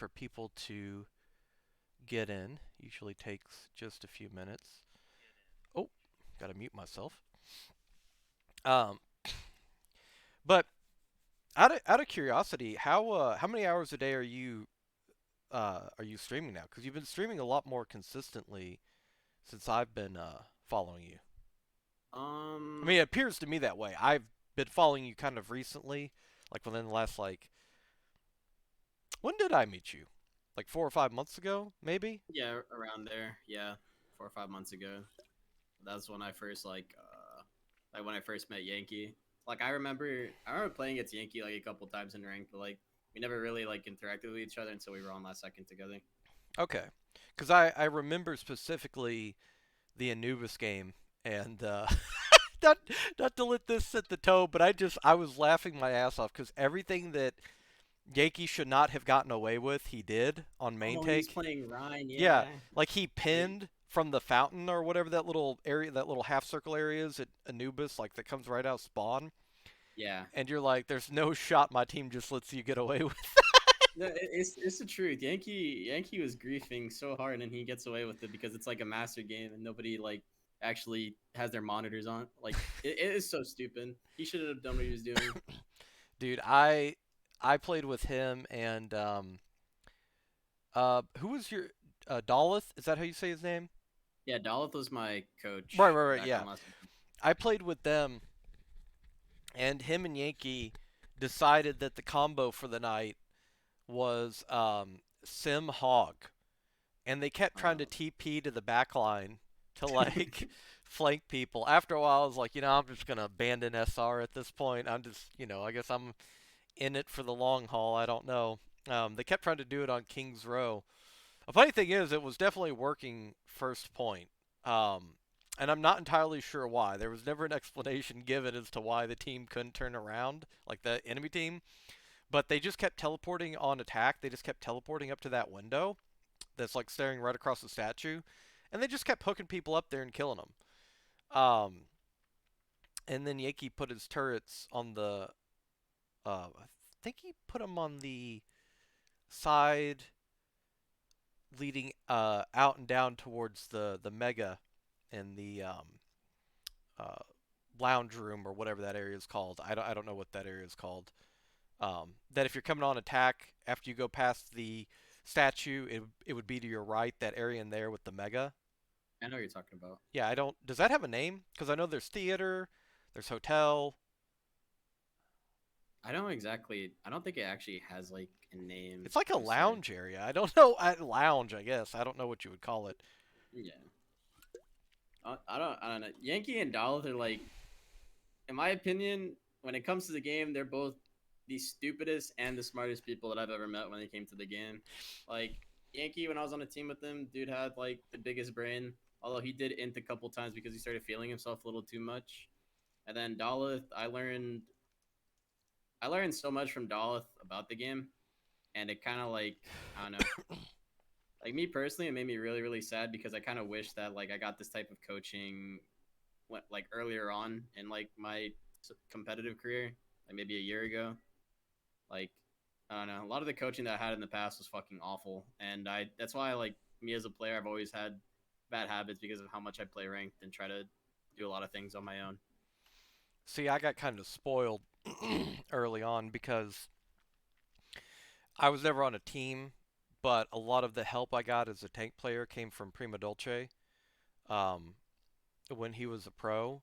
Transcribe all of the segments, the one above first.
for people to get in. Usually takes just a few minutes. Oh, gotta mute myself. Um, but out of curiosity, how many hours a day are you streaming now? Because you've been streaming a lot more consistently since I've been following you. I Um, mean, it appears to me that way. I've been following you kind of recently, like within the last like when did I meet you? Like 4 or 5 months ago, maybe. yeah, around there. Yeah, 4 or 5 months ago. That's when I first like when I first met Yankee. Like I remember playing against Yankee like a couple times in rank, but like we never really like interacted with each other until we were on last second together. Okay, because I remember specifically the Anubis game, and not not to let this set the tone, but I was laughing my ass off because everything that Yankee should not have gotten away with, he did on main Oh, when he was take. playing Ryan, Yeah, yeah. like he It, pinned from the fountain or whatever that little area, that little half circle area is at Anubis, like that comes right out of spawn. yeah. And you're like, there's no shot my team just lets you get away with. No, it's the truth. Yankee was griefing so hard, and he gets away with it because it's like a master game, and nobody like actually has their monitors on. Like it is so stupid. He should have done what he was doing. Dude, I played with him and who was your Daleth? Is that how you say his name? Yeah, Daleth was my Right, coach right, right. back Yeah, on last. I played with them, and him and Yankee decided that the combo for the night was Sim Hog, and they kept trying to Uh, TP to the back line to like flank people. After a while, I was like, I'm just gonna abandon SR at this point. I'm just, I guess I'm in it for the long haul. I don't know. They kept trying to do it on King's Row. The funny thing is, it was definitely working first point. Um, and I'm not entirely sure why. There was never an explanation given as to why the team couldn't turn around, like the enemy team. But they just kept teleporting on attack. They just kept teleporting up to that window that's like staring right across the statue, and they just kept hooking people up there and killing them. And then Yankee put his turrets on the. I think he put them on the side leading out and down towards the mega and the uh, lounge room or whatever that area is called. I don't know what that area is called. That if you're coming on attack after you go past the statue, it would be to your right, that area in there with the mega. I know what you're talking about. Yeah, I don't. Does that have a name? Because I know there's theater, there's hotel. I don't exactly. I don't think it actually has like a name It's like a per se. lounge area. I don't know. Lounge, I guess. I don't know what you would call it. Yeah, I don't know. Yankee and Daleth are like, in my opinion, when it comes to the game, they're both the stupidest and the smartest people that I've ever met when it came to the game. Like Yankee, when I was on a team with him, dude had like the biggest brain. Although he did int a couple times because he started feeling himself a little too much. And then Daleth, I learned so much from Daleth about the game, and it kind of like I don't know. Like me personally, it made me really really sad because I kind of wish that like I got this type of coaching like earlier on in like my competitive career, like maybe a year ago. Like I don't know, a lot of the coaching that I had in the past was fucking awful, and I that's why like me as a player, I've always had bad habits because of how much I play ranked and try to do a lot of things on my own. See, I got kind of spoiled early on because I was never on a team, but a lot of the help I got as a tank player came from Prima Dolce um, when he was a pro.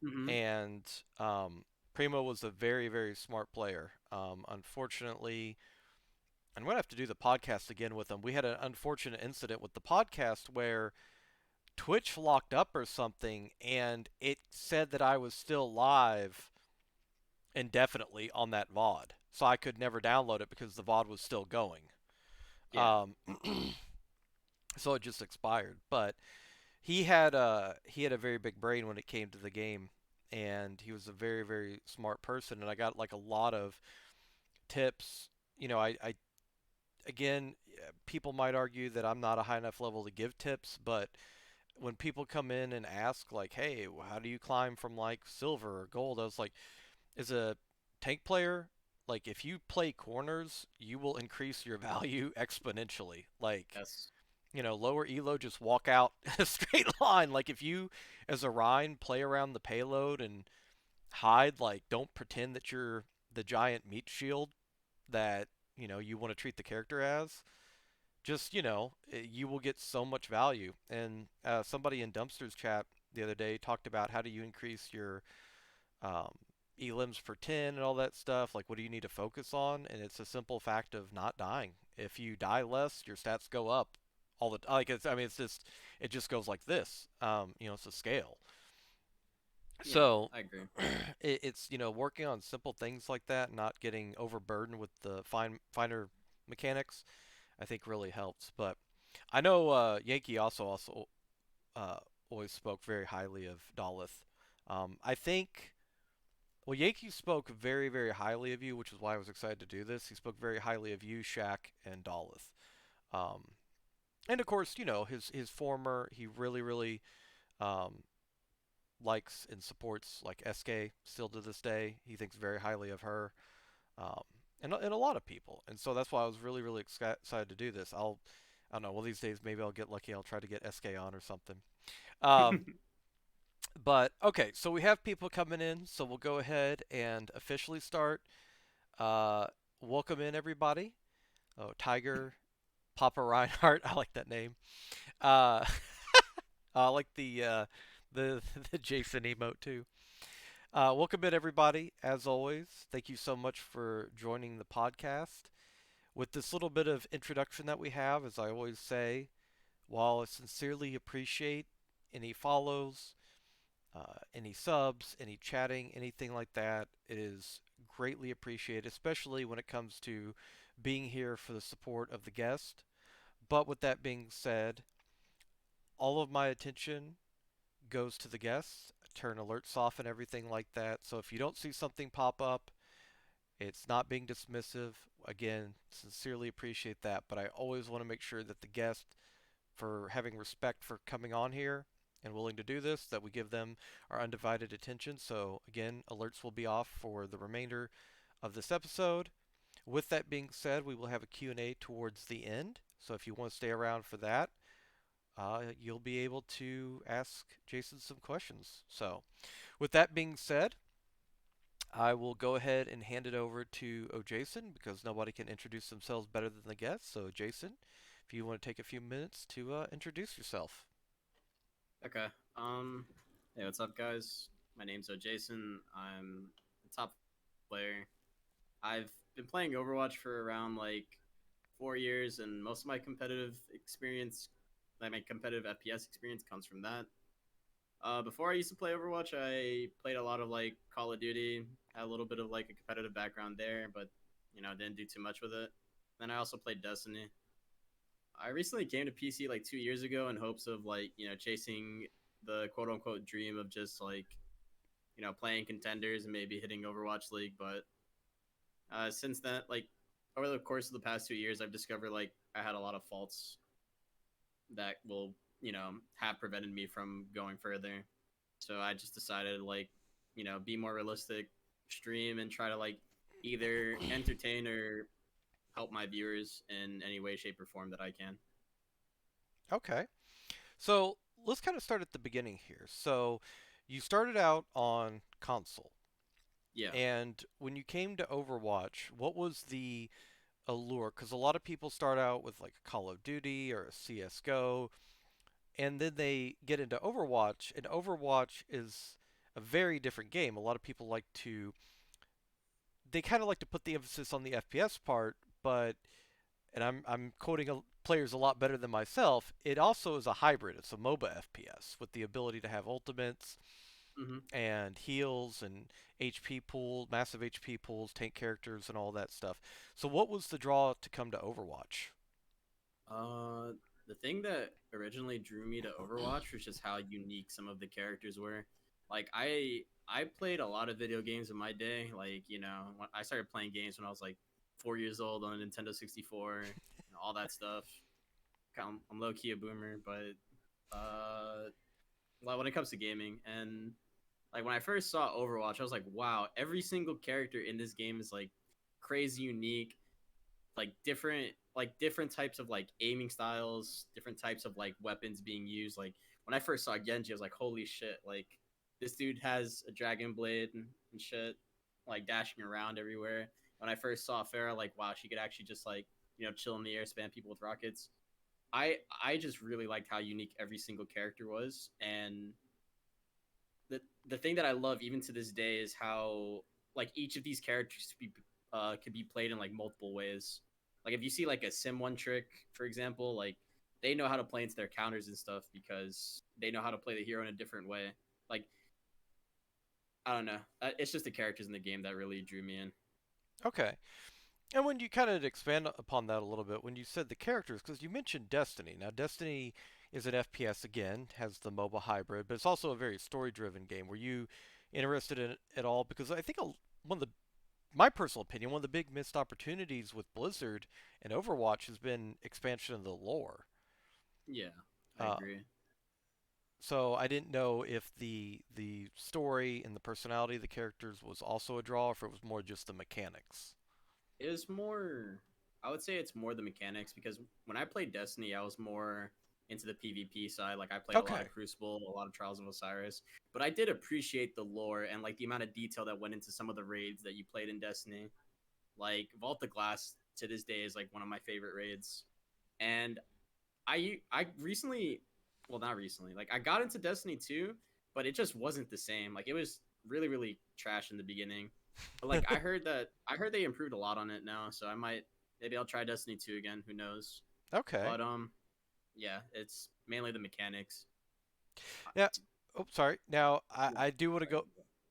Mm-hmm. And Primo was a very, very smart player. Unfortunately, I'm going to have to do the podcast again with him. We had an unfortunate incident with the podcast where Twitch locked up or something, and it said that I was still live indefinitely on that VOD. So I could never download it because the VOD was still going. Yeah. Um, so it just expired. But he had a very big brain when it came to the game, and he was a very very smart person. And I got like a lot of tips. I again, people might argue that I'm not a high enough level to give tips, but when people come in and ask like, "Hey, how do you climb from like silver or gold?" I was like, as a tank player, like if you play corners, you will increase your value exponentially. Like, Yes. lower elo, just walk out a straight line. Like if you, as a Rhine, play around the payload and hide, like don't pretend that you're the giant meat shield that you want to treat the character as. Just you will get so much value. And somebody in Dumpster's chat the other day talked about how do you increase your um, elims per 10 and all that stuff. Like, what do you need to focus on? And it's a simple fact of not dying. If you die less, your stats go up all the like. It's just it just goes like this. It's a scale. Yeah, So I agree. it's working on simple things like that, not getting overburdened with the finer mechanics. I think really helps. But I know Yankee also uh, always spoke very highly of Daleth. I think Yankee spoke very, very highly of you, which is why I was excited to do this. He spoke very highly of you, Shaq, and Daleth. Um, and of course, his former, he really, really um, likes and supports like SK still to this day. He thinks very highly of her, um, and a lot of people. And so that's why I was really, really excited to do this. I don't know. Well, these days maybe I'll get lucky. I'll try to get SK on or something. Um, but okay, so we have people coming in, so we'll go ahead and officially start. Uh, Welcome in everybody. Oh, Tiger, Papa Reinhardt. I like that name. Uh, I like the the Jason emote too. Welcome in everybody. As always, thank you so much for joining the podcast. With this little bit of introduction that we have, as I always say, while I sincerely appreciate any follows, any subs, any chatting, anything like that, it is greatly appreciated, especially when it comes to being here for the support of the guest. But with that being said, all of my attention goes to the guests. I turn alerts off and everything like that. So if you don't see something pop up, it's not being dismissive. Again, sincerely appreciate that. But I always want to make sure that the guest, for having respect for coming on here and willing to do this, that we give them our undivided attention. So again, alerts will be off for the remainder of this episode. With that being said, we will have a Q&A towards the end. So if you want to stay around for that, you'll be able to ask Jason some questions. So with that being said, I will go ahead and hand it over to OhJason because nobody can introduce themselves better than the guest. So Jason, if you want to take a few minutes to introduce yourself. Okay. Um. Hey, what's up, guys? My name's OhJason. I'm a top player. I've been playing Overwatch for around like 4 years, and most of my competitive experience, like my competitive FPS experience, comes from that. Before I used to play Overwatch, I played a lot of like Call of Duty. Had a little bit of like a competitive background there, but didn't do too much with it. Then I also played Destiny. I recently came to PC like 2 years ago in hopes of like chasing the quote unquote dream of just like playing contenders and maybe hitting Overwatch League. But since then, like over the course of the past 2 years, I've discovered like I had a lot of faults that will have prevented me from going further. So I just decided to like be more realistic, stream, and try to like either entertain or help my viewers in any way, shape, or form that I can. Okay. So let's kind of start at the beginning here. So you started out on console. Yeah. And when you came to Overwatch, what was the allure? Because a lot of people start out with like a Call of Duty or a CSGO, and then they get into Overwatch, and Overwatch is a very different game. A lot of people they kind of like to put the emphasis on the FPS part, but and I'm quoting players a lot better than myself. It also is a hybrid. It's a MOBA FPS with the ability to have ultimates Mm-hmm. and heals and HP pool, massive HP pools, tank characters, and all that stuff. So, what was the draw to come to Overwatch? Uh, the thing that originally drew me to Overwatch was just how unique some of the characters were. Like I played a lot of video games in my day. Like when I started playing games when I was like 4 years old on a Nintendo 64, all that stuff. I'm low key a boomer, but well, when it comes to gaming and like when I first saw Overwatch, I was like, wow, every single character in this game is like crazy unique, different types of like aiming styles, different types of like weapons being used. Like when I first saw Genji, I was like, holy shit! Like this dude has a dragon blade and shit, like dashing around everywhere. When I first saw Farah, like wow, she could actually just like chill in the air, spam people with rockets. I just really liked how unique every single character was, and the thing that I love even to this day is how like each of these characters could be played in like multiple ways. Like if you see like a Sim one trick, for example, like they know how to play into their counters and stuff because they know how to play the hero in a different way. Like I don't know, it's just the characters in the game that really drew me in. Okay. And when you kind of expand upon that a little bit, when you said the characters, because you mentioned Destiny. Now, Destiny is an FPS again, has the MOBA hybrid, but it's also a very story-driven game. Were you interested in it at all? Because I think one of the, my personal opinion, one of the big missed opportunities with Blizzard and Overwatch has been expansion of the lore. Yeah, I Uh, agree. so I didn't know if the story and the personality of the characters was also a draw, or if it was more just the mechanics. It was more. I would say it's more the mechanics because when I played Destiny, I was more into the PvP side. Like I played a lot of Okay. Crucible, a lot of Trials of Osiris, but I did appreciate the lore and like the amount of detail that went into some of the raids that you played in Destiny. Like Vault of Glass to this day is like one of my favorite raids, and I recently, well not recently, like I got into Destiny 2, but it just wasn't the same. Like it was really trash in the beginning. But like I heard they improved a lot on it now, so I might maybe I'll try Destiny 2 again, who knows. Okay. But yeah, it's mainly the mechanics. Yeah. Oh, sorry. Now Yeah, I do want to sorry. go.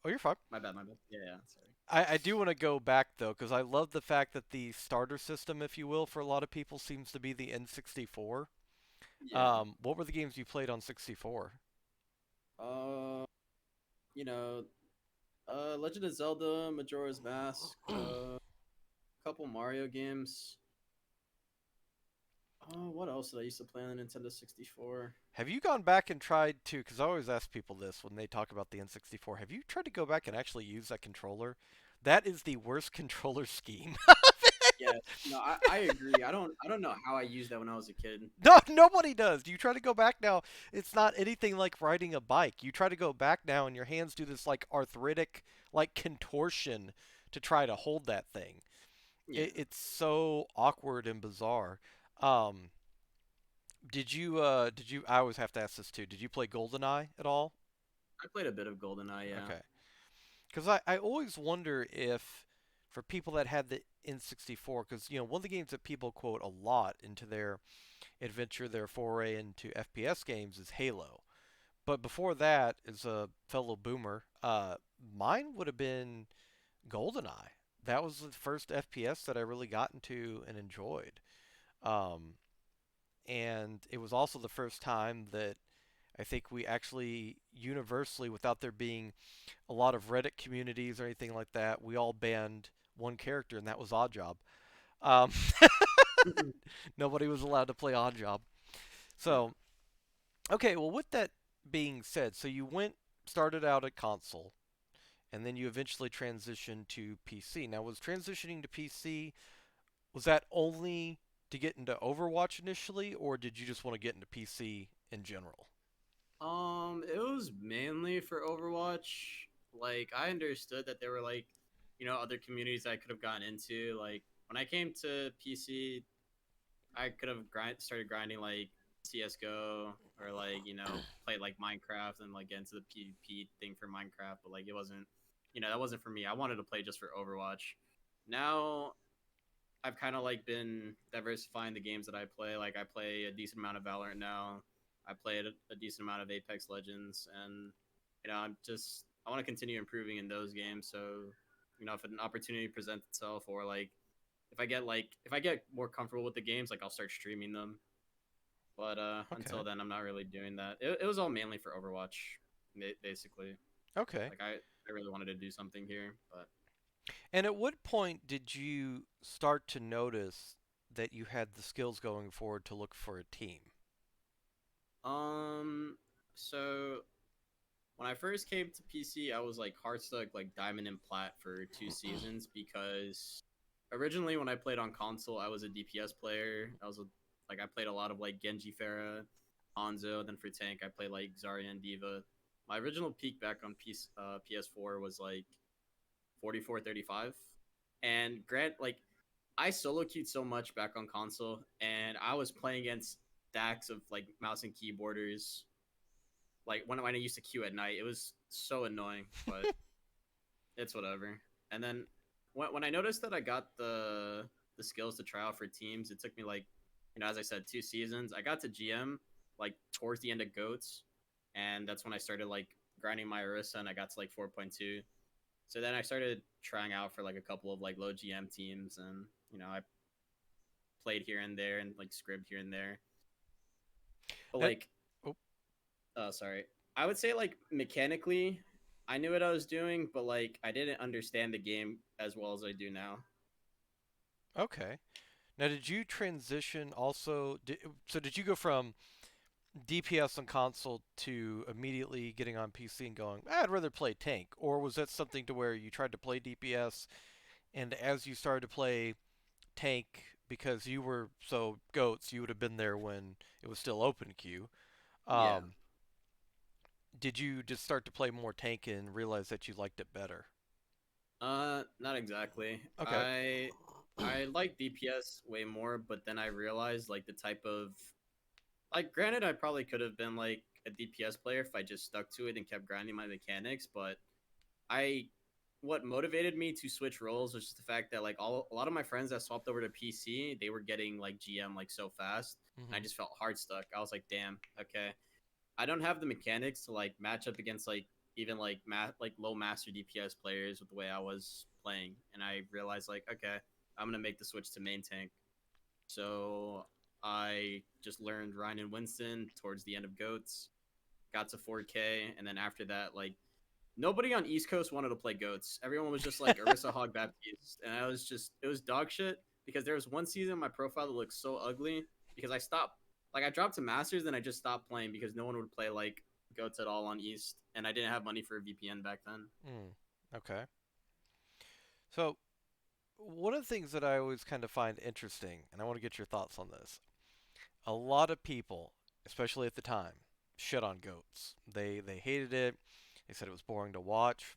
Oh, you're fine. My bad. Yeah, sorry. I do want to go back though, because I love the fact that the starter system, if you will, for a lot of people seems to be the N64. Yeah. What were the games you played on 64? Uh you know, Legend of Zelda, Majora's Mask, couple Mario games. Oh, what else did I used to play on the Nintendo 64? Have you gone back and tried to? Because I always ask people this when they talk about the N64. Have you tried to go back and actually use that controller? That is the worst controller scheme. Yes. No, I agree. I don't know how I used that when I was a kid. No, nobody does. You try to go back now, it's not anything like riding a bike. You try to go back now, and your hands do this like arthritic, like contortion to try to hold that thing. Yeah. It's so awkward and bizarre. Um, did you? I always have to ask this too. Did you play GoldenEye at all? I played a bit of GoldenEye, yeah. Okay, because I always wonder if for people that had the N64, because one of the games that people quote a lot into their adventure, their foray into FPS games is Halo. But before that, as a fellow boomer, mine would have been GoldenEye. That was the first FPS that I really got into and enjoyed. Um, and it was also the first time that I think we actually universally, without there being a lot of Reddit communities or anything like that, we all banned one character, and that was Oddjob. Um, nobody was allowed to play Oddjob. Yeah. So, okay, well, with that being said, so you started out at console, and then you eventually transitioned to PC. Now, was transitioning to PC, was that only to get into Overwatch initially, or did you just want to get into PC in general? It was mainly for Overwatch. Like I understood that there were like, other communities I could have gotten into. Like when I came to PC, I could have started grinding like CS:GO or like play like Minecraft and like get into the PvP thing for Minecraft. But like it wasn't, that wasn't for me. I wanted to play just for Overwatch. Now I've kind of like been diversifying the games that I play. Like I play a decent amount of Valorant now. I played a decent amount of Apex Legends, and I want to continue improving in those games. So if an opportunity presents itself, or like if I get more comfortable with the games, like I'll start streaming them. But Okay, until then, I'm not really doing that. It was all mainly for Overwatch, basically. okay. Like I really wanted to do something here, but And at what point did you start to notice that you had the skills going forward to look for a team? um, so when I first came to PC, I was like Hearthstone, like Diamond and Plat for 2 seasons because, originally when I played on console, I was a DPS player. I played a lot of like Genji Pharah, Hanzo. Then for tank, I played like Zarya and Diva. My original peak back on PS4 was like 44-35. And Grant, like, I solo queued so much back on console, and I was playing against stacks of like mouse and keyboarders. Like when I used to queue at night, it was so annoying, but it's whatever. And then when I noticed that I got the skills to try out for teams, it took me like, as I said, 2 seasons. I got to GM like towards the end of Goats, and that's when I started like grinding my Orisa, and I got to like 4.2. So then I started trying out for like a couple of like low GM teams, and I played here and there and like scribbed here and there. But That, like, oh, sorry, I would say like mechanically, I knew what I was doing, but like I didn't understand the game as well as I do now. okay. Now, did you transition also? So, did you go from DPS on console to immediately getting on PC and going, I'd rather play tank? Or was that something to where you tried to play DPS and as you started to play tank because you were so goats, you would have been there when it was still open queue. Yeah. Um, did you just start to play more tank and realize that you liked it better? Not exactly. Okay. I like DPS way more, but then I realized like the type of like granted I probably could have been like a DPS player if I just stuck to it and kept grinding my mechanics, but I what motivated me to switch roles was just the fact that like a lot of my friends that swapped over to PC, they were getting like GM like so fast, and I Hmm. just felt hard stuck. I was like, damn, okay, I don't have the mechanics to like match up against like even like like low master DPS players with the way I was playing, and I realized like, okay, I'm gonna make the switch to main tank. So I just learned Ryan and Winston towards the end of Goats, got to 4K, and then after that, like nobody on East Coast wanted to play Goats. Everyone was just like Orisa Hog Baptiste, and I was just it was dog shit because there was one season my profile that looked so ugly because I stopped like I dropped to Masters and I just stopped playing because no one would play like Goats at all on East, and I didn't have money for a VPN back then. Mm, okay. So, one of the things that I always kind of find interesting, and I want to get your thoughts on this, a lot of people, especially at the time, shit on goats. They hated it. They said it was boring to watch.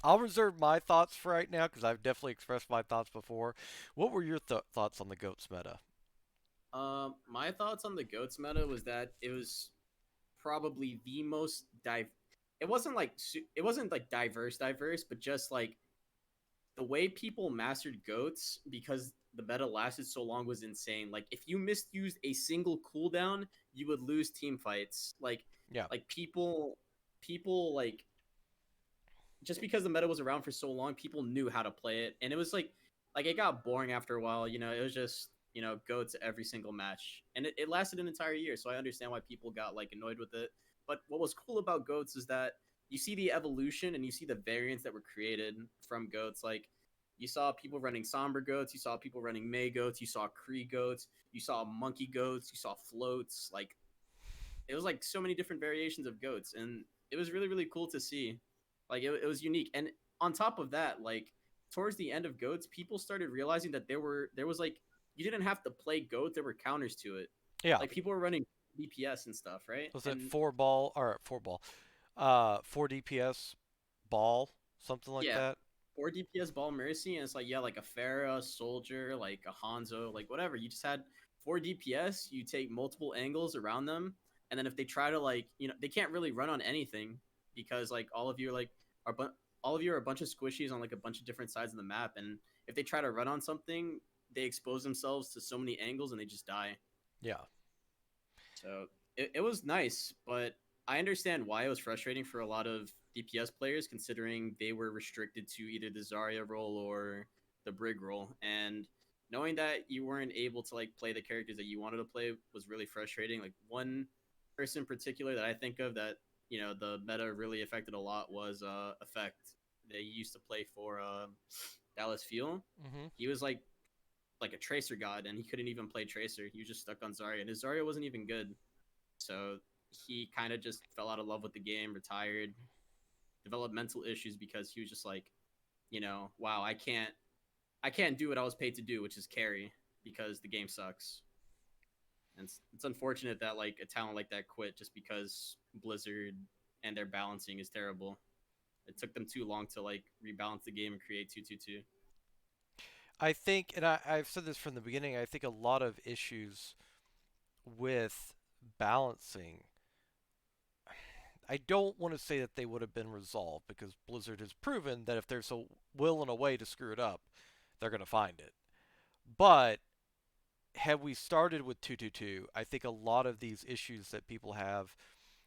I'll reserve my thoughts for right now because I've definitely expressed my thoughts before. What were your thoughts on the goats meta? My thoughts on the Goats meta was that it was probably the most It wasn't like it wasn't like diverse, but just like the way people mastered goats because the meta lasted so long was insane. Like if you misused a single cooldown, you would lose team fights. Yeah. Like people like just because the meta was around for so long, people knew how to play it, and it was like it got boring after a while. It was just goats every single match, and it lasted an entire year. So I understand why people got like annoyed with it. But what was cool about goats is that you see the evolution and you see the variants that were created from goats. Like you saw people running somber goats, you saw people running May goats, you saw Kree goats, you saw monkey goats, you saw floats. Like it was like so many different variations of goats, and it was really really cool to see. Like it was unique, and on top of that, like towards the end of goats, people started realizing that there was like you didn't have to play goat, there were counters to it. Yeah. Like people were running DPS and stuff, right? Was it And four ball or four ball? Four DPS ball, something like yeah, that. 4 DPS ball mercy, and it's like yeah, like a Pharah soldier, like a Hanzo, like whatever. You just had 4 DPS. You take multiple angles around them, and then if they try to like they can't really run on anything because like all of you are like are all of you are a bunch of squishies on like a bunch of different sides of the map, and if they try to run on something, they expose themselves to so many angles and they just die. Yeah. So it was nice, but I understand why it was frustrating for a lot of DPS players considering they were restricted to either the Zarya role or the Brig role. And knowing that you weren't able to like play the characters that you wanted to play was really frustrating. Like one person in particular that I think of that, the meta really affected a lot was Effect. They used to play for Dallas Fuel. Hmm. He was like a tracer god, and he couldn't even play tracer. He was just stuck on Zarya, and his Zarya wasn't even good. So he kind of just fell out of love with the game, retired, developed mental issues because he was just like, wow, I can't. I can't do what I was paid to do, which is carry because the game sucks. And it's unfortunate that like a talent like that quit just because Blizzard and their balancing is terrible. It took them too long to like rebalance the game and create 2-2-2. I think, and I've said this from the beginning, I think a lot of issues with balancing, I don't want to say that they would have been resolved because Blizzard has proven that if there's a will and a way to screw it up, they're going to find it. But had we started with 222, I think a lot of these issues that people have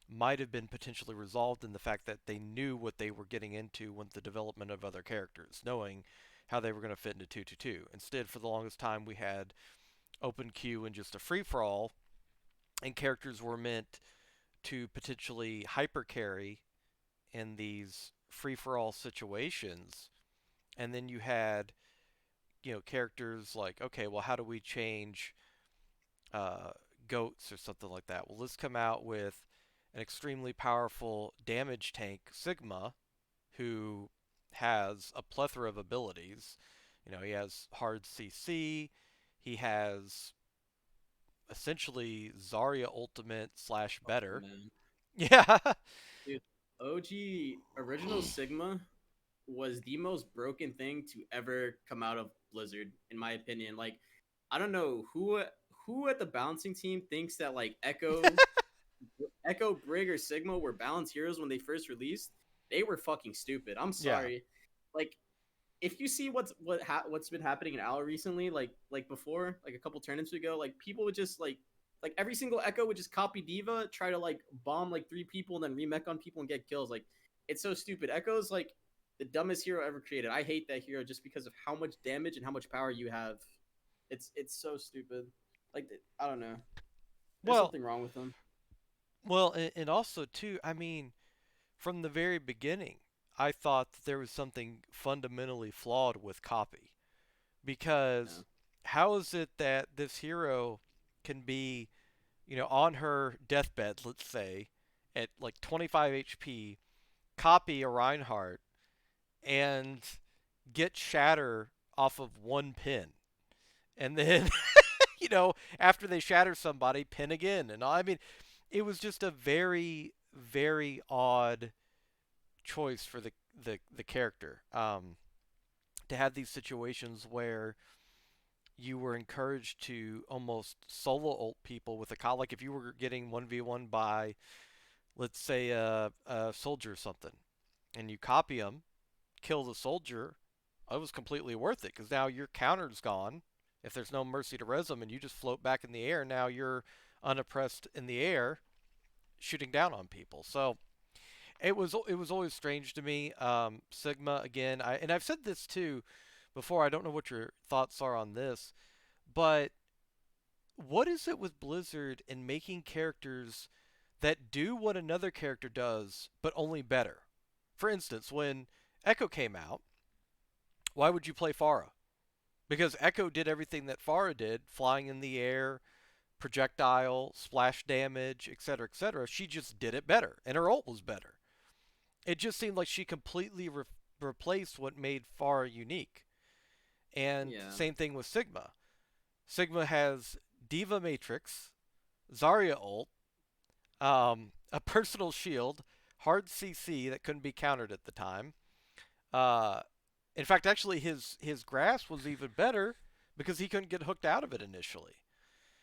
might have been potentially resolved in the fact that they knew what they were getting into with the development of other characters, knowing how they were going to fit into 222. Instead, for the longest time, we had open queue and just a free for all, and characters were meant to potentially hyper carry in these free for all situations. And then you had, characters like, okay, well, how do we change uh, goats or something like that? Well, let's come out with an extremely powerful damage tank, Sigma, who has a plethora of abilities. He has hard CC, he has essentially Zarya ultimate slash Oh better. man, Yeah. dude, OG original Sigma was the most broken thing to ever come out of Blizzard, in my opinion. Like, I don't know who at the balancing team thinks that like Echo, Brig, or Sigma were balanced heroes when they first released. They were fucking stupid. I'm Yeah. sorry. Like, if you see what's been happening in Owl recently, like before, like a couple tournaments ago, like people would just like every single Echo would just copy Diva, try to like bomb like three people, and then remech on people and get kills. Like it's so stupid. Echo's like the dumbest hero ever created. I hate that hero just because of how much damage and how much power you have. It's so stupid. Like I don't know. There's Well, something wrong with them. and also too, I mean, from the very beginning, I thought that there was something fundamentally flawed with copy Yeah. because how is it that this hero can be, on her deathbed, let's say, at like 25 HP, copy a Reinhardt and get shatter off of one pin, and then after they shatter somebody, pin again, and I mean, it was just a very very odd choice for the character. To have these situations where you were encouraged to almost solo ult people with a call, like if you were getting 1v1 by, let's say, a soldier or something, and you copy them, kill the soldier, it was completely worth it because now your counter's gone. If there's no mercy to res them and you just float back in the air, now you're unoppressed in the air shooting down on people. So it was always strange to me. Sigma again, and I've said this too before. I don't know what your thoughts are on this, but what is it with Blizzard in making characters that do what another character does, but only better? For instance, when Echo came out, why would you play Pharah? Because Echo did everything that Pharah did, flying in the air, projectile, splash damage, etc., etc. She just did it better, and her ult was better. It just seemed like she completely replaced what made Pharah unique. And Yeah. same thing with Sigma. Sigma has Diva Matrix, Zarya ult, a personal shield, hard CC that couldn't be countered at the time. Uh, in fact, actually, his grasp was even better because he couldn't get hooked out of it initially.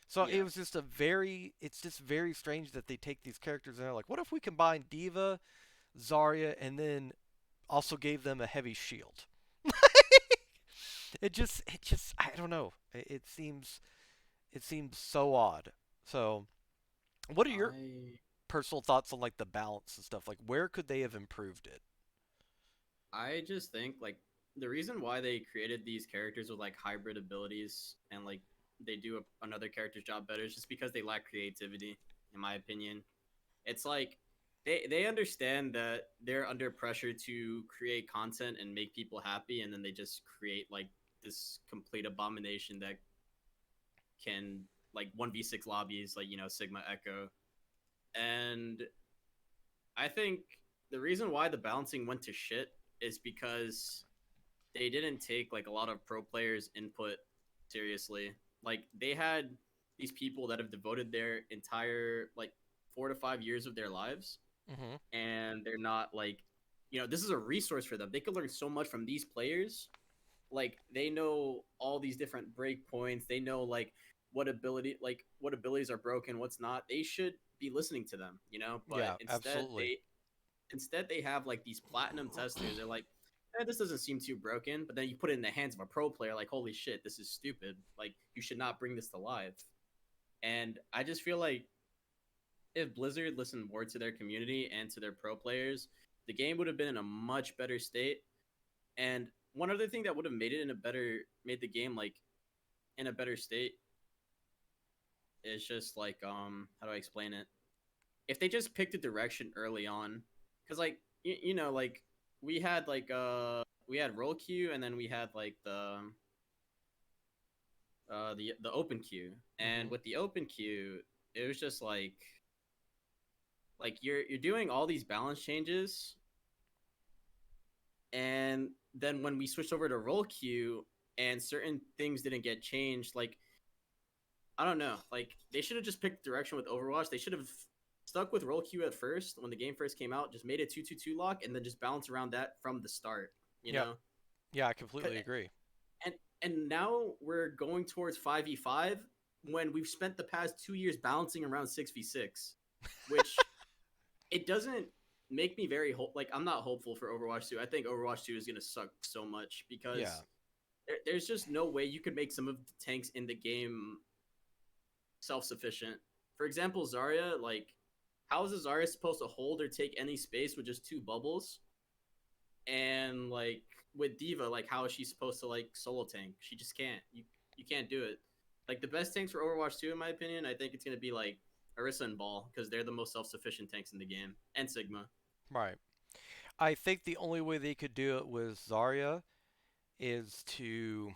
So it Yeah. was just it's just very strange that they take these characters and they're like, what if we combine Diva, Zarya, and then also gave them a heavy shield? I don't know. It seems so odd. So, what are your I personal thoughts on like the balance and stuff? Like, where could they have improved it? I just think like the reason why they created these characters with like hybrid abilities and like they do another character's job better is just because they lack creativity, in my opinion. It's like they understand that they're under pressure to create content and make people happy, and then they just create like this complete abomination that can like 1v6 lobbies, like Sigma Echo. And I think the reason why the balancing went to shit is because they didn't take like a lot of pro players' input seriously. Like they had these people that have devoted their entire like 4 to 5 years of their lives, Hmm. and they're not like, this is a resource for them. They could learn so much from these players. Like they know all these different break points. They know what abilities are broken, what's not. They should be listening to them, But Yeah, absolutely. instead they have like these platinum testers. They're like, this doesn't seem too broken. But then you put it in the hands of a pro player, like, holy shit, this is stupid. Like, you should not bring this to live. And I just feel like if Blizzard listened more to their community and to their pro players, the game would have been in a much better state. And one other thing that would have made the game like in a better state is just like, how do I explain it? If they just picked a direction early on, because like like we had roll queue, and then we had like the open queue. And Hmm. with the open queue, it was just like you're doing all these balance changes, and then when we switched over to roll queue and certain things didn't get changed, like, I don't know. Like they should have just picked direction with Overwatch. They should have stuck with roll queue at first when the game first came out. Just made it 2-2-2 lock, and then just bounce around that from the start. You Yep. know, Yeah, I completely agree. and now we're going towards 5v5 when we've spent the past 2 years bouncing around 6v6, which it doesn't make me like I'm not hopeful for Overwatch 2. I think Overwatch 2 is gonna suck so much Yeah. because there's just no way you could make some of the tanks in the game self-sufficient. For example, Zarya, like, how is a Zarya supposed to hold or take any space with just two bubbles? And like with Diva, like how is she supposed to like solo tank? She just can't. You can't do it. Like the best tanks for Overwatch 2, in my opinion, I think it's gonna be like Orisa and Ball because they're the most self-sufficient tanks in the game, and Sigma. Right. I think the only way they could do it with Zarya is to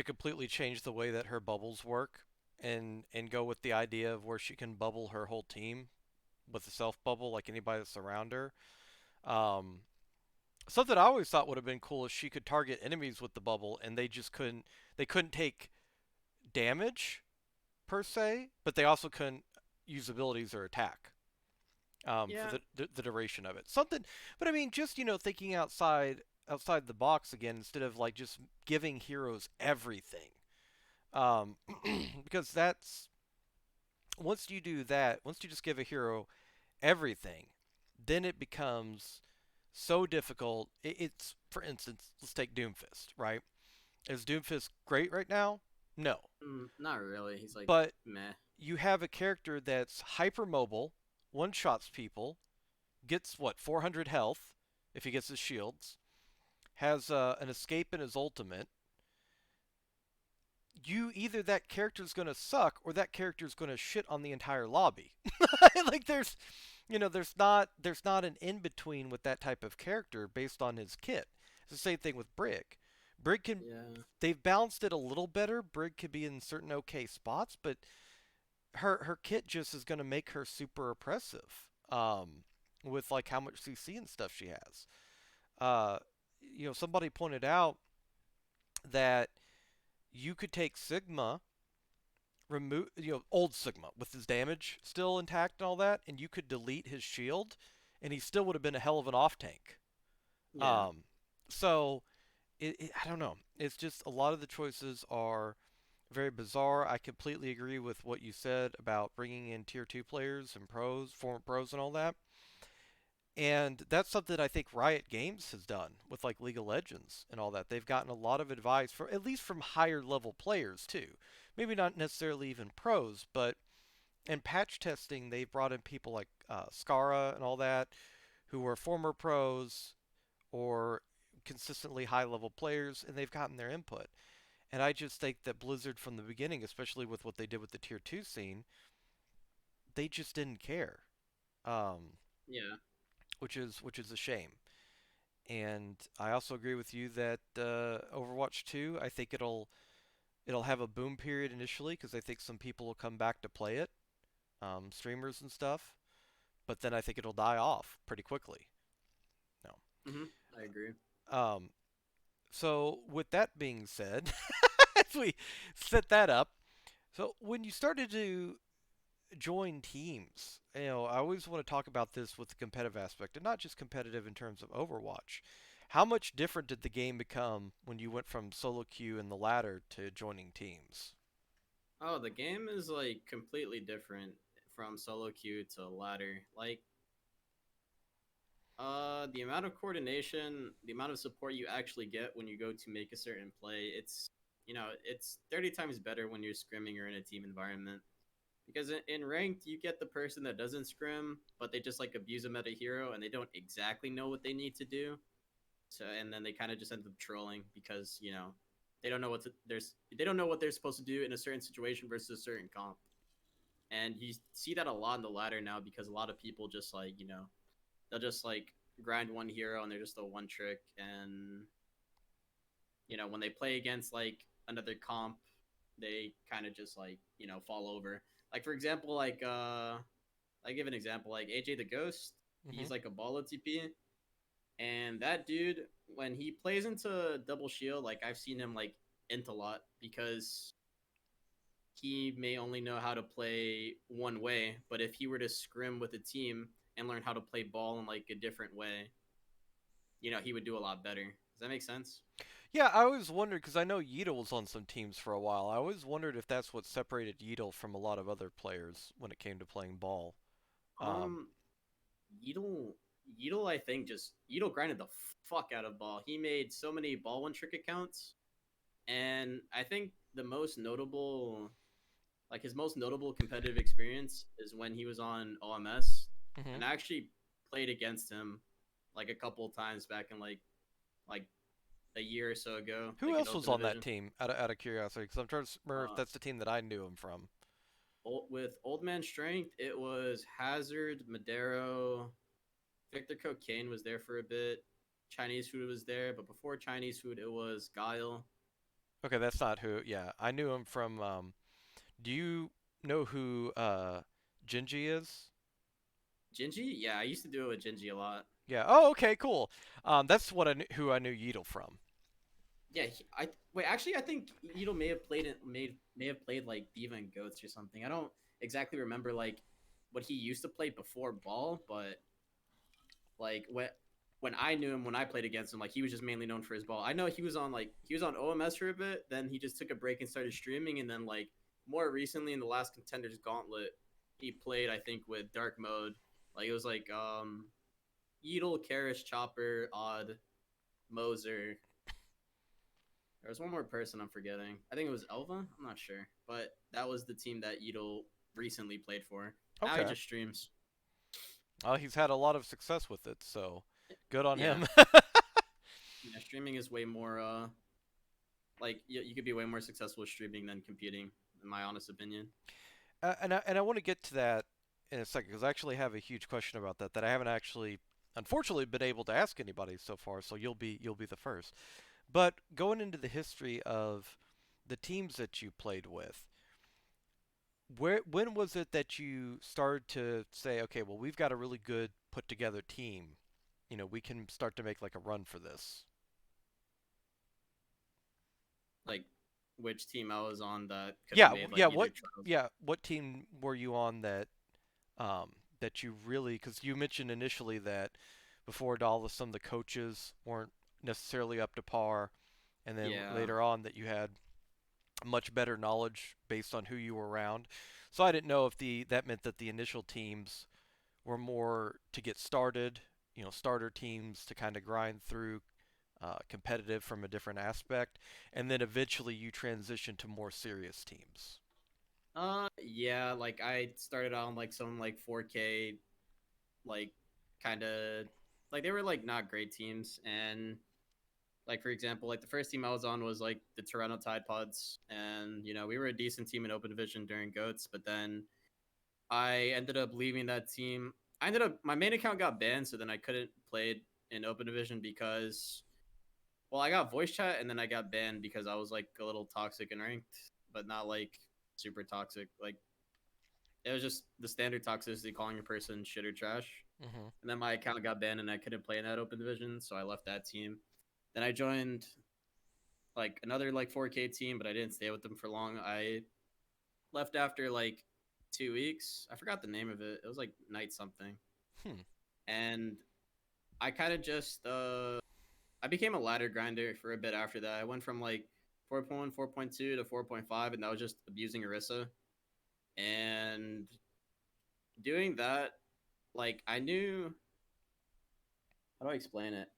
completely change the way that her bubbles work and go with the idea of where she can bubble her whole team with a self bubble like anybody that's around her. Um, Something I always thought would have been cool is she could target enemies with the bubble and they couldn't take damage per se, but they also couldn't use abilities or attack for Yeah. the duration of it. Something, but I mean, just thinking outside the box again instead of like just giving heroes everything. Um, because that's once you do that, once you just give a hero everything, then it becomes so difficult. It's for instance, let's take Doomfist, right? Is Doomfist great right now? No, Not really. He's like but meh. you have a character that's hypermobile, one shots people, gets what 400 health if he gets his shields, has an escape in his ultimate. You either that character's gonna suck or that character's gonna shit on the entire lobby. Like there's not an in between with that type of character based on his kit. It's the same thing with Brig. Brig can Yeah. they've balanced it a little better. Brig could be in certain okay spots, but her kit just is gonna make her super oppressive. With like how much CC and stuff she has. Uh, somebody pointed out that you could take Sigma, remove old Sigma with his damage still intact and all that, and you could delete his shield, and he still would have been a hell of an off tank. Yeah. Um, so I don't know. It's just a lot of the choices are very bizarre. I completely agree with what you said about bringing in tier two players and pros, former pros, and all that. And that's something I think Riot Games has done with like League of Legends and all that. They've gotten a lot of advice from at least from higher level players too. Maybe not necessarily even pros, but in patch testing they've brought in people like Skara and all that who were former pros or consistently high level players and they've gotten their input. And I just think that Blizzard from the beginning, especially with what they did with the tier 2 scene, they just didn't care. Um, Yeah. which is a shame. And I also agree with you that Overwatch 2, I think it'll have a boom period initially because I think some people will come back to play it, streamers and stuff. But then I think it'll die off pretty quickly. No. I agree. Um, so with that being said, as we set that up, so when you started to join teams, I always want to talk about this with the competitive aspect, and not just competitive in terms of Overwatch. How much different did the game become when you went from solo queue and the ladder to joining teams? Oh, the game is like completely different from solo queue to ladder. Like, the amount of coordination, the amount of support you actually get when you go to make a certain play, it's 30 times better when you're scrimming or in a team environment. Because in ranked, you get the person that doesn't scrim, but they just like abuse a meta hero and they don't exactly know what they need to do. So and then they kind of just end up trolling because they don't know they don't know what they're supposed to do in a certain situation versus a certain comp. And you see that a lot in the ladder now because a lot of people just like they'll just like grind one hero and they're just a one trick. And when they play against like another comp, they kind of just like fall over. Like for example, I give an example like AJ the Ghost. Hmm. He's like a ball TP, and that dude when he plays into double shield, like I've seen him like int a lot because he may only know how to play one way, but if he were to scrim with a team and learn how to play ball in like a different way, he would do a lot better. Does that make sense? Yeah, I always wondered because I know Yeatle was on some teams for a while. I always wondered if that's what separated Yeatle from a lot of other players when it came to playing ball. Um, Um, Yeatle, Yeatle, I think just Yeatle grinded the fuck out of ball. He made so many ball one trick accounts, and I think his most notable competitive experience is when he was on OMS, hmm. and I actually played against him like a couple of times back in like a year or so ago, Who like in else was open on that division. team? Out of curiosity, because I'm trying to remember if Uh, that's the team that I knew him from. with Old Man Strength, it was Hazard, Madero, Victor Cocaine was there for a bit. Chinese Food was there, but before Chinese Food, it was Guile. Okay, that's not who. Yeah, I knew him from. Do you know who Gingy is? Gingy? Yeah, I used to do it with Gingy a lot. Yeah. Oh, okay, cool. That's who I knew Yeatle from. Yeah, I wait. Actually, I think Ito may have played it. May have played like Diva and Goats or something. I don't exactly remember like what he used to play before Ball, but like when I knew him when I played against him, like he was just mainly known for his ball. I know he was on OMS for a bit. Then he just took a break and started streaming, and then like more recently in the last Contenders Gauntlet, he played I think with Dark Mode. Like it was like Edel, Karish, Chopper, Odd, Moser. There was one more person I'm forgetting. I think it was Elva. I'm not sure, but that was the team that Edel recently played for. Now he Okay. just streams. He's had a lot of success with it, so good on Yeah, him. yeah. Streaming is way more like you could be way more successful streaming than competing, in my honest opinion. And I want to get to that in a second because I actually have a huge question about that I haven't actually, unfortunately, been able to ask anybody so far. So you'll be the first. But going into the history of the teams that you played with, when was it that you started to say, okay, well, we've got a really good put together team. We can start to make like a run for this. Like which team I was on that could have Yeah, made yeah. like either trials. What team were you on that you really? Because you mentioned initially that before Dallas, some of the coaches weren't necessarily up to par, and then Yeah. later on that you had much better knowledge based on who you were around. So I didn't know if the that meant that the initial teams were more to get started, starter teams to kind of grind through competitive from a different aspect, and then eventually you transition to more serious teams. Yeah, like I started on like some like 4K like kind of like they were like not great teams. And like for example, like the first team I was on was like the Toronto Tide Pods, and we were a decent team in open division during Goats, but then I ended up leaving that team. I ended up my main account got banned, so then I couldn't play it in open division because well, I got voice chat and then I got banned because I was like a little toxic and ranked, but not like super toxic. Like it was just the standard toxicity, calling a person shit or trash. Hmm. And then my account got banned and I couldn't play in that open division, so I left that team. Then I joined like another like 4K team, but I didn't stay with them for long. I left after like 2 weeks. I forgot the name of it. It was like night something. Hmm. And I kind of just I became a ladder grinder for a bit after that. I went from like 4.1, 4.2 to 4.5, and that was just abusing Orisa. And doing that, like I knew how do I explain it?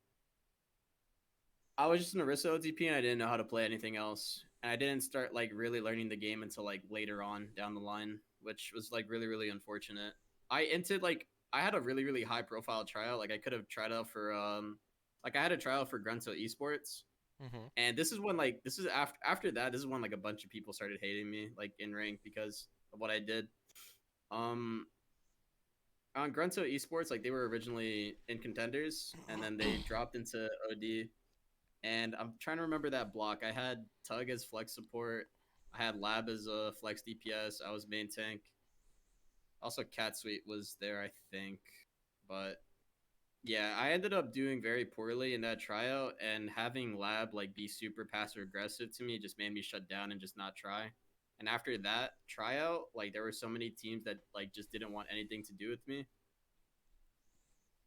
I was just an Orisa OTP and I didn't know how to play anything else. And I didn't start like really learning the game until like later on down the line, which was like really, really unfortunate. I entered like I had a really, really high profile tryout. Like I could have tried out for like I had a tryout for Grunto Esports. Mhm. And this is when like this is after that, this is when like a bunch of people started hating me, like in rank because of what I did. Um on Grunto Esports, like they were originally in contenders and then they dropped into OD. And I'm trying to remember that block. I had Tug as flex support. I had Lab as a flex DPS. I was main tank. Also, Cat Suite was there, I think. But yeah, I ended up doing very poorly in that tryout, and having Lab like be super passive aggressive to me just made me shut down and just not try. And after that tryout, like there were so many teams that like just didn't want anything to do with me.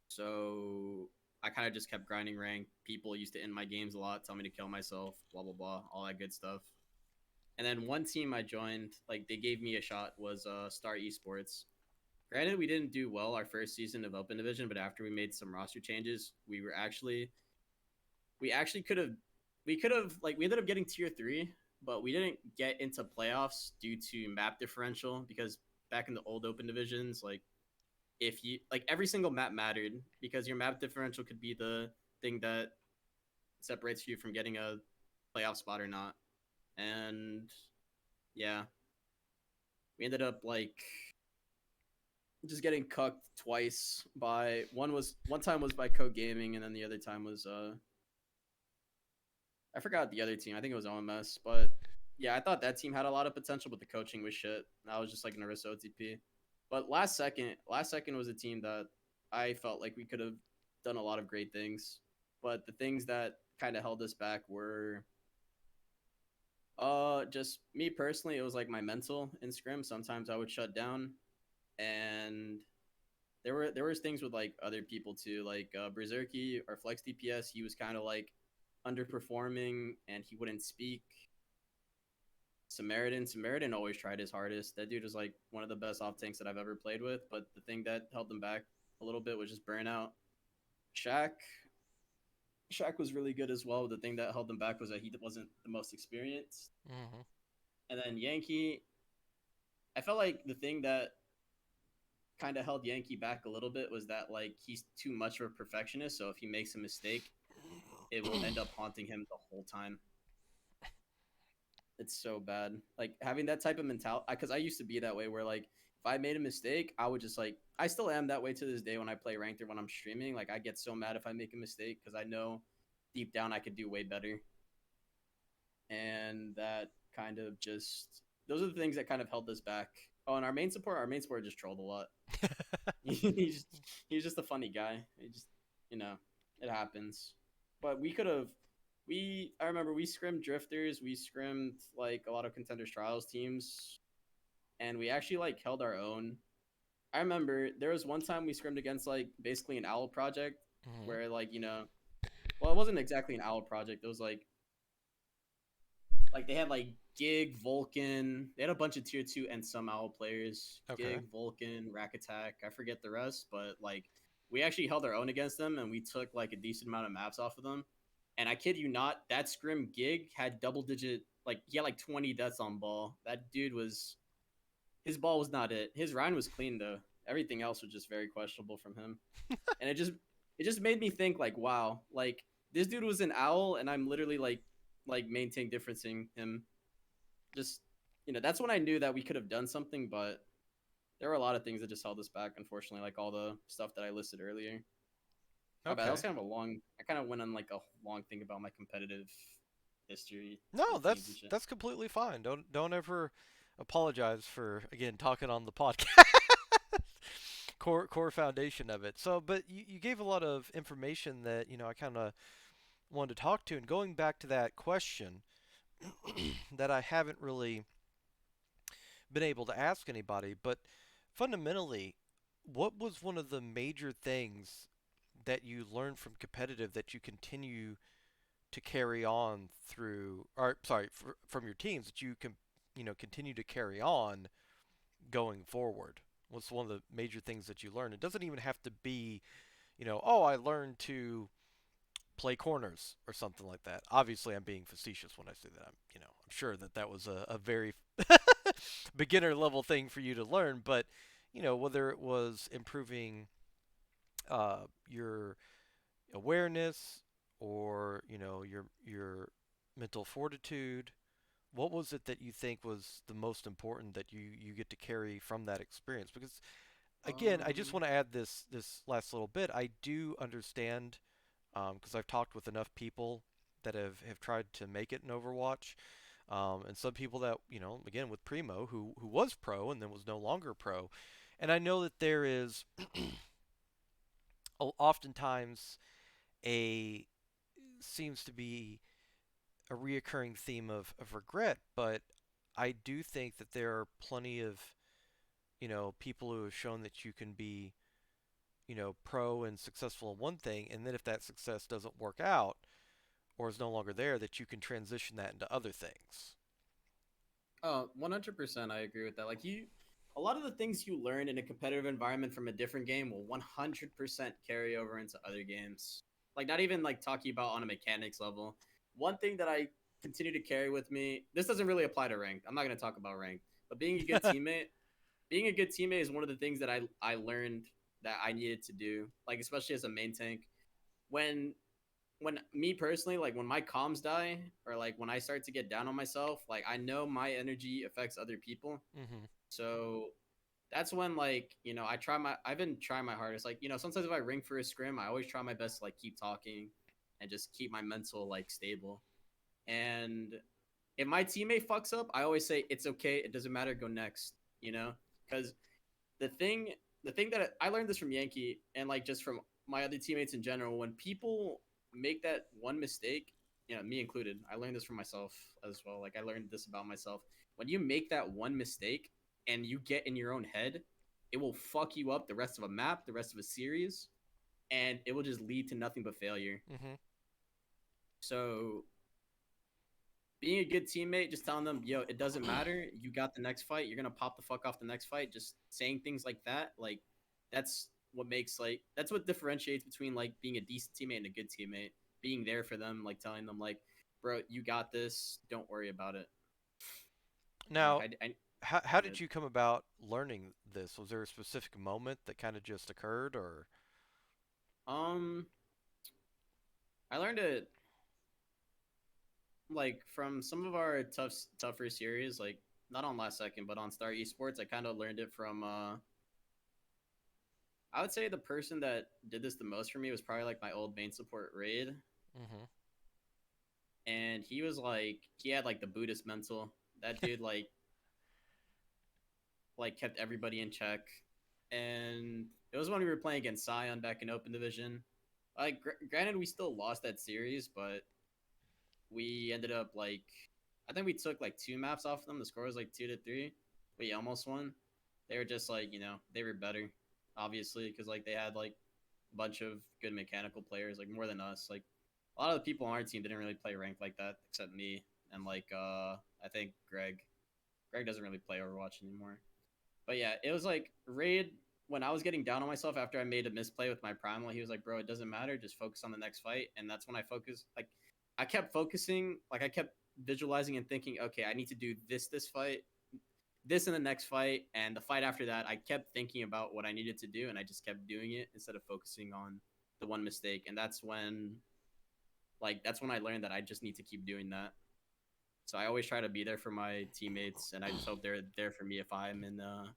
So I kind of just kept grinding rank. People used to end my games a lot, tell me to kill myself, blah blah blah, all that good stuff. And then one team I joined, like they gave me a shot, was Star Esports. Granted, we didn't do well our first season of Open Division, but after we made some roster changes, we actually could have like we ended up getting tier 3, but we didn't get into playoffs due to map differential because back in the old Open Divisions, like if you like every single map mattered because your map differential could be the thing that separates you from getting a playoff spot or not. And yeah, we ended up like just getting cucked twice by one time was by Code Gaming and then the other time was I forgot the other team. I think it was OMS, but yeah, I thought that team had a lot of potential, but the coaching was shit. I was just like an Orisa OTP. But last second was a team that I felt like we could have done a lot of great things. But the things that kind of held us back were just me personally, it was like my mental in scrim. Sometimes I would shut down, and there was things with like other people too, like Berserky or Flex DPS. He was kind of like underperforming, and he wouldn't speak. Samaritan always tried his hardest. That dude was like one of the best off tanks that I've ever played with. But the thing that held him back a little bit was just burnout. Shaq, Shaq was really good as well. The thing that held him back was that he wasn't the most experienced. Mhm. And then Yankee, I felt like the thing that kind of held Yankee back a little bit was that like he's too much of a perfectionist. So if he makes a mistake, it will end up haunting him the whole time. It's so bad. Like having that type of mentality, because I used to be that way where like if I made a mistake, I would just like I still am that way to this day when I play ranked or when I'm streaming. Like I get so mad if I make a mistake because I know deep down I could do way better. And that kind of just those are the things that kind of held us back. Oh, and our main support just trolled a lot. he's he's just a funny guy. He just you know, it happens. But we could have I remember we scrimmed drifters, we scrimmed like a lot of contenders trials teams, and we actually like held our own. I remember there was one time we scrimmed against like basically an owl project Mhm. where like, well it wasn't exactly an owl project. It was like they had like Gig, Vulcan. They had a bunch of tier 2 and some owl players. Okay. Gig, Vulcan, Rack Attack. I forget the rest, but like we actually held our own against them and we took like a decent amount of maps off of them. And I kid you not, that scrim Gig had double digit like he had like 20 deaths on ball. That dude was his ball was not it. His Rhine was clean though. Everything else was just very questionable from him. And it just made me think like, wow, like this dude was an owl and I'm literally like maintaining differencing him just that's when I knew that we could have done something, but there were a lot of things that just held us back, unfortunately, like all the stuff that I listed earlier. My bad. That was Okay. kind of a long. I kind of went on like a long thing about my competitive history No, with teams and shit. that's completely fine. Don't ever apologize for again talking on the podcast. Core foundation of it. So, but you gave a lot of information that I kind of wanted to talk to. And going back to that question that I haven't really been able to ask anybody, but fundamentally, what was one of the major things that you learned from competitive that you continue to carry on through, or sorry, from your teams that you can, continue to carry on going forward? What's one of the major things that you learned? It doesn't even have to be, oh, I learned to play corners or something like that. Obviously, I'm being facetious when I say that. I'm sure that that was a very beginner level thing for you to learn, but whether it was improving your awareness or your mental fortitude, what was it that you think was the most important that you get to carry from that experience? Because again, I just Um, want to add this last little bit. I do understand because I've talked with enough people that have tried to make it in Overwatch, and some people that again with Primo who was pro and then was no longer pro, and I know that there is oftentimes a seems to be a reoccurring theme of regret, but I do think that there are plenty of people who have shown that you can be pro and successful in one thing, and then if that success doesn't work out or is no longer there, that you can transition that into other things. Oh, 100% I agree with that. Like a lot of the things you learn in a competitive environment from a different game will 100% carry over into other games. Like not even like talking about on a mechanics level. One thing that I continue to carry with me, this doesn't really apply to ranked. I'm not going to talk about ranked, but being a good teammate is one of the things that I learned that I needed to do, like especially as a main tank. When when me personally, like when my comms die or like when I start to get down on myself, like I know my energy affects other people. Hmm. So that's when I've been trying my hardest. Like, sometimes if I ring for a scrim, I always try my best to like keep talking and just keep my mental like stable. And if my teammate fucks up, I always say it's okay, it doesn't matter, go next, Because the thing the thing that I learned this from Yankee and like just from my other teammates in general, when people make that one mistake, me included, I learned this from myself as well. Like I learned this about myself. When you make that one mistake and you get in your own head, it will fuck you up the rest of a map, the rest of a series, and it will just lead to nothing but failure. Hmm. So being a good teammate, just telling them, yo, it doesn't matter. You got the next fight. You're gonna pop the fuck off the next fight. Just saying things like that, like that's that's what differentiates between like being a decent teammate and a good teammate. Being there for them, like telling them, like, bro, you got this. Don't worry about it. And like Now, how go ahead. did you come about learning this? Was there a specific moment that kind of just occurred, or? Um, I learned it like from some of our tougher series, like not on last second, but on Star Esports. I kind of learned it from I would say the person that did this the most for me was probably like my old main support Raid, Hmm. and he had like the Buddhist mental. That dude like kept everybody in check, and it was when we were playing against Sion back in Open Division. Like granted, we still lost that series, but we ended up like I think we took like two maps off them. The score was like 2-3. We almost won. They were just like they were better, obviously, because like they had like bunch of good mechanical players, like more than us. Like a lot of the people on our team didn't really play ranked like that, except me and like I think Greg. Greg doesn't really play Overwatch anymore. But yeah, it was like Raid when I was getting down on myself after I made a misplay with my primal. He was like, "Bro, it doesn't matter. Just focus on the next fight." And that's when I focused. Like I kept focusing. Like I kept visualizing and thinking, "Okay, I need to do this fight, this in the next fight, and the fight after that." I kept thinking about what I needed to do, and I just kept doing it instead of focusing on the one mistake. And that's when I learned that I just need to keep doing that. So I always try to be there for my teammates, and I just hope they're there for me if I'm in a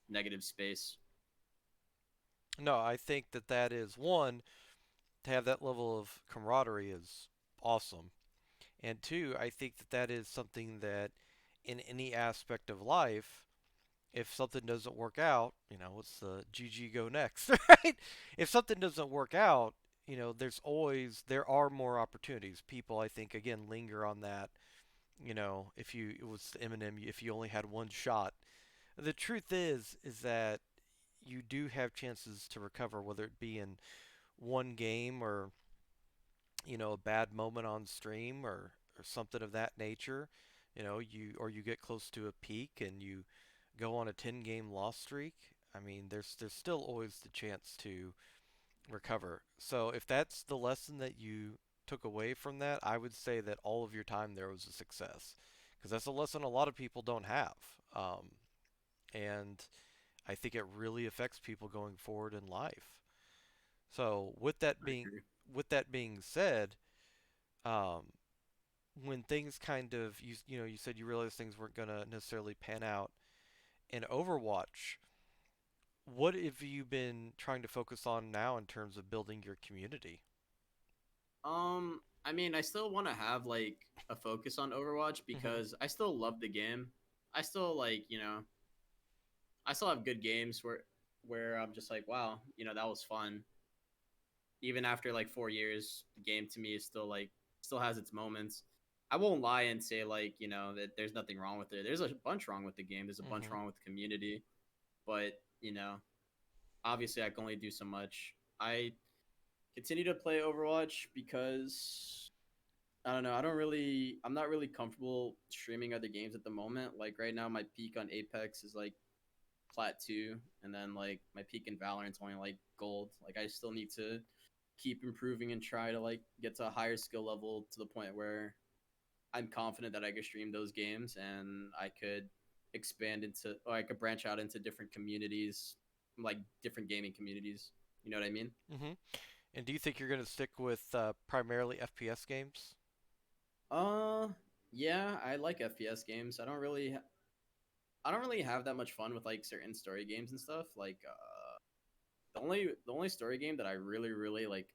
negative space. No, I think that that is one to have that level of camaraderie is awesome, and two, I think that that is something that in any aspect of life, if something doesn't work out, it's the GG go next, right? If something doesn't work out, there are more opportunities. People, I think, again, linger on that. If you it was Eminem, if you only had one shot. The truth is that you do have chances to recover, whether it be in one game or a bad moment on stream or something of that nature. You get close to a peak and you go on a 10-game loss streak. I mean, there's still always the chance to recover. So if that's the lesson that you took away from that, I would say that all of your time there was a success, because that's a lesson a lot of people don't have. And I think it really affects people going forward in life. So I agree. with that being said, um, when things kind of you said you realized things weren't gonna necessarily pan out in Overwatch, what have you been trying to focus on now in terms of building your community? I mean, I still want to have like a focus on Overwatch Mhm. because I still love the game. I still like, I still have good games where I'm just like, wow, that was fun. Even after like 4 years, the game to me is still like still has its moments. I won't lie and say like, that there's nothing wrong with it. There's a bunch wrong with the game. There's a bunch Mhm. wrong with the community, but obviously I can only do so much. I continue to play Overwatch because I don't know. I'm not really comfortable streaming other games at the moment. Like right now, my peak on Apex is like plat 2, and then like my peak in Valorant's only like gold. Like I still need to keep improving and try to like get to a higher skill level to the point where I'm confident that I could stream those games and I could expand into, or I could branch out into different communities, like different gaming communities. You know what I mean? Mhm. And do you think you're going to stick with primarily FPS games? Uh, yeah, I like FPS games. I don't really have that much fun with like certain story games and stuff. Like the only story game that I really like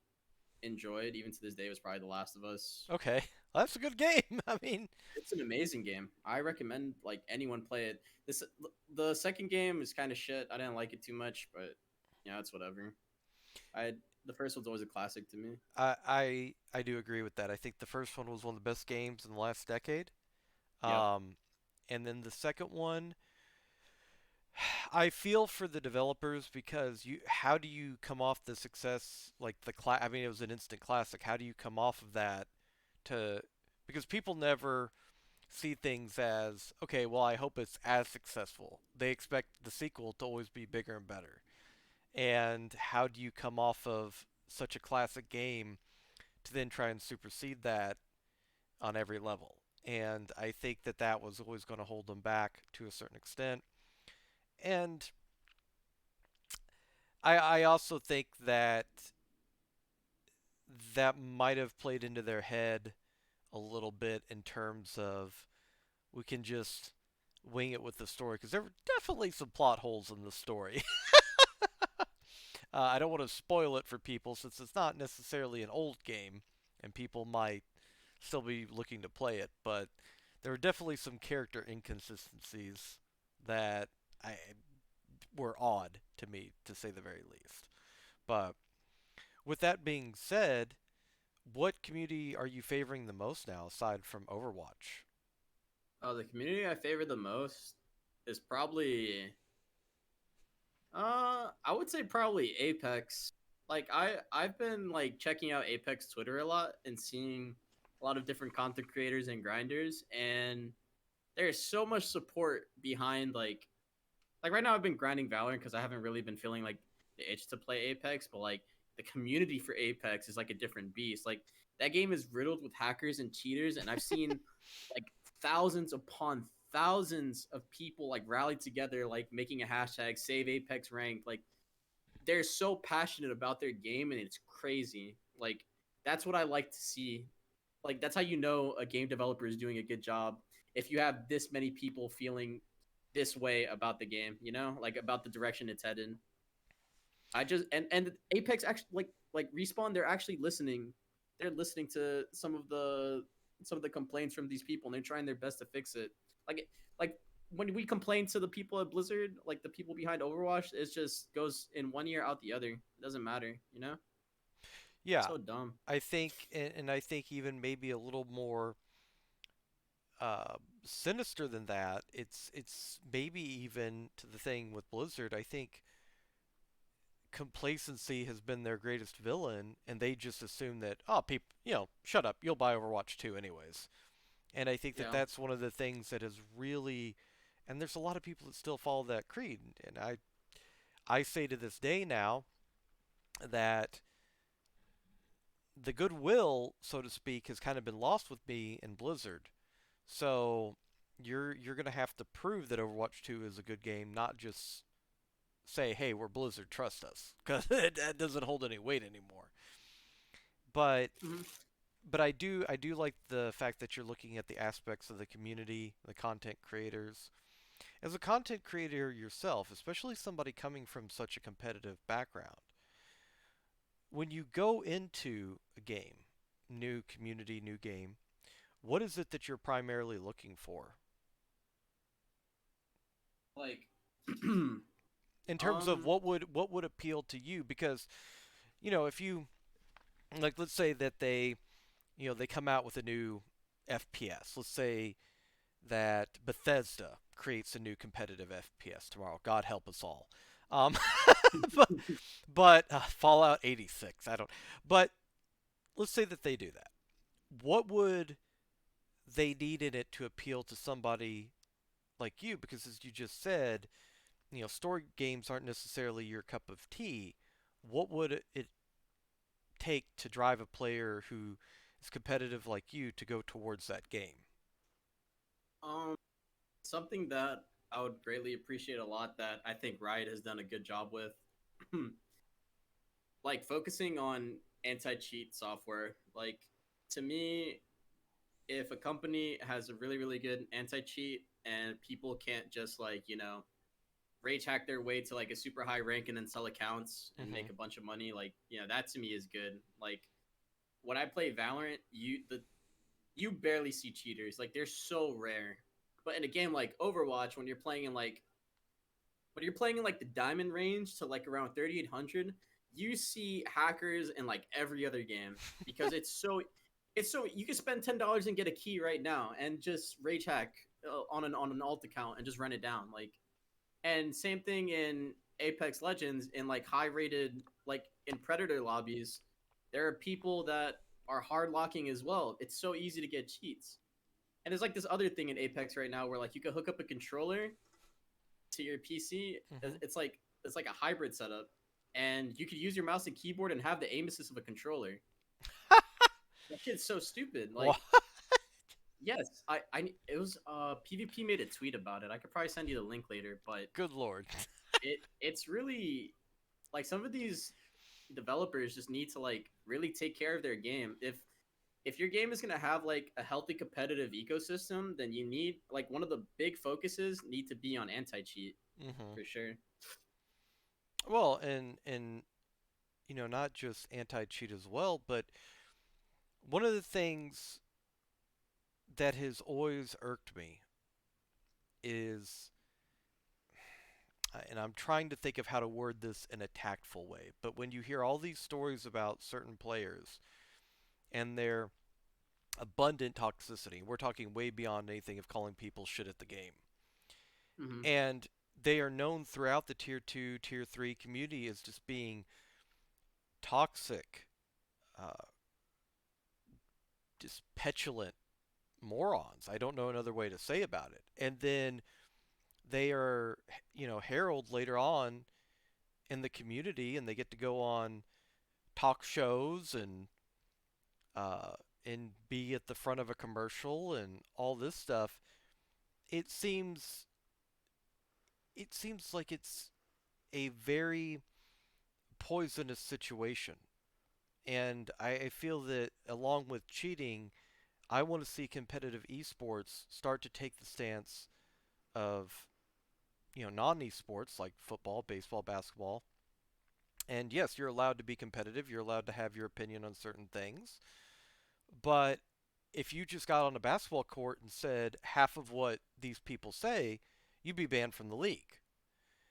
enjoyed even to this day was probably The Last of Us. Okay, well, that's a good game. I mean, It's an amazing game. I recommend like anyone play it. This the second game is kind of shit. I didn't like it too much, but it's whatever. I The first one's always a classic to me. I do agree with that. I think the first one was one of the best games in the last decade. Yep. Um, and then the second one, I feel for the developers, because how do you come off the success like I mean, it was an instant classic. How do you come off of that to because people never see things as, okay, well, I hope it's as successful. They expect the sequel to always be bigger and better. And how do you come off of such a classic game to then try and supersede that on every level? And I think that that was always going to hold them back to a certain extent. And I also think that that might have played into their head a little bit in terms of, we can just wing it with the story, because there were definitely some plot holes in the story. I don't want to spoil it for people, since it's not necessarily an old game and people might still be looking to play it, but there were definitely some character inconsistencies that I were odd to me, to say the very least. But with that being said, what community are you favoring the most now, aside from Overwatch? Oh, the community I favor the most is probably I would say probably Apex. Like I've been like checking out Apex Twitter a lot and seeing a lot of different content creators and grinders, and there's so much support behind like right now I've been grinding Valorant because I haven't really been feeling like the itch to play Apex, but like the community for Apex is like a different beast. Like that game is riddled with hackers and cheaters, and I've seen like thousands upon thousands of people like rally together, like making a hashtag save Apex ranked. Like they're so passionate about their game, and it's crazy. Like that's what I like to see. Like that's how you know a game developer is doing a good job if you have this many people feeling this way about the game, like about the direction it's headed. I just and Apex actually like Respawn, they're actually listening. They're listening to some of the complaints from these people, and they're trying their best to fix it. Like when we complain to the people at Blizzard, like the people behind Overwatch, it just goes in one ear out the other. It doesn't matter. Yeah, So dumb. I think, and I think even maybe a little more uh, sinister than that. It's maybe even to the thing with Blizzard. I think complacency has been their greatest villain, and they just assume that oh, people, shut up, you'll buy Overwatch 2 anyways. And I think that Yeah. that's one of the things that has really, and there's a lot of people that still follow that creed, and I say to this day now that the goodwill, so to speak, has kind of been lost with me in Blizzard. So you're gonna have to prove that Overwatch 2 is a good game, not just say, "Hey, we're Blizzard, trust us," because that doesn't hold any weight anymore. But Hmm. I do like the fact that you're looking at the aspects of the community, the content creators. As a content creator yourself, especially somebody coming from such a competitive background, when you go into a game, new community, new game, what is it that you're primarily looking for Like, in terms of um, what would appeal to you? Because if you like, let's say that they come out with a new FPS. Let's say that Bethesda creates a new competitive FPS tomorrow. God help us all. Um, but Fallout 86. I don't. But let's say that they do that. What would they need in it to appeal to somebody like you? Because as you just said, story games aren't necessarily your cup of tea. What would it take to drive a player who is competitive like you to go towards that game? um, something that I would greatly appreciate a lot that I think Riot has done a good job with, like focusing on anti-cheat software. Like to me, if a company has a really really good anti-cheat and people can't just like rage hack their way to like a super high rank and then sell accounts and Mm-hmm. make a bunch of money, like that to me is good. Like when I play Valorant, you barely see cheaters. Like they're so rare. But in a game like Overwatch, when you're playing in like the diamond range to like around 3800, you see hackers in like every other game because it's so you can spend $10 and get a key right now and just rage hack on an alt account and just run it down. Like, and same thing in Apex Legends in like high rated, like in Predator lobbies, there are people that are hard locking as well. It's so easy to get cheats. And there's like this other thing in Apex right now where like you can hook up a controller to your PC. Mm-hmm. It's like a hybrid setup, and you could use your mouse and keyboard and have the aim assist of a controller. That shit's so stupid. What? Like, yes, I it was PvP made a tweet about it. I could probably send you the link later, but Good lord. it's really like some of these developers just need to like really take care of their game. If your game is going to have like a healthy competitive ecosystem, then you need like one of the big focuses need to be on anti-cheat Mm-hmm. for sure. Well, and not just anti-cheat as well, but one of the things that has always irked me is, and I'm trying to think of how to word this in a tactful way, but when you hear all these stories about certain players and their abundant toxicity, we're talking way beyond anything of calling people shit at the game. Hmm. And they are known throughout the tier 2, tier 3 community as just being toxic, uh, just petulant morons. I don't know another way to say about it. And then they are, heralded later on in the community, and they get to go on talk shows uh, and be at the front of a commercial and all this stuff. It seems it seems like it's a very poisonous situation, and I feel that along with cheating, I want to see competitive esports start to take the stance of non-esports like football, baseball, basketball. And yes, you're allowed to be competitive. You're allowed to have your opinion on certain things. But if you just got on a basketball court and said half of what these people say, you'd be banned from the league.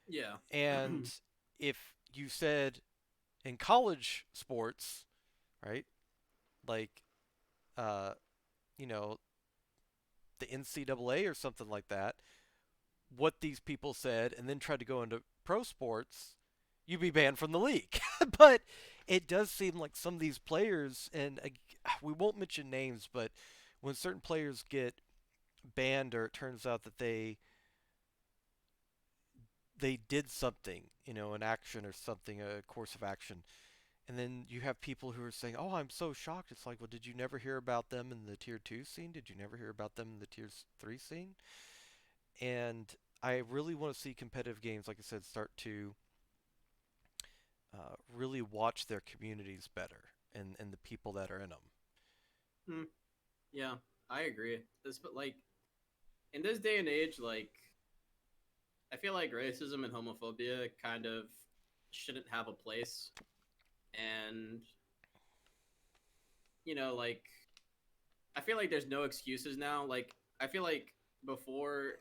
Yeah. And if you said in college sports, right? Like, uh, you know, the NCAA or something like that, what these people said, and then tried to go into pro sports, you'd be banned from the league. But it does seem like some of these players, and we won't mention names, but when certain players get banned, or it turns out that they did something, an action or something, a course of action, and then you have people who are saying, "Oh, I'm so shocked." It's like, well, did you never hear about them in the tier 2 scene? Did you never hear about them in the tier 3 scene? And I really want to see competitive games, like I said, start to really watch their communities better, and the people that are in them. Hmm. Yeah, I agree. This, but like in this day and age, like I feel like racism and homophobia kind of shouldn't have a place. And like I feel like there's no excuses now. Like I feel like before,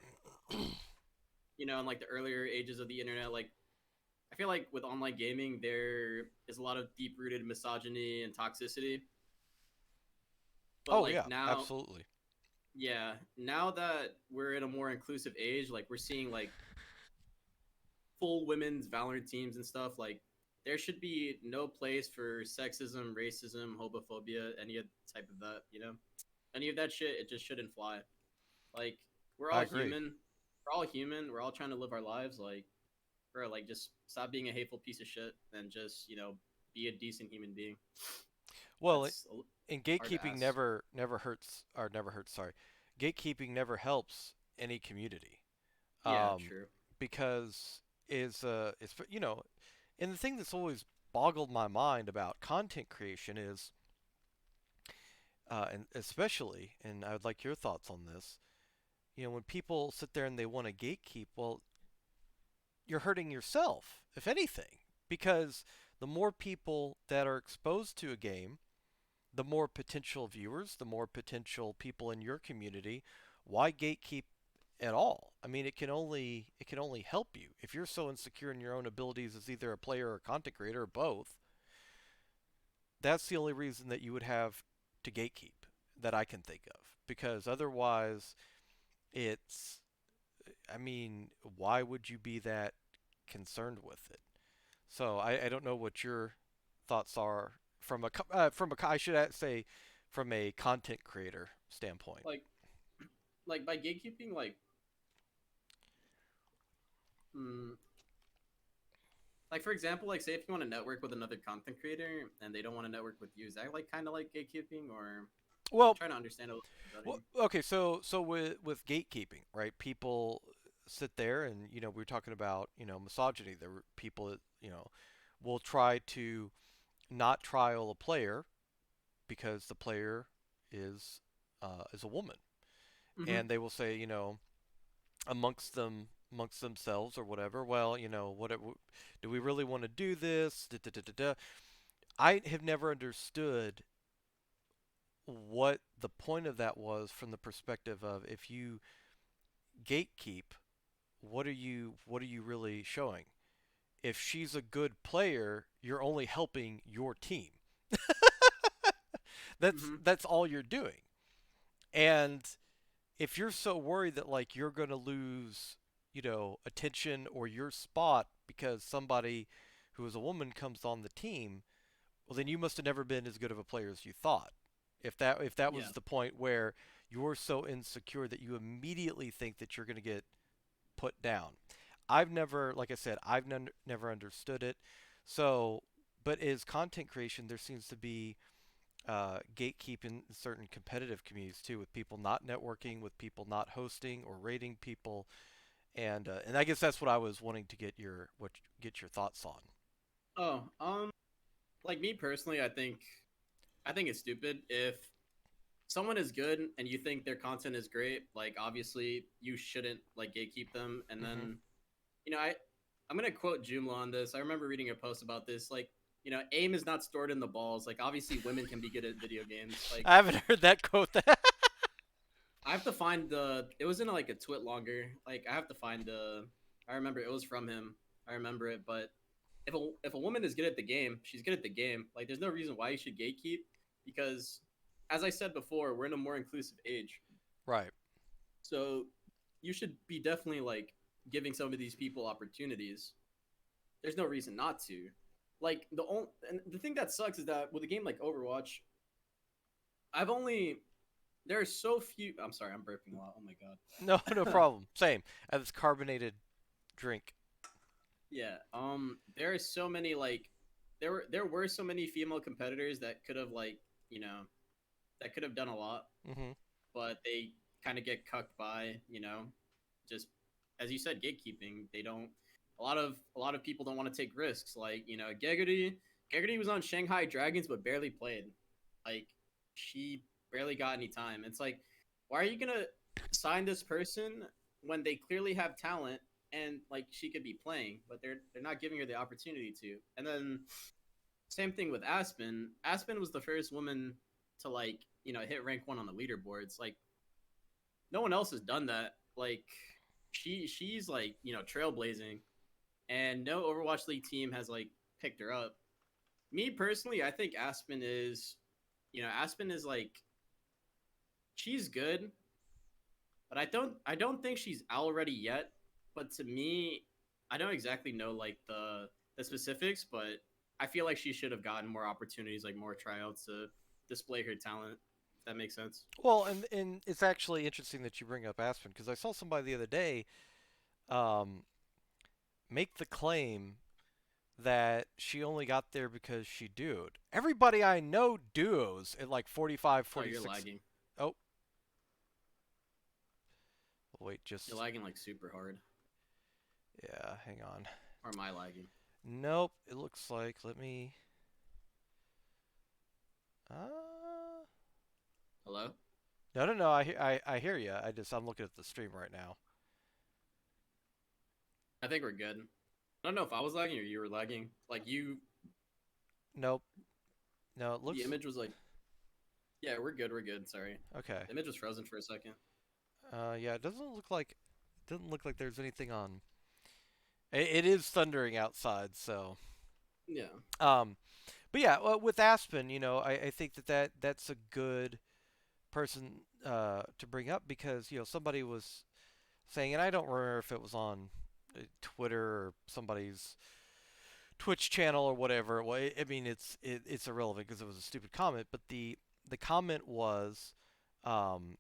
in like the earlier ages of the internet, like I feel like with online gaming there is a lot of deep rooted misogyny and toxicity. But Oh like yeah, now, absolutely. yeah, now that we're in a more inclusive age, like we're seeing like full women's Valorant teams and stuff, like there should be no place for sexism, racism, homophobia, any type of that, Any of that shit, it just shouldn't fly. Like we're I all agree. human. We're all human. We're all trying to live our lives. Like, bro, like just stop being a hateful piece of shit and just, be a decent human being. Well, That's and hard to gatekeeping ask. never hurts, or never hurts. Sorry, gatekeeping never helps any community, Yeah, um, true. because is and the thing that's always boggled my mind about content creation is, and especially, and I would like your thoughts on this. When people sit there and they want to gatekeep, well, you're hurting yourself, if anything, because the more people that are exposed to a game, the more potential viewers, the more potential people in your community. Why gatekeep at all? I mean, it can only help you. If you're so insecure in your own abilities as either a player or a content creator or both, that's the only reason that you would have to gatekeep that I can think of. Because otherwise, it's I mean, why would you be that concerned with it? So I don't know what your thoughts are I should say from a content creator standpoint. Like, by gatekeeping, mm, like for example, like say if you want to network with another content creator and they don't want to network with you, is that like kind of like gatekeeping, or I'm Well, trying to understand a little bit better. okay, so with gatekeeping, right? People sit there, and we were talking about misogyny. There were people that will try to not trial a player because the player is a woman, Mm-hmm. and they will say amongst themselves or whatever. Well, do we really want to do this? Da, da, da, da, da. I have never understood what the point of that was from the perspective of, if you gatekeep, what are you really showing? If she's a good player, you're only helping your team. That's Mm-hmm. that's all you're doing. And if you're so worried that like you're going to lose, attention or your spot because somebody who is a woman comes on the team, well then you must have never been as good of a player as you thought. If that Yeah. was the point where you're so insecure that you immediately think that you're going to get put down. I've never, like I said, I've never understood it. So, but as content creation, there seems to be gatekeeping in certain competitive communities too, with people not networking, with people not hosting or rating people, and I guess that's what I was wanting to get your thoughts on. Oh, like me personally, I think it's stupid if someone is good and you think their content is great. Like obviously you shouldn't like gatekeep them. And Hmm. then I'm gonna quote Joomla on this. I remember reading a post about this. Like aim is not stored in the balls. Like obviously women can be good at video games. Like I haven't heard that quote. I have to find the. It was in like a twit longer. Like I have to find the. I remember it was from him. I remember it, but if a woman is good at the game, she's good at the game. Like, there's no reason why you should gatekeep because, as I said before, we're in a more inclusive age. Right. So you should be definitely like giving some of these people opportunities. There's no reason not to. Like the thing that sucks is that with a game like Overwatch, I've only there are so few. I'm sorry, I'm burping a lot. Oh my No, no god. problem. Same. I have this carbonated drink. Yeah. There are so many like there were so many female competitors that could have like that could have done a lot, Mm-hmm. but they kind of get cucked by just as you said, gatekeeping. They don't. A lot of people don't want to take risks. Like Geggerty was on Shanghai Dragons but barely played. Like she barely got any time. It's like, why are you gonna sign this person when they clearly have talent and like she could be playing, but they're not giving her the opportunity to. And then same thing with Aspen. Aspen was the first woman to like hit rank 1 on the leaderboards. Like no one else has done that. Like she's like trailblazing, and no Overwatch League team has like picked her up. Me personally, I think Aspen is like she's good, but I don't think she's already yet. But to me, I don't exactly know like the specifics, but I feel like she should have gotten more opportunities, like more tryouts to display her talent. If that makes sense. Well, and it's actually interesting that you bring up Aspen because I saw somebody the other day um, make the claim that she only got there because she duoed. Everybody I know duos at like 45, Oh, you're 46. lagging. Oh, wait, You're just lagging like super hard. yeah, hang on. Or am I lagging? Nope, it looks like. Let me. Uh, Hello? no, no, no. I hear you. I'm looking at the stream right now. I think we're good. I don't know if I was lagging or you were lagging. Like Nope. No, it the looks image was like, yeah, we're good, we're good. Sorry, okay. the image was frozen for a second. Yeah, it doesn't look like there's anything on. It is thundering outside, so Yeah. um, but yeah, well, with Aspen, I think that's a good person to bring up because somebody was saying, and I don't remember if it was on Twitter or somebody's Twitch channel or whatever. Well, I mean, it's irrelevant because it was a stupid comment, but the comment was um,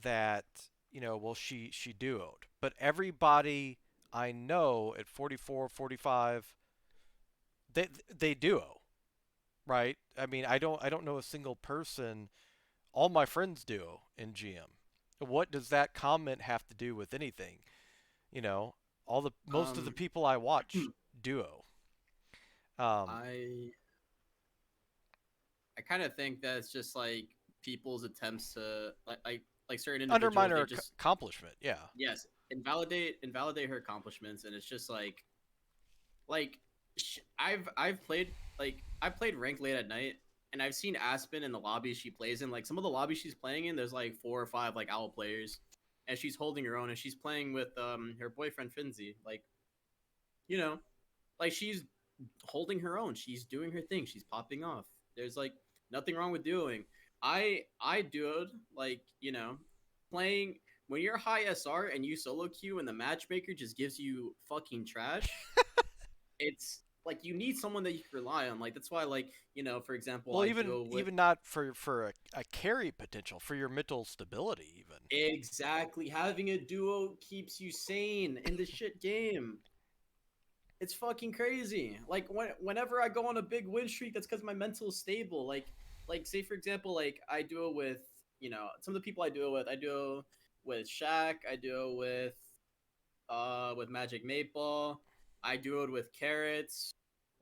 that well, she duoed, but everybody I know at 44, 45, they duo, right? I mean, I don't know a single person. All my friends duo in GM. What does that comment have to do with anything? You know, all the most of the Um, people I watch duo. Um, I I kind of think that it's just like people's attempts to like certain Undermine individuals. They her just accomplishment. Yeah. yes invalidate her accomplishments, and it's just like I've played ranked late at night, and I've seen Aspen in the lobbies she plays in. Like some of the lobbies she's playing in, there's like 4 or 5 like owl players, and she's holding her own, and she's playing with her boyfriend Finzi. Like you know, like she's holding her own. She's doing her thing. She's popping off. There's like nothing wrong with doing. I duoed like playing when you're high SR and you solo queue and the matchmaker just gives you fucking trash. It's like you need someone that you can rely on. Like that's why like for example Well, I even duo with even not for a carry potential, for your mental stability, even. exactly having a duo keeps you sane in this shit game. It's fucking crazy. Like whenever I go on a big win streak, that's because my mental is stable. Like say for example, like I duo with some of the people I duo with. I duo with Shaq. I duo with Magic Maple. I duoed with Carrots.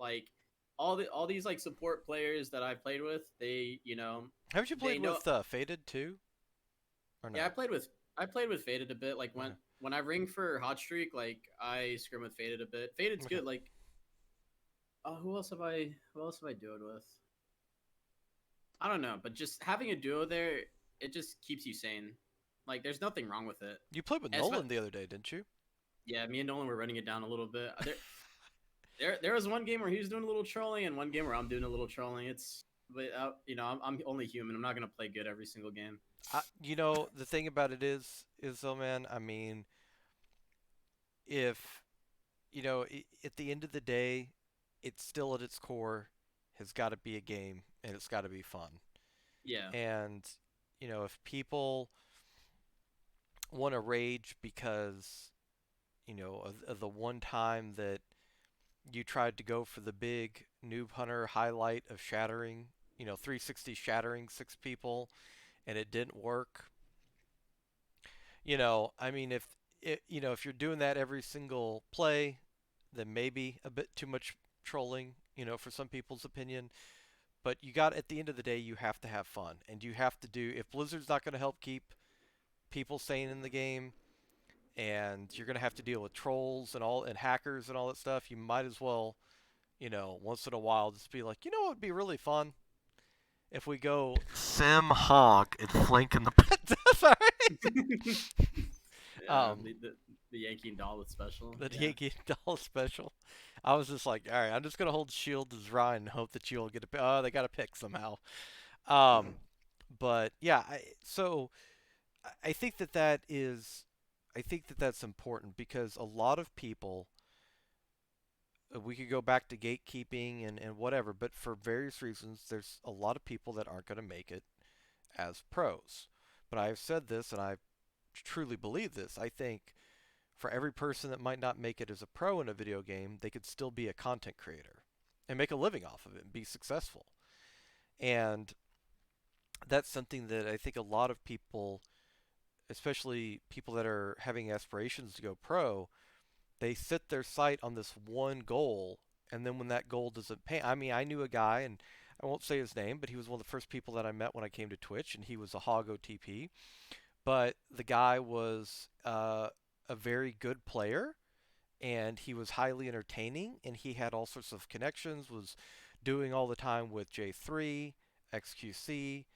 Like all these like support players that I played with, Haven't you they played know. with Faded too, or Yeah, no? I played with Faded a bit. Like Okay. when I ring for Hot Streak, like I scrim with Faded a bit. Faded's Okay. good. Like who else have I duoed with? I don't know, but just having a duo there, it just keeps you sane. Like there's nothing wrong with it. You played with And Nolan the other day, didn't you? yeah, me and Nolan were running it down a little bit. there was one game where he was doing a little trolling, and one game where I'm doing a little trolling. But I'm only human. I'm not gonna play good every single game. The thing about it is though, man. I mean, if at the end of the day, it's still at its core has got to be a game and it's got to be fun. Yeah, And if people want to rage because of the one time that you tried to go for the big noob hunter highlight of shattering, 360 shattering six people and it didn't work. I mean, if you're doing that every single play, then maybe a bit too much trolling, for some people's opinion. But at the end of the day, you have to have fun, and you have to do. If Blizzard's not going to help keep people sane in the game, and you're going to have to deal with trolls and hackers and all that stuff, you might as well, once in a while, just be like, what would be really fun if we go Sim Hog and flank in the. Sorry. yeah. Um, The Yankee and Dollar special. the Yeah. Yankee Doll special. I was just like, all right, I'm just gonna hold shield as Ryan and hope that you'll get a. Oh, they got a pick somehow. Um, but yeah, I think I think that that's important because a lot of people. We could go back to gatekeeping and whatever, but for various reasons, there's a lot of people that aren't going to make it as pros. But I've said this, and I truly believe this. I think for every person that might not make it as a pro in a video game, they could still be a content creator and make a living off of it and be successful. And that's something that I think a lot of people, especially people that are having aspirations to go pro, they set their sight on this one goal. And then when that goal doesn't pay, I mean, I knew a guy, and I won't say his name, but he was one of the first people that I met when I came to Twitch, and he was a hog OTP. But the guy was a very good player, and he was highly entertaining, and he had all sorts of connections, was doing all the time with J3, XQC,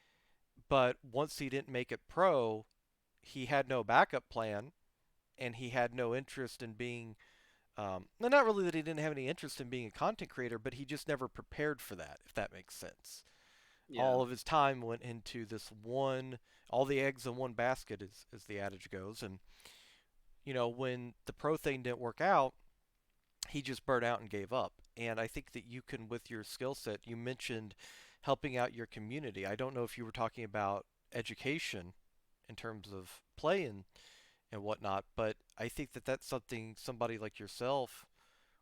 but once he didn't make it pro, he had no backup plan, and he had no interest in being, not really that he didn't have any interest in being a content creator, but he just never prepared for that, if that makes sense. Yeah. All of his time went into this one, all the eggs in one basket, as the adage goes, and when the pro thing didn't work out, he just burned out and gave up. And I think that you can, with your skill set, you mentioned helping out your community. I don't know if you were talking about education in terms of play and whatnot, but I think that that's something somebody like yourself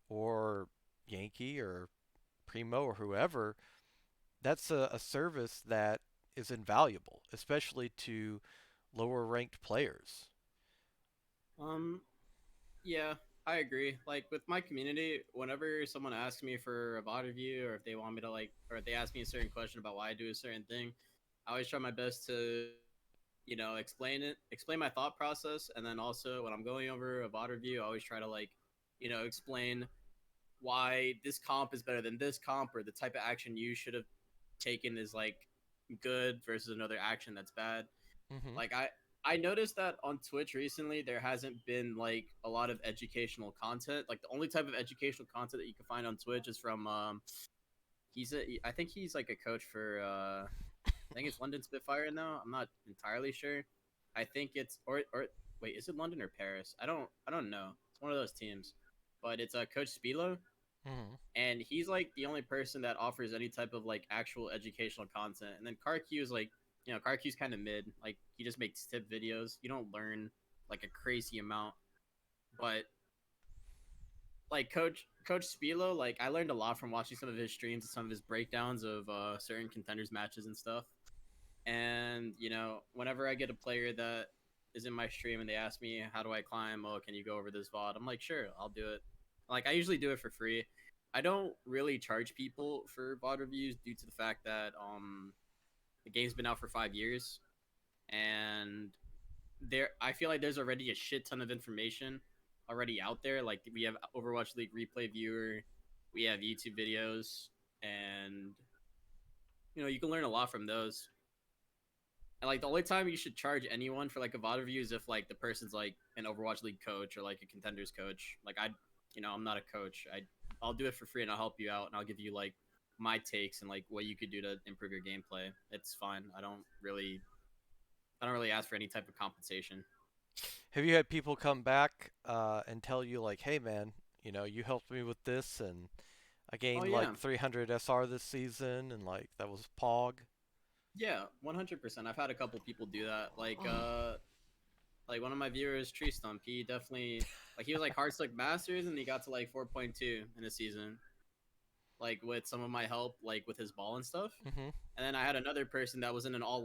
or Yankee or Primo or whoever, that's a service that is invaluable, especially to lower ranked players. Um. Yeah, I agree. Like with my community, whenever someone asks me for a VOD review, or if they want me to or if they ask me a certain question about why I do a certain thing, I always try my best to, explain my thought process, and then also when I'm going over a VOD review, I always try to explain why this comp is better than this comp, or the type of action you should have taken is good versus another action that's bad. Mm-hmm. Like I noticed that on Twitch recently there hasn't been like a lot of educational content. Like the only type of educational content that you can find on Twitch is from I think he's like a coach for I think it's London Spitfire now. I'm not entirely sure. I think it's or wait, is it London or Paris? I don't know. It's one of those teams. But it's Coach Spilo, Mm-hmm. and he's like the only person that offers any type of like actual educational content. And then CarQ is like, CarQ's kind of mid. Like he just makes tip videos. You don't learn like a crazy amount, but like Coach Spilo, like I learned a lot from watching some of his streams and some of his breakdowns of certain contenders matches and stuff. And whenever I get a player that is in my stream and they ask me how do I climb, oh, can you go over this VOD? I'm like, sure, I'll do it. Like I usually do it for free. I don't really charge people for VOD reviews due to the fact that the game's been out for 5 years, and I feel like there's already a shit ton of information already out there. Like we have Overwatch League replay viewer, we have YouTube videos, and you can learn a lot from those. And like the only time you should charge anyone for like a VOD review is if like the person's like an Overwatch League coach or like a contenders coach. Like I'm not a coach. I I'll do it for free and I'll help you out and I'll give you like my takes and like what you could do to improve your gameplay. It's fine. I don't really ask for any type of compensation. Have you had people come back and tell you like, "Hey, man, you helped me with this, and I Oh gained yeah. like 300 SR this season, and like that was Pog." Yeah, 100%. I've had a couple people do that. Like one of my viewers, Tree Stump, he definitely like he was like Heartslick Masters and he got to like 4.2 in a season. Like with some of my help, like with his ball and stuff. Hmm. And then I had another person that was in an all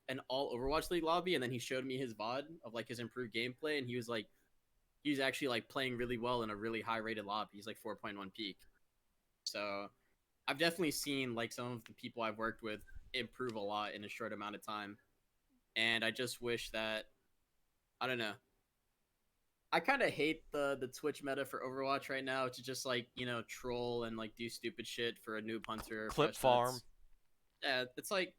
Overwatch League lobby, and then he showed me his VOD of like his improved gameplay, and he was actually like playing really well in a really high rated lobby. He's like 4.1 peak. So I've definitely seen like some of the people I've worked with improve a lot in a short amount of time. And I just wish that I don't know. I kind of hate the Twitch meta for Overwatch right now to just like troll and like do stupid shit for a noob hunter or Clip fresh farm. nuts. Yeah, it's like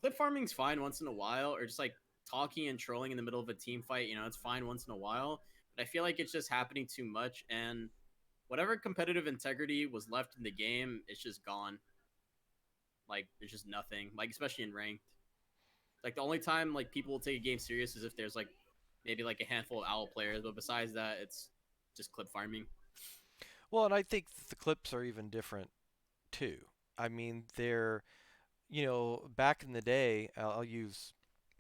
clip farming's fine once in a while, or just like talking and trolling in the middle of a team fight. It's fine once in a while, but I feel like it's just happening too much, and whatever competitive integrity was left in the game, it's just gone. Like there's just nothing. Like especially in ranked, like the only time like people will take a game serious is if there's like maybe like a handful of owl players, but besides that, it's just clip farming. Well, and I think the clips are even different too. I mean, they're back in the day. I'll use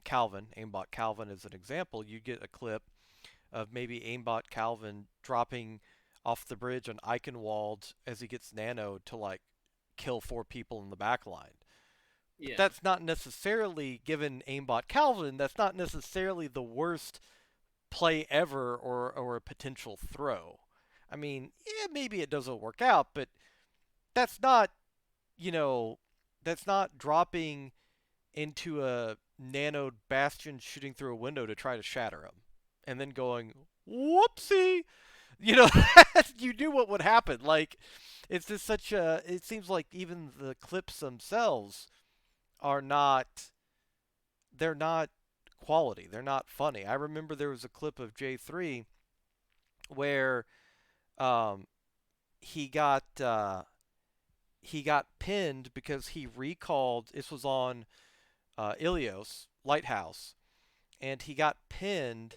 Calvin, aimbot Calvin, as an example. You get a clip of maybe aimbot Calvin dropping off the bridge on Eichenwald as he gets nano to like kill four people in the back line. But Yeah, that's not necessarily, given aimbot Calvin, that's not necessarily the worst play ever, or a potential throw. I mean, yeah, maybe it doesn't work out, but that's not, you know, that's not dropping into a nanoed bastion shooting through a window to try to shatter him and then going, whoopsie. You know, you knew what would happen. Like, it's just such a. It seems like even the clips themselves are not. They're not quality. They're not funny. I remember there was a clip of J3 where um, he got he got pinned because he recalled. This was on Ilios Lighthouse, and he got pinned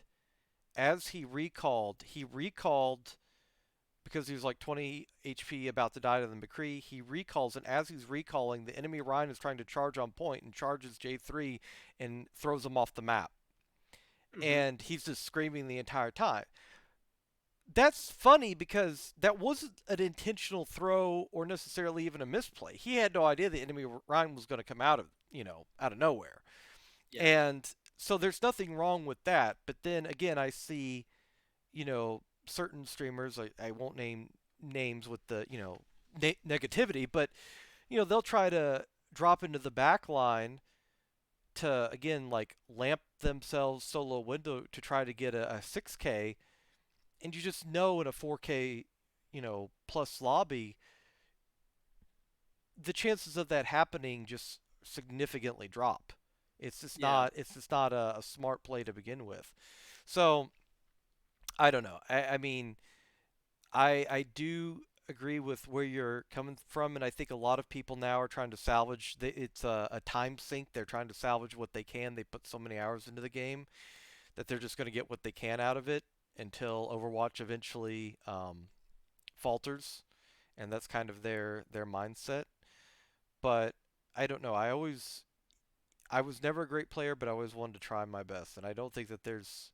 as he recalled. He recalled because he was like 20 HP about to die to the McCree. He recalls, and as he's recalling, the enemy Ryan is trying to charge on point and charges J3 and throws him off the map. mm-hmm. And he's just screaming the entire time. That's funny because that wasn't an intentional throw or necessarily even a misplay. He had no idea the enemy Ryan was going to come out of nowhere. Yeah, And so there's nothing wrong with that. But then again, I see, certain streamers, I won't name names with the, negativity, but, they'll try to drop into the back line to, again, like lamp themselves solo window to try to get a 6K. And you just know in a 4K, plus lobby, the chances of that happening just significantly drop. yeah, It's just not a smart play to begin with. So I don't know. I mean, I do agree with where you're coming from, and I think a lot of people now are trying to salvage. It's a time sink. They're trying to salvage what they can. They put so many hours into the game that they're just going to get what they can out of it until Overwatch eventually falters, and that's kind of their mindset. But I don't know. I was never a great player, but I always wanted to try my best, and I don't think that there's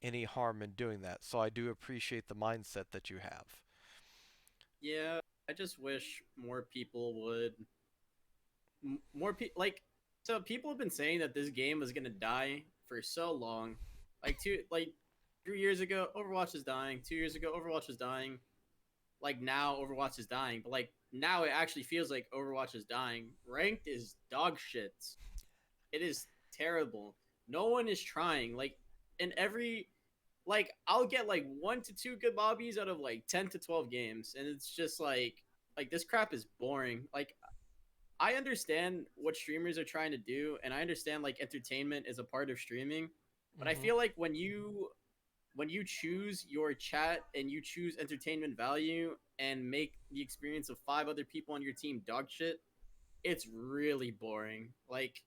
any harm in doing that. So I do appreciate the mindset that you have. yeah. I just wish more people would more people like so people have been saying that this game was gonna die for so long. Like 3 years ago, Overwatch is dying. 2 years ago, Overwatch was dying. Like now, Overwatch is dying. But like now, it actually feels like Overwatch is dying. Ranked is dog shit. It is terrible. No one is trying. Like in every I'll get like 1 to 2 good lobbies out of like 10 to 12 games, and it's just like this crap is boring. Like I understand what streamers are trying to do, and I understand like entertainment is a part of streaming, but I Hmm. feel like when you when you choose your chat and you choose entertainment value and make the experience of five other people on your team dog shit, it's really boring. Like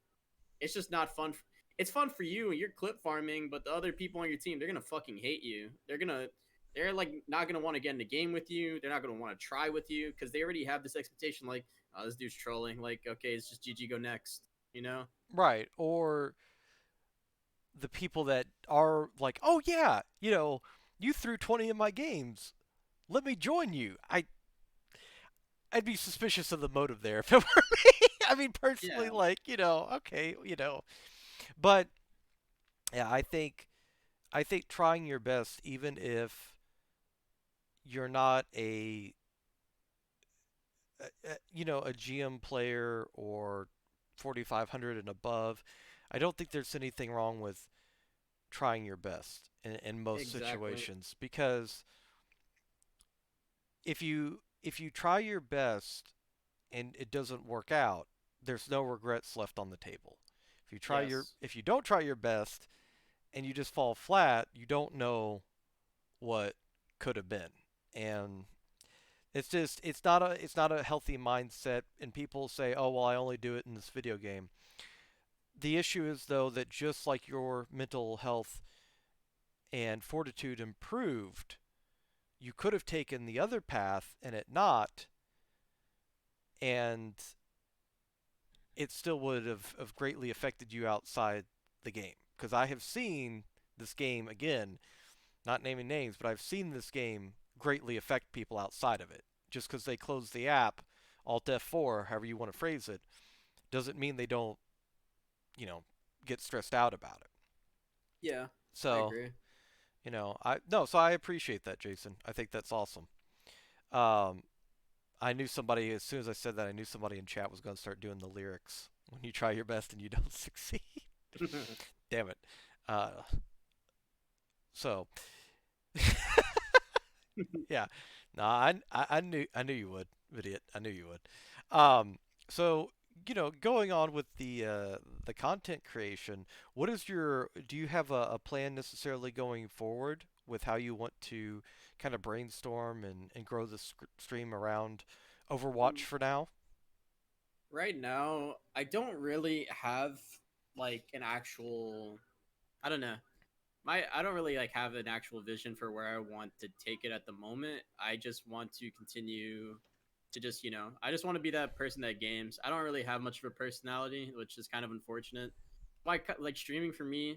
it's just not fun. It's fun for you and you're clip farming, but the other people on your team, they're gonna fucking hate you. They're like not gonna want to get in the game with you. They're not gonna want to try with you because they already have this expectation. Like, oh, this dude's trolling. Like, okay, it's just GG, go next. You know? Right. Or the people that are like, oh yeah, you threw 20 in my games. Let me join you. I'd be suspicious of the motive there if it were me. I mean, personally, Yeah, like, okay, but yeah, I think trying your best, even if you're not a GM player or 4,500 and above, I don't think there's anything wrong with trying your best in most exactly. situations, because if you try your best and it doesn't work out, there's no regrets left on the table. Yes. If you don't try your best and you just fall flat, you don't know what could have been. And it's not a healthy mindset, and people say, "Oh, well, I only do it in this video game." The issue is, though, that just like your mental health and fortitude improved, you could have taken the other path and it not, and it still would have greatly affected you outside the game. Because I have seen this game, again, not naming names, but I've seen this game greatly affect people outside of it. Just because they close the app, Alt F4, however you want to phrase it, doesn't mean they don't, you know, get stressed out about it. Yeah, I So, agree. so I appreciate that, Jason. I think that's awesome. Um, I knew somebody, as soon as I said that, I knew somebody in chat was going to start doing the lyrics. When you try your best and you don't succeed. Damn it. Uh, so, yeah. No, I knew you would, idiot. I knew you would. So going on with the content creation, do you have a plan necessarily going forward with how you want to kind of brainstorm and grow the stream around Overwatch for now? Right now, I don't really have like an actual. I don't know. I don't really like have an actual vision for where I want to take it at the moment. I just want to continue to just I just want to be that person that games. I don't really have much of a personality, which is kind of unfortunate. Like streaming for me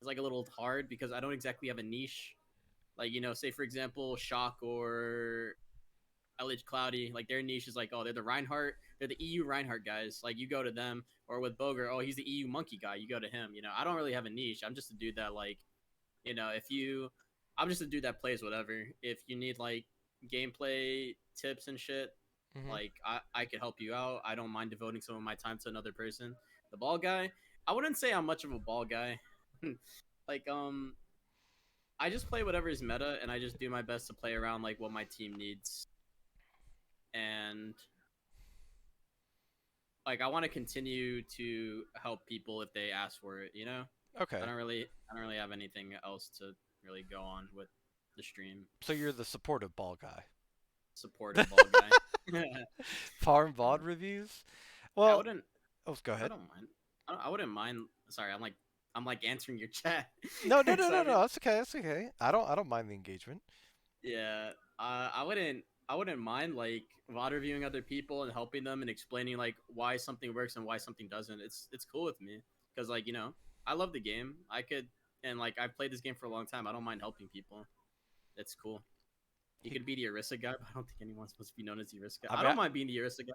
is like a little hard because I don't exactly have a niche. Like say for example, Shock or LH Cloudy, like their niche is like, oh, they're the Reinhardt, they're the EU Reinhardt guys. Like you go to them, or with Boger, oh, he's the EU Monkey guy. You go to him. I don't really have a niche. I'm just a dude that like, if you, I'm just a dude that plays whatever. If you need like gameplay tips and shit, Hmm. like I could help you out. I don't mind devoting some of my time to another person. The ball guy, I wouldn't say I'm much of a ball guy. like I just play whatever is meta, and I just do my best to play around like what my team needs. And like I want to continue to help people if they ask for it. I Okay. don't really, I don't really have anything else to really go on with the stream. So you're the supportive ball guy. Supportive ball guy. Farm I VOD reviews? I Well, wouldn't. oh, go I ahead. don't mind. I wouldn't mind. Sorry, I'm like answering your chat. No, no, no, so no, I mean, no. That's okay. That's okay. I don't mind the engagement. yeah. I wouldn't mind like VOD reviewing other people and helping them and explaining like why something works and why something doesn't. It's cool with me because like I love the game. I could and like I've played this game for a long time. I don't mind helping people. It's cool. You could be the Arissa guy, but I don't think anyone's supposed to be known as the Arissa guy. I I mean, don't mind being the Arissa guy.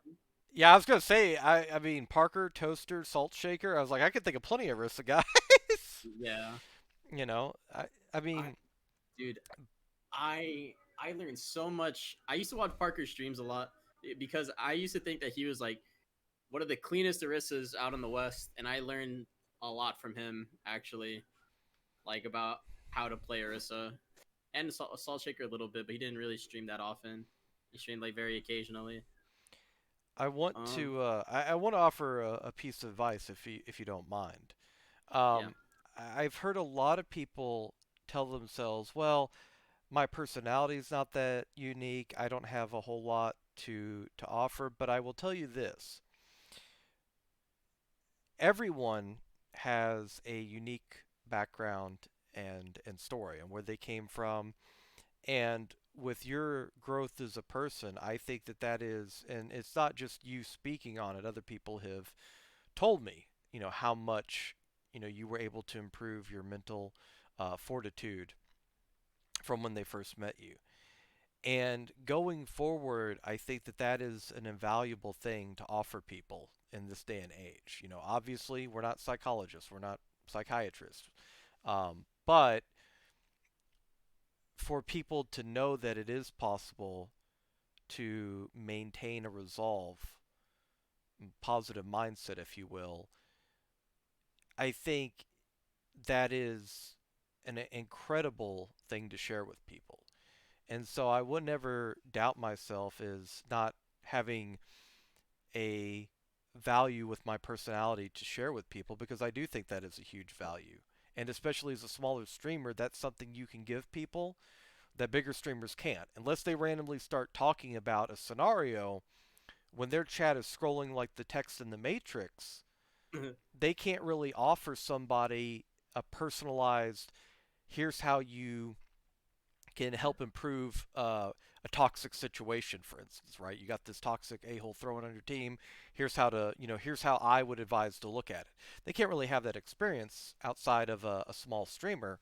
yeah, I was gonna say, I mean, Parker, Toaster, Salt Shaker. I was like, I could think of plenty of Rissa guys. Yeah. you know, I I I mean, dude, I learned so much. I used to watch Parker streams a lot because I used to think that he was like one of the cleanest Arissas out in the West, and I learned a lot from him actually, like about how to play Arissa and Salt Shaker a little bit, but he didn't really stream that often. He streamed like very occasionally. Um, I want to offer a piece of advice if you don't mind. yeah. Um, I've heard a lot of people tell themselves, well, my personality is not that unique. I don't have a whole lot to offer, but I will tell you this. Everyone has a unique background and story and where they came from. And with your growth as a person, I think that that is, and it's not just you speaking on it. Other people have told me, how much, you were able to improve your mental fortitude from when they first met you. And going forward, I think that that is an invaluable thing to offer people in this day and age. Obviously, we're not psychologists, we're not psychiatrists, but for people to know that it is possible to maintain a resolve, positive mindset, if you will, I think that is an incredible thing to share with people. And so I would never doubt myself as not having a value with my personality to share with people because I do think that is a huge value. And especially as a smaller streamer, that's something you can give people that bigger streamers can't. Unless they randomly start talking about a scenario when their chat is scrolling like the text in the Matrix, they can't really offer somebody a personalized, here's how you can help improve a toxic situation, for instance, right? You got this toxic a-hole throwing on your team. Here's how to, here's how I would advise to look at it. They can't really have that experience outside of a small streamer.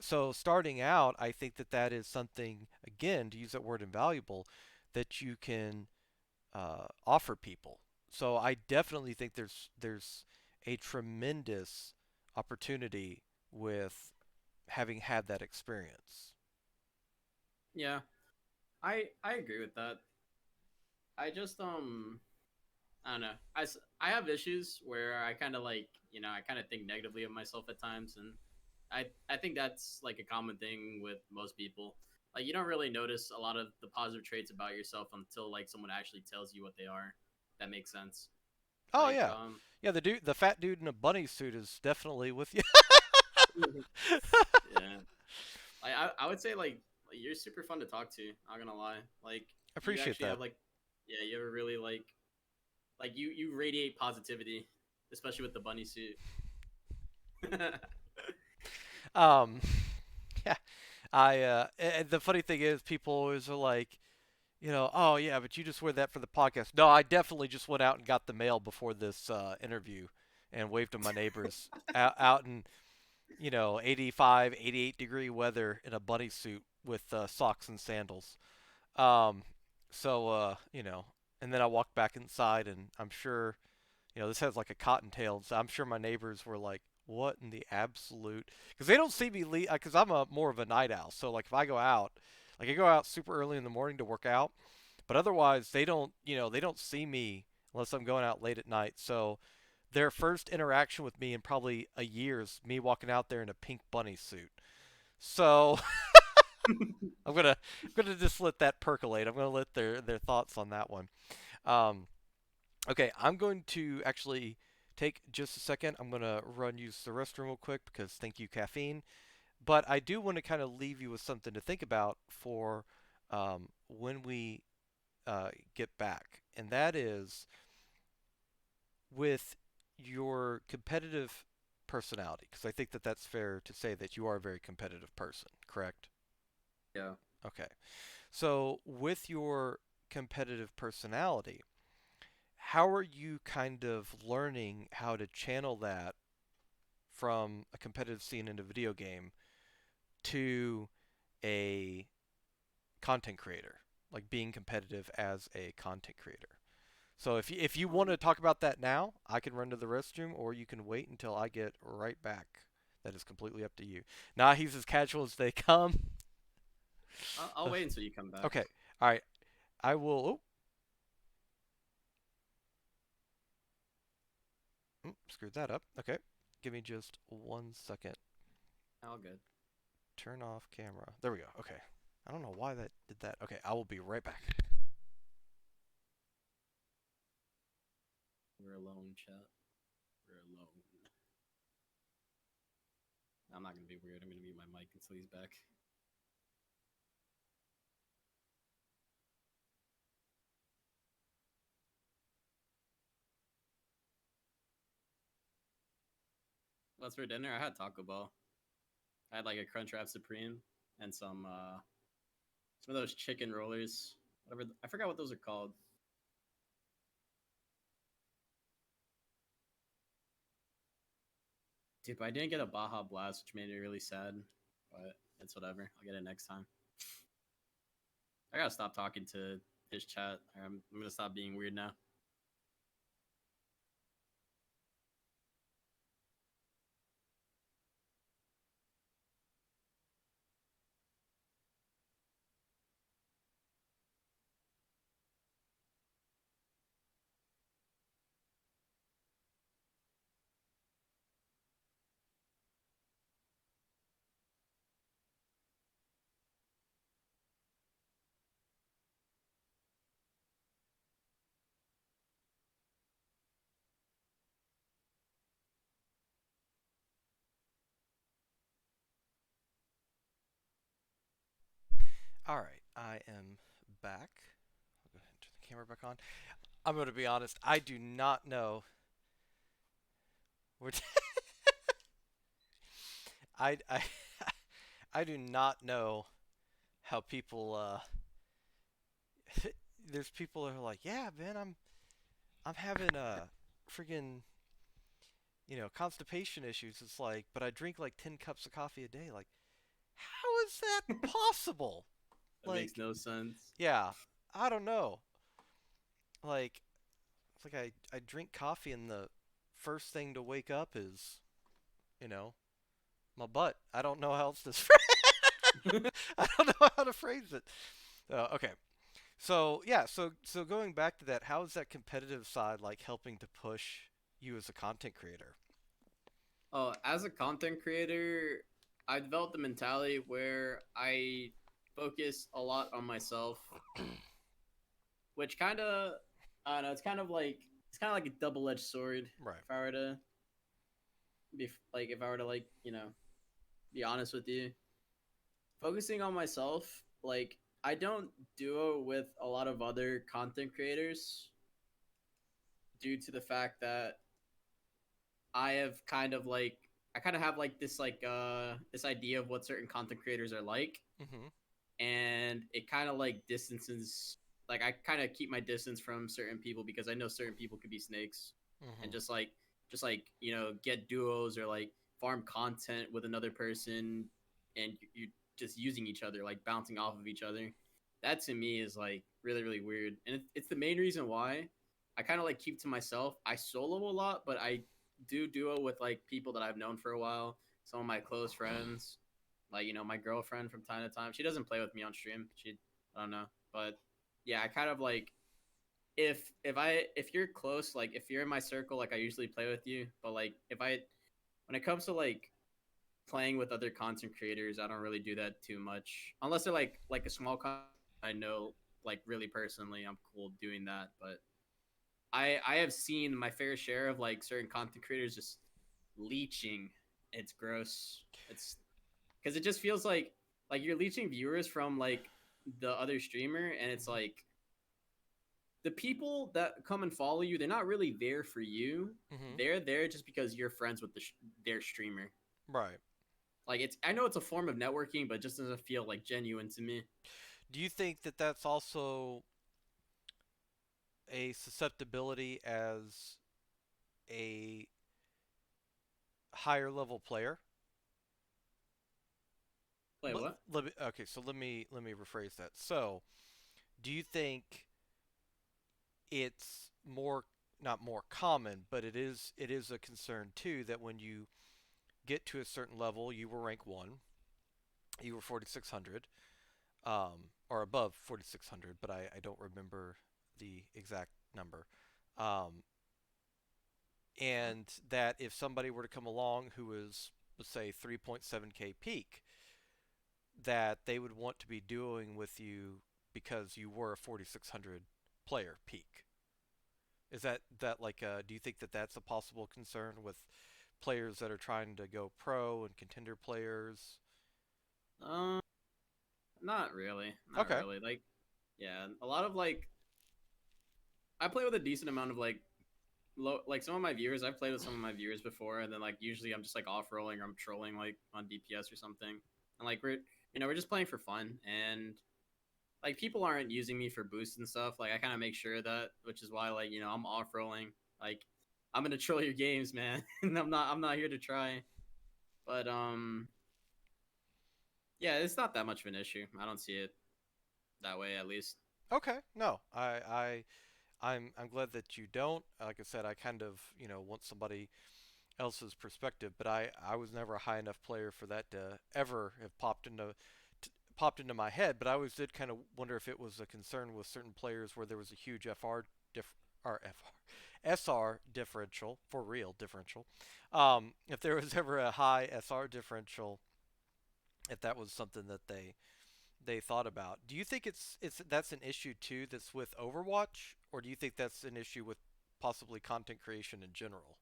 So starting out, I think that that is something, again, to use that word invaluable, that you can offer people. So I definitely think there's a tremendous opportunity with having had that experience. Yeah, I agree with that. I just I don't know. I have issues where I kind of like, I kind of think negatively of myself at times, and I think that's like a common thing with most people. Like you don't really notice a lot of the positive traits about yourself until like someone actually tells you what they are. That makes sense. Oh Like yeah, yeah. The fat dude in a bunny suit is definitely with you. yeah. I would say like you're super fun to talk to, not gonna lie. Like I you appreciate actually that. have like yeah, you have a really like you radiate positivity, especially with the bunny suit. Um, yeah. The funny thing is, people always are like, oh yeah, but you just wear that for the podcast. No, I definitely just went out and got the mail before this interview, and waved to my neighbors out in 85, 88-degree weather in a bunny suit with socks and sandals. Um, so and then I walked back inside, and I'm sure this has like a cottontail. So I'm sure my neighbors were like, "What in the absolute?" Because they don't see me leave. Because I'm a more of a night owl. So like if I go out, like I go out super early in the morning to work out, but otherwise they don't. They don't see me unless I'm going out late at night. So their first interaction with me in probably a year is me walking out there in a pink bunny suit. So I'm gonna just let that percolate. I'm gonna let their thoughts on that one. Um, Okay, I'm going to actually take just a second. I'm going to run use the restroom real quick because thank you, caffeine. But I do want to kind of leave you with something to think about for when we get back. And that is with your competitive personality, because I think that that's fair to say that you are a very competitive person, correct? Yeah. Okay. So with your competitive personality, how are you kind of learning how to channel that from a competitive scene in a video game to a content creator, like being competitive as a content creator? So if you want to Um, talk about that now, I can run to the restroom, or you can wait until I get right back. That is completely up to you. Nah, he's as casual as they come. I'll wait until you come back. Okay, all right. I will. Screwed that up. Okay, give me just 1 second. All good. Turn off camera. There we go. Okay. I don't know why that did that. Okay, I will be right back. We're alone, chat. We're alone. I'm not gonna be weird. I'm gonna mute my mic until he's back. What's for dinner? I had Taco Bell. I had like a Crunchwrap Supreme and some of those chicken rollers. Whatever, I forgot what those are called. Dude, but I didn't get a Baja Blast, which made me really sad. But it's whatever. I'll get it next time. I gotta stop talking to his chat. I'm gonna stop being weird now. All right, I am back. I'll go ahead and turn the camera back on. I'm going to be honest. I do not know. Which I I do not know how people. There's people that are like, yeah, man, I'm having friggin' constipation issues. It's like, but I drink like 10 cups of coffee a day. Like, how is that possible? That makes Like, no sense. yeah, I don't know. Like, it's like I drink coffee and the first thing to wake up is, you know, my butt. I don't know how else to I don't know how to phrase it. Okay. So, yeah, so going back to that, how is that competitive side like helping to push you as a content creator? Oh, as a content creator, I developed the mentality where I focus a lot on myself, which kind of, I don't know, it's kind of like a double edged sword. Right. If I were to be like, if I were to like, be honest with you, focusing on myself, like I don't duo with a lot of other content creators due to the fact that I have kind of like I kind of have like this idea of what certain content creators are like, Mhm. and it kind of like distances, like I kind of keep my distance from certain people because I know certain people could be snakes and Mhm. just like get duos or like farm content with another person, and you're just using each other, like bouncing off of each other. That to me is like really really weird, and it's the main reason why I kind of like keep to myself. I solo a lot, but I do duo with like people that I've known for a while, some of my close friends, like my girlfriend from time to time. She doesn't play with me on stream. I don't know, but yeah, I kind of like if you're close, like if you're in my circle, like I usually play with you. But like if I when it comes to like playing with other content creators, I don't really do that too much unless they're like a small I know like really personally. I'm cool doing that, but I have seen my fair share of like certain content creators just leeching. It's gross. It's because it just feels like you're leeching viewers from like the other streamer, and it's Mhm. like the people that come and follow you, they're not really there for you. Mhm. They're there just because you're friends with their streamer. Right. Like I know it's a form of networking, but it just doesn't feel like genuine to me. Do you think that that's also a susceptibility as a higher level player? Wait, what? Okay, so let me rephrase that. So, do you think it's more not more common, but it is a concern too that when you get to a certain level, you were rank 1, you were 4600, or above 4600, but I don't remember the exact number. Um, Huh? and that if somebody were to come along who was, let's say, 3.7k peak, that they would want to be duoing with you because you were a 4600 player peak. Is that like do you think that that's a possible concern with players that are trying to go pro and contender players? Um, not really, not Okay. really. Like, yeah, a lot of like I play with a decent amount of like like some of my viewers. I've played with some of my viewers before, and then like usually I'm just like off rolling or I'm trolling like on DPS or something, and like we're just playing for fun, and like people aren't using me for boosts and stuff. Like I kind of make sure that, which is why like I'm off rolling. Like I'm gonna troll your games, man, and I'm not here to try. But yeah, it's not that much of an issue. I don't see it that way, at least. Okay. No, I'm glad that you don't. Like I said, I kind of want somebody else's perspective, but I was never a high enough player for that to ever have popped into my head. But I always did kind of wonder if it was a concern with certain players where there was a huge FR diff or FR SR differential for real differential. If there was ever a high SR differential, if that was something that they thought about. Do you think it's that's an issue too that's with Overwatch, or do you think that's an issue with possibly content creation in general?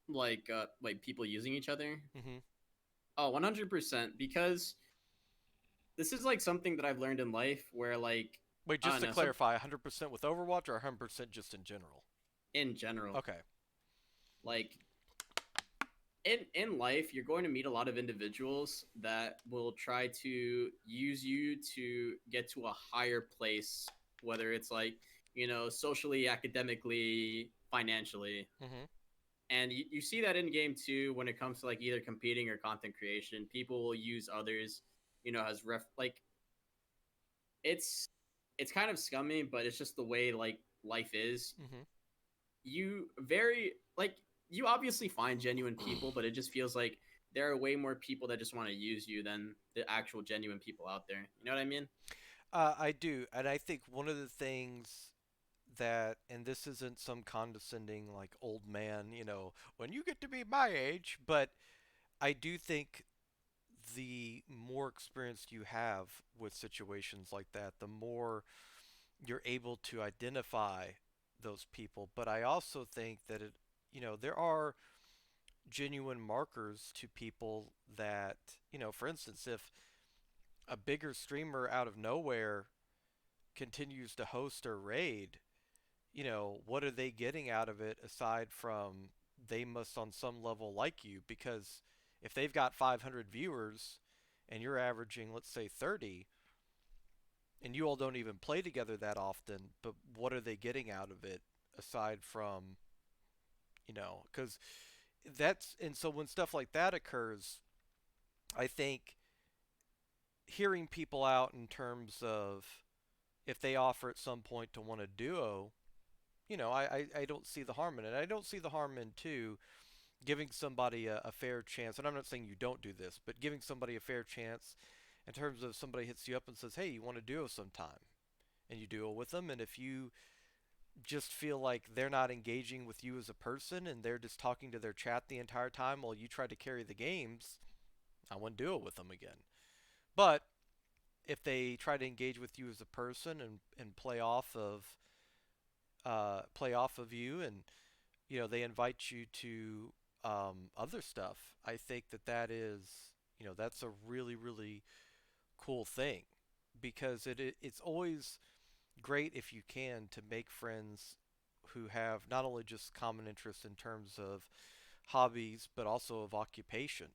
Like people using each other. Hmm. Oh, 100%. Because this is like something that I've learned in life where like Wait, I just don't to know, some clarify, 100% with Overwatch or 100% just in general? in general, Okay. like in life, you're going to meet a lot of individuals that will try to use you to get to a higher place, whether it's like, socially, academically, financially. Hmm. And you see that in game too when it comes to like either competing or content creation. People will use others, as like it's kind of scummy, but it's just the way like life is. Hmm. You very like you obviously find genuine people, but it just feels like there are way more people that just want to use you than the actual genuine people out there. You know what I mean? I do, and I think one of the things that, and this isn't some condescending like old man, when you get to be my age, but I do think the more experience you have with situations like that, the more you're able to identify those people. But I also think that there are genuine markers to people that, for instance, if a bigger streamer out of nowhere continues to host or raid, what are they getting out of it aside from they must on some level like you? Because if they've got 500 viewers and you're averaging, let's say, 30, and you all don't even play together that often, but what are they getting out of it aside from, because and so when stuff like that occurs, I think hearing people out in terms of if they offer at some point to want a duo, I don't see the harm in it. I don't see the harm in too giving somebody a fair chance. And I'm not saying you don't do this, but giving somebody a fair chance in terms of somebody hits you up and says, "Hey, you want to duo sometime?" and you duo with them. And if you just feel like they're not engaging with you as a person and they're just talking to their chat the entire time while you try to carry the games, I wouldn't duo with them again. But if they try to engage with you as a person and play off of you, and they invite you to other stuff, I think that is that's a really really cool thing, because it's always great if you can to make friends who have not only just common interests in terms of hobbies but also of occupation,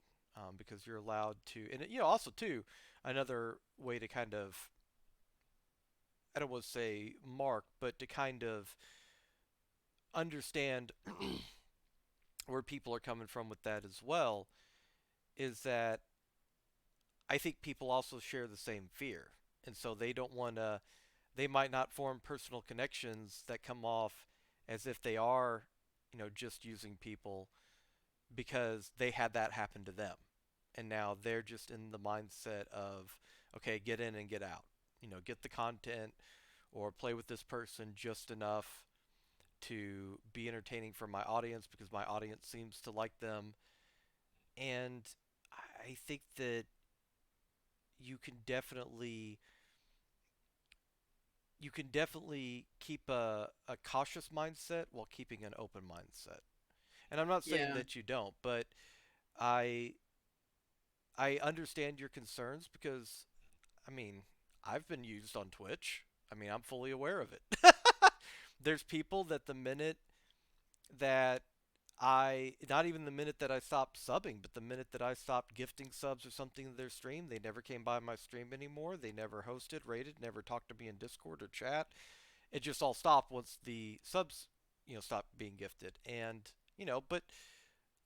because you're allowed to, and also too, another way to kind of, I don't want to say mark, but to kind of understand where people are coming from with that as well, is that I think people also share the same fear. And so they don't want to, they might not form personal connections that come off as if they are, just using people because they had that happen to them. And now they're just in the mindset of, okay, get in and get out. Get the content or play with this person just enough to be entertaining for my audience because my audience seems to like them. And I think that you can definitely you can definitely keep a cautious mindset while keeping an open mindset. And I'm not saying Yeah, that you don't, but I I understand your concerns because I mean, I've been used on Twitch. I mean, I'm fully aware of it. There's people that the minute that not even the minute that I stopped subbing, but the minute that I stopped gifting subs or something to their stream, they never came by my stream anymore. They never hosted, rated, never talked to me in Discord or chat. It just all stopped once the subs, stopped being gifted. And, but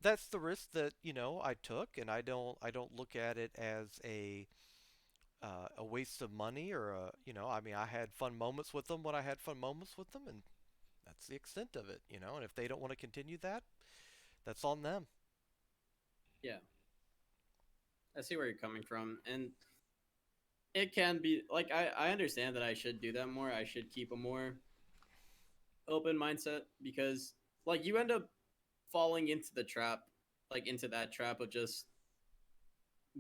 that's the risk that, I took, and I don't look at it as a waste of money or I mean, I had fun moments with them when I had fun moments with them, and that's the extent of it. And if they don't want to continue that, that's on them. yeah, I see where you're coming from, and it can be like I understand that I should do that more. I should keep a more open mindset because like you end up falling into the trap, like into that trap of just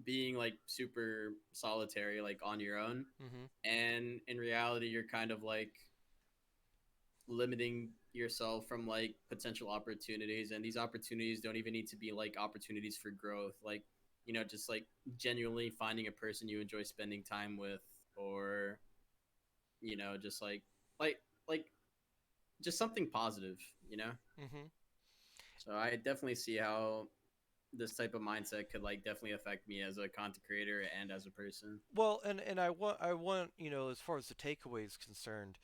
being like super solitary, like on your own. Hmm. And in reality, you're kind of like limiting yourself from like potential opportunities. And these opportunities don't even need to be like opportunities for growth. Like, just like genuinely finding a person you enjoy spending time with, or, just like, like, just something positive, you know? Hmm. So I definitely see how this type of mindset could like definitely affect me as a content creator and as a person. Well, and I want as far as the takeaway is concerned,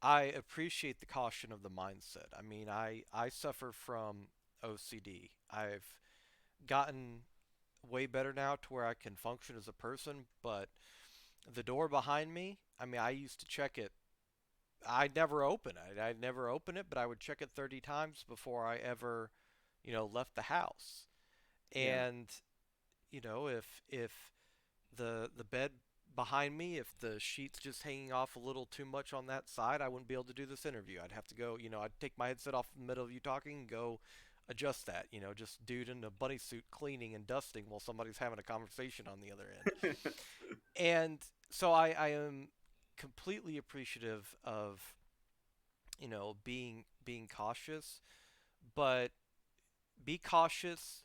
I appreciate the caution of the mindset. I mean, I suffer from OCD. I've gotten way better now to where I can function as a person, but the door behind me, I mean, I used to check it. I'd never open it. I'd never open it, but I would check it 30 times before I ever, left the house. Yeah. And, if the bed behind me, if the sheets just hanging off a little too much on that side, I wouldn't be able to do this interview. I'd have to go, I'd take my headset off in the middle of you talking and go adjust that, just dude in a bunny suit cleaning and dusting while somebody's having a conversation on the other end. And so I am completely appreciative of, being cautious, but be cautious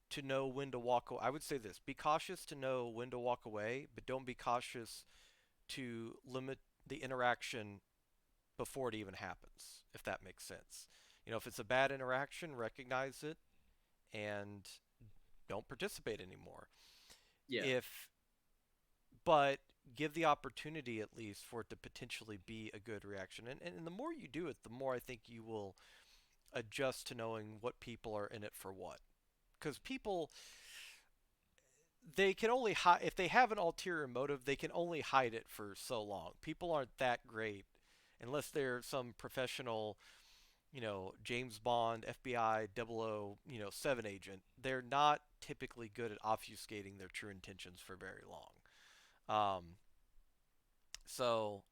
to know when to walk away. I would say this: be cautious to know when to walk away, but don't be cautious to limit the interaction before it even happens, if that makes sense. If it's a bad interaction, recognize it and don't participate anymore. Yeah. If but give the opportunity at least for it to potentially be a good reaction. And the more you do it, the more I think you will adjust to knowing what people are in it for what. Because people, they can only hide, if they have an ulterior motive, they can only hide it for so long. People aren't that great unless they're some professional, James Bond, FBI, 00, 7 agent. They're not typically good at obfuscating their true intentions for very long. Um, so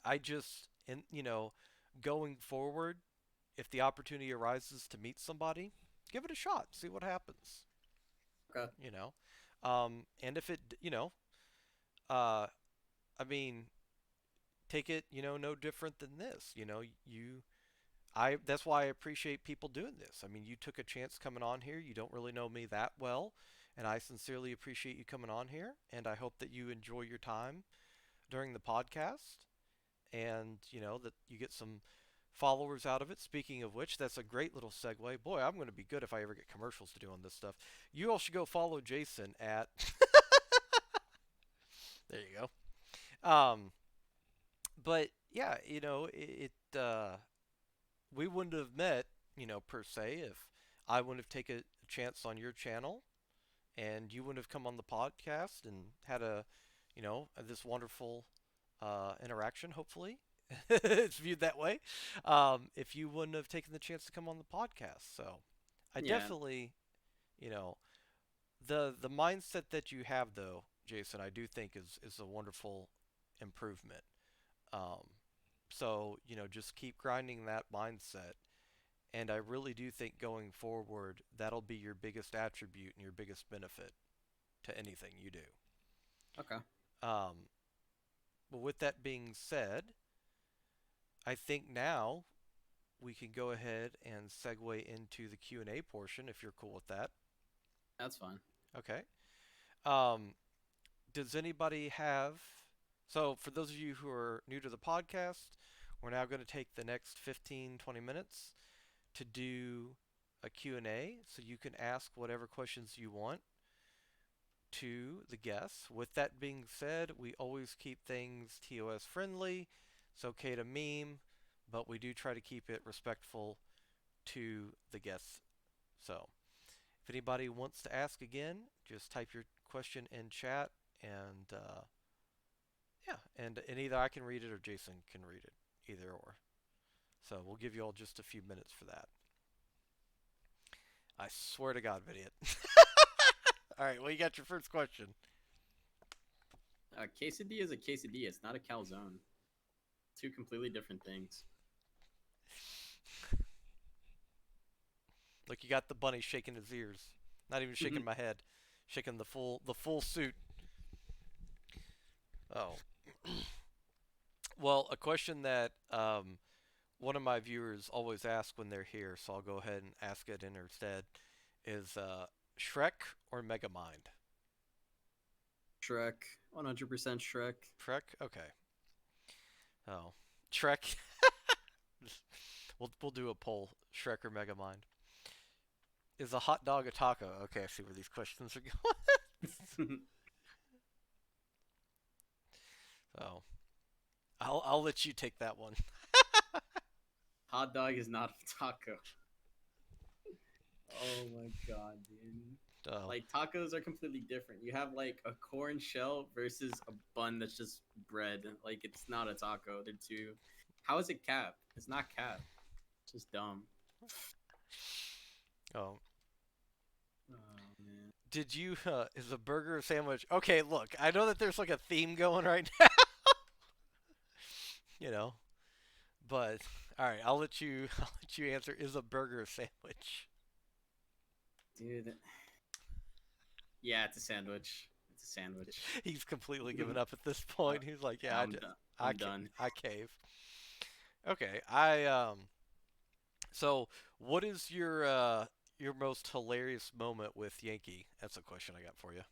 I just, and going forward, if the opportunity arises to meet somebody, give it a shot, see what happens. Okay. You know, and if it, uh, I mean, take it, no different than this. That's why I appreciate people doing this. I mean, you took a chance coming on here. You don't really know me that well, and I sincerely appreciate you coming on here. And I hope that you enjoy your time during the podcast, and that you get some followers out of it. Speaking of which, that's a great little segue. Boy, I'm going to be good if I ever get commercials to do on this stuff. You all should go follow Jason at. There you go. But yeah, we wouldn't have met, per se, if I wouldn't have taken a chance on your channel, and you wouldn't have come on the podcast and had this wonderful interaction. Hopefully, it's viewed that way. If you wouldn't have taken the chance to come on the podcast, so I Yeah. definitely, you know, the mindset that you have, though, Jason, I do think is a wonderful improvement. Um, so just keep grinding that mindset, and I really do think going forward that'll be your biggest attribute and your biggest benefit to anything you do. Okay. Um, but with that being said, I think now we can go ahead and segue into the Q&A portion if you're cool with that. That's fine. Okay. Um, does anybody have So for those of you who are new to the podcast, we're now going to take the next 15, 20 minutes to do a Q&A so you can ask whatever questions you want to the guests. With that being said, we always keep things TOS friendly. It's okay to meme, but we do try to keep it respectful to the guests. So, if anybody wants to ask again, just type your question in chat, and yeah, and either I can read it or Jason can read it, either or. So we'll give you all just a few minutes for that. I swear to God, idiot. All right, well, you got your first question. Quesadilla is a quesadilla. It's not a calzone. Two completely different things. Look, you got the bunny shaking his ears, not even shaking my head, shaking the full suit. Oh, well, a question that one of my viewers always asks when they're here, so I'll go ahead and ask it in her stead, is Shrek or Megamind? Shrek. 100% Shrek. Shrek? Okay. Oh, Shrek. we'll do a poll. Shrek or Megamind? Is a hot dog a taco? Okay, I see where these questions are going. So I'll let you take that one. Hot dog is not a taco. Oh my god, dude. Oh, Like tacos are completely different. You have like a corn shell versus a bun that's just bread. Like it's not a taco. They're two. How is it cap? It's not cap. It's just dumb. oh. Oh man. Did you? Is a burger a sandwich? Okay, look. I know that there's like a theme going right now. you know, but all right. I'll let you. I'll let you answer. Is a burger a sandwich? Dude. Yeah, it's a sandwich. It's a sandwich. He's completely given up at this point. He's like, yeah, I'm done. I'm done. I cave. Okay, I So, what is your most hilarious moment with Yankee? That's a question I got for you.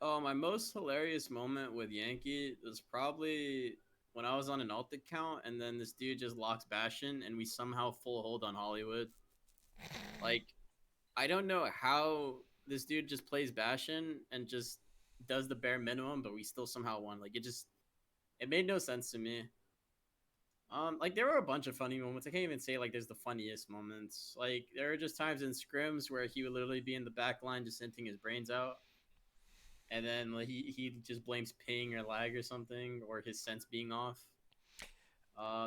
Oh, my most hilarious moment with Yankee was probably when I was on an alt account and then this dude just locks Bastion and we somehow full hold on Hollywood. Like, I don't know how this dude just plays Bastion and just does the bare minimum, but we still somehow won. Like, it made no sense to me. Like there were a bunch of funny moments. I can't even say like there's the funniest moments. Like there are just times in scrims where he would literally be in the back line just hinting his brains out, and then like, he just blames ping or lag or something or his sense being off.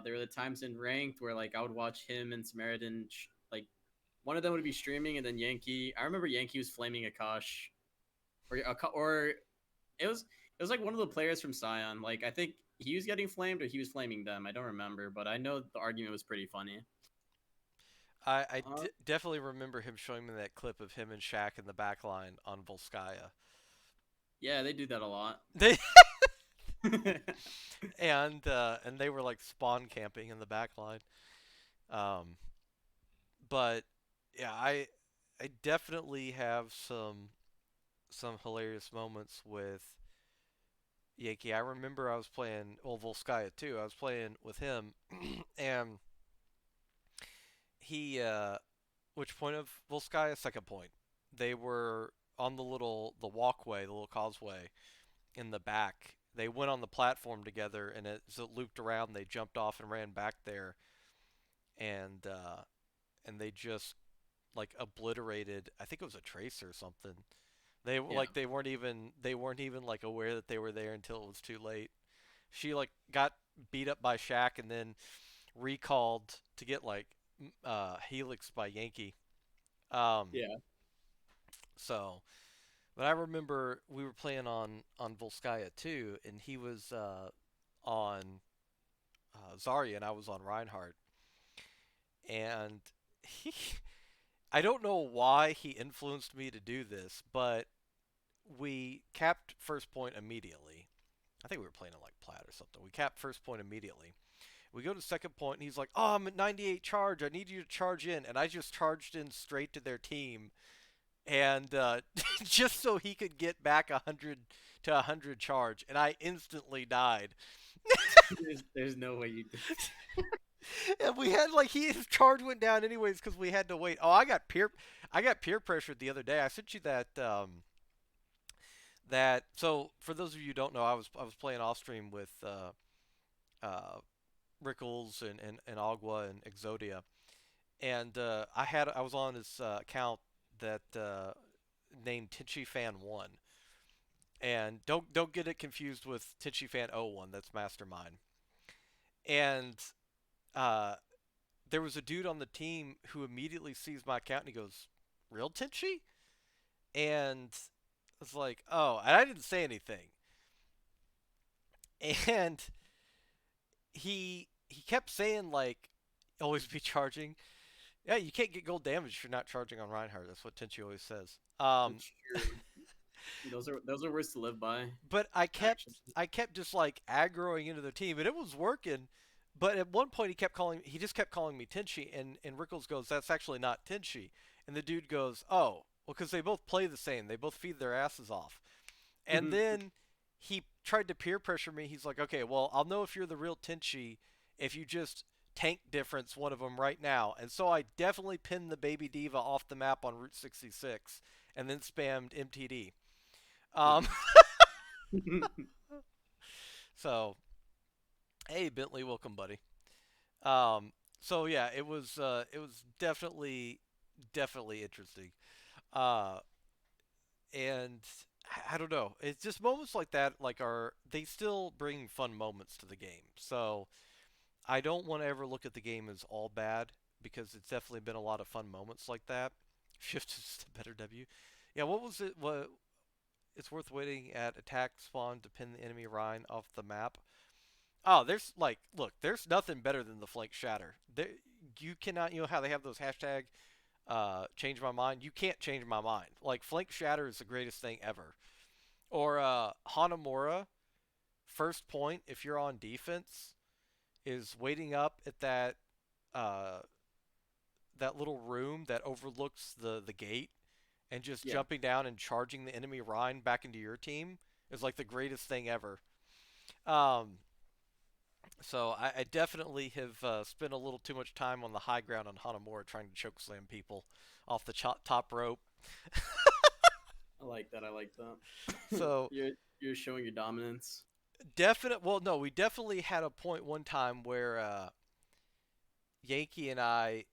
There were the times in ranked where like I would watch him and Samaritan like one of them would be streaming and then Yankee. I remember Yankee was flaming Akash or it was like one of the players from Scion. Like I think he was getting flamed or he was flaming them. I don't remember, but I know the argument was pretty funny. Uh, Definitely remember him showing me that clip of him and Shaq in the back line on Volskaya. yeah, they do that a lot. They and they were like spawn camping in the back line. Um, but yeah, I definitely have some hilarious moments with Yankee. I remember I was playing Volskaya too. I was playing with him, and he which point of Volskaya? Second point. They were on the walkway, the little causeway in the back. They went on the platform together, and as it looped around, they jumped off and ran back there, and they just like obliterated. I think it was a trace or something. Yeah, They weren't even like aware that they were there until it was too late. She like got beat up by Shaq and then recalled to get like Helix by Yankee. Um, yeah. so, but I remember we were playing on Volskaya too, and he was on Zarya and I was on Reinhardt, and he I don't know why he influenced me to do this, but we capped first point immediately. I think we were playing it like plat or something. We capped first point immediately. We go to second point, and he's like, "Oh, I'm at 98 charge. I need you to charge in." And I just charged in straight to their team, and just so he could get back 100 to 100 charge, and I instantly died. There's no way you did. And we had like his charge went down anyways because we had to wait. Oh, I got peer pressured the other day. I sent you that. So for those of you who don't know, I was playing off stream with uh, Rickles and Agua and Exodia, and I was on his account that named Tinchi Fan One, and don't get it confused with Tinchi Fan O One. That's Mastermind. And uh, there was a dude on the team who immediately sees my account and he goes, "Real Tinchi?" And I was like, "Oh," and I didn't say anything. And he kept saying like, "Always be charging." Yeah, you can't get gold damage if you're not charging on Reinhardt. That's what Tenchi always says. That's true. Those are words to live by. But Actually. I kept just like aggroing into the team, and it was working. But at one point, he just kept calling me Tenchi, and Rickles goes, "That's actually not Tenchi," and the dude goes, "Oh, well, because they both play the same. They both feed their asses off." And then he tried to peer pressure me. He's like, "Okay, well, I'll know if you're the real Tenchi if you just tank difference one of them right now." And so I definitely pinned the baby diva off the map on Route 66, and then spammed MTD. Um, Nice. so hey Bentley, welcome, buddy. Um, so yeah, it was definitely interesting. Uh, and I don't know. It's just moments like that, like are they still bring fun moments to the game. So I don't want to ever look at the game as all bad because it's definitely been a lot of fun moments like that. Shift is a better W. Yeah, what was it? What it's worth waiting at attack spawn to pin the enemy Rhine off the map. Oh, there's like, look, there's nothing better than the flank shatter. There, you cannot, you know how they have those hashtag change my mind. You can't change my mind. Like flank shatter is the greatest thing ever. Or Hanamura first point if you're on defense is waiting up at uh, that little room that overlooks the gate and just Yeah. jumping down and charging the enemy Rhine back into your team is like the greatest thing ever. Um, so I definitely have spent a little too much time on the high ground on Hanamura trying to chokeslam people off the top rope. I like that. I like that. So You're showing your dominance. definite. Well, no, we definitely had a point one time where Yankee and I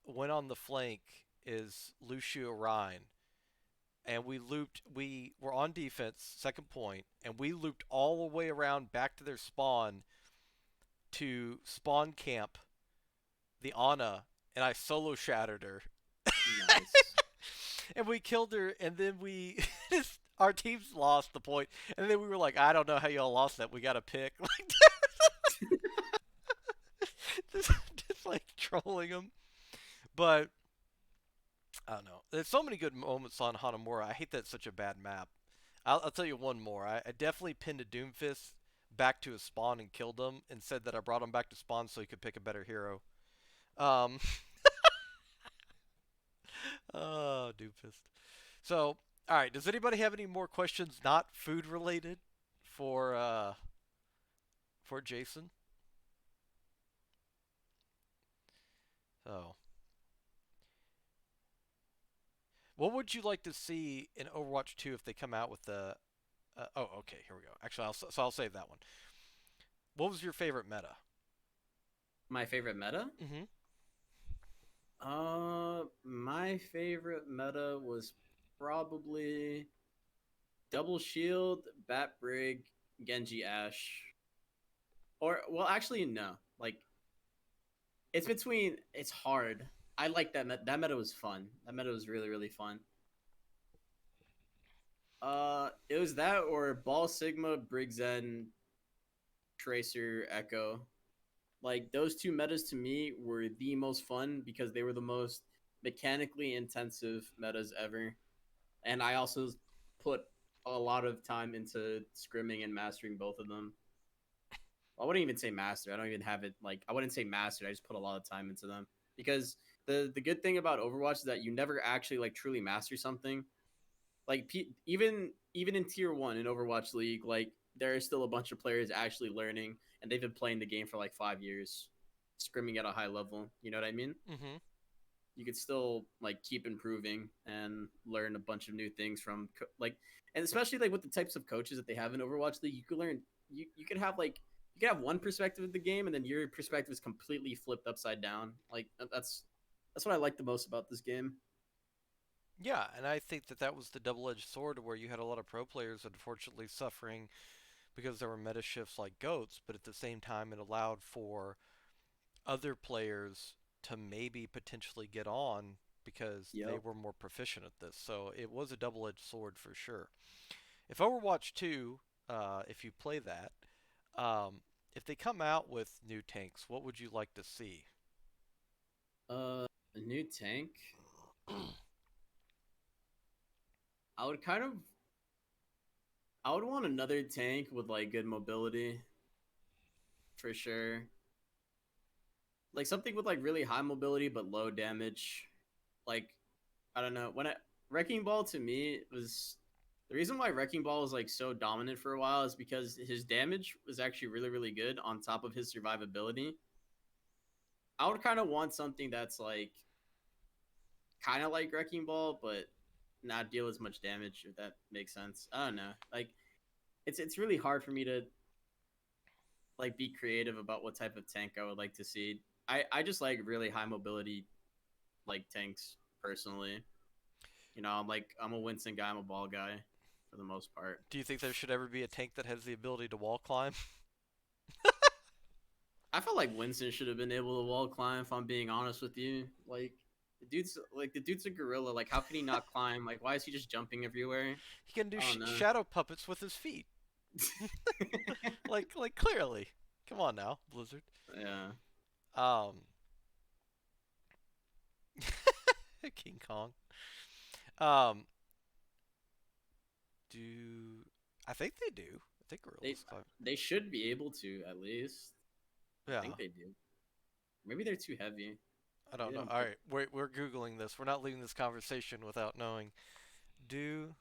went on the flank is Lucio Rhine, and we looped. We were on defense, second point, and we looped all the way around back to their spawn to spawn camp the Ana, and I solo shattered her. Nice. And we killed her, and then we our teams lost the point, and then we were like, I don't know how y'all lost that. We got to pick, like just, just like trolling them. But I don't know. There's so many good moments on Hanamura. I hate that it's such a bad map. I'll tell you one more. I definitely pinned a Doomfist back to his spawn and killed him, and said that I brought him back to spawn so he could pick a better hero. Um, oh, Doomfist. So, all right. Does anybody have any more questions, not food related, for Jason? So, what would you like to see in Overwatch 2 if they come out with the? Oh, okay. Here we go. Actually, I'll save that one. What was your favorite meta? My favorite meta? Mm-hmm. My favorite meta was probably Double Shield, Bat Brig, Genji Ash. Or well, actually no. Like it's hard. I like that meta was fun. That meta was really really fun. It was that or Ball Sigma, Brig Zen, Tracer, Echo. Like those two metas to me were the most fun because they were the most mechanically intensive metas ever. And I also put a lot of time into scrimming and mastering both of them. I wouldn't even say master. I don't even have it like I wouldn't say mastered. I just put a lot of time into them because the good thing about Overwatch is that you never actually like truly master something. Like even in tier 1 in Overwatch League, like there are still a bunch of players actually learning and they've been playing the game for like 5 years, scrimming at a high level. You know what I mean? Mm-hmm. You could still like keep improving and learn a bunch of new things from like and especially like with the types of coaches that they have in Overwatch League, you could learn you could have like you could have one perspective of the game and then your perspective is completely flipped upside down. Like that's what I like the most about this game. Yeah, and I think that that was the double-edged sword where you had a lot of pro players unfortunately suffering because there were meta shifts like goats, but at the same time it allowed for other players to maybe potentially get on because they Yep. were more proficient at this. So it was a double-edged sword for sure. If Overwatch 2, if you play that, um, if they come out with new tanks, what would you like to see? A new tank. I would kind of I would want another tank with like good mobility for sure. Like something with like really high mobility but low damage. Like I don't know. Wrecking Ball to me was the reason why Wrecking Ball was like so dominant for a while is because his damage was actually really good on top of his survivability. I would kind of want something that's like kind of like Wrecking Ball but not deal as much damage if that makes sense. I don't know. Like it's really hard for me to like be creative about what type of tank I would like to see. I just like really high mobility like tanks personally. You know, I'm a Winston guy, I'm a ball guy for the most part. Do you think there should ever be a tank that has the ability to wall climb? I felt like Winston should have been able to wall climb if I'm being honest with you. The dude's a gorilla. Like how can he not climb? Like why is he just jumping everywhere? He can do I don't know. shadow puppets with his feet. Like clearly. Come on now, Blizzard. Yeah. Um, King Kong. Um, do I think they do? I think They gorillas climb. they should be able to at least. I Yeah, think they do. Maybe they're too heavy. I Maybe don't they know. don't All fit. right, we're googling this. We're not leaving this conversation without knowing. Do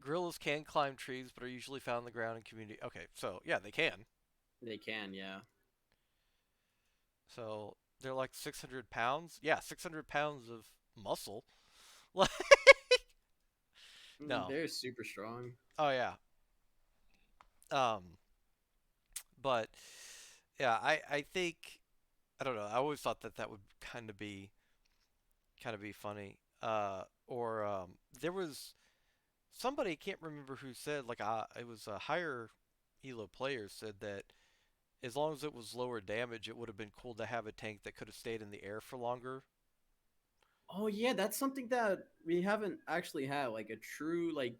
gorillas can climb trees, but are usually found on the ground in community? Okay, so yeah, they can. They can, yeah. So they're like 600 pounds. Yeah, 600 pounds of muscle. Like no. They're super strong. Oh yeah. Um, but yeah, I think I don't know. I always thought that that would kind of be funny. Or there was somebody I can't remember who said like it was a higher elo player said that as long as it was lower damage, it would have been cool to have a tank that could have stayed in the air for longer. Oh yeah, that's something that we haven't actually had, like a true like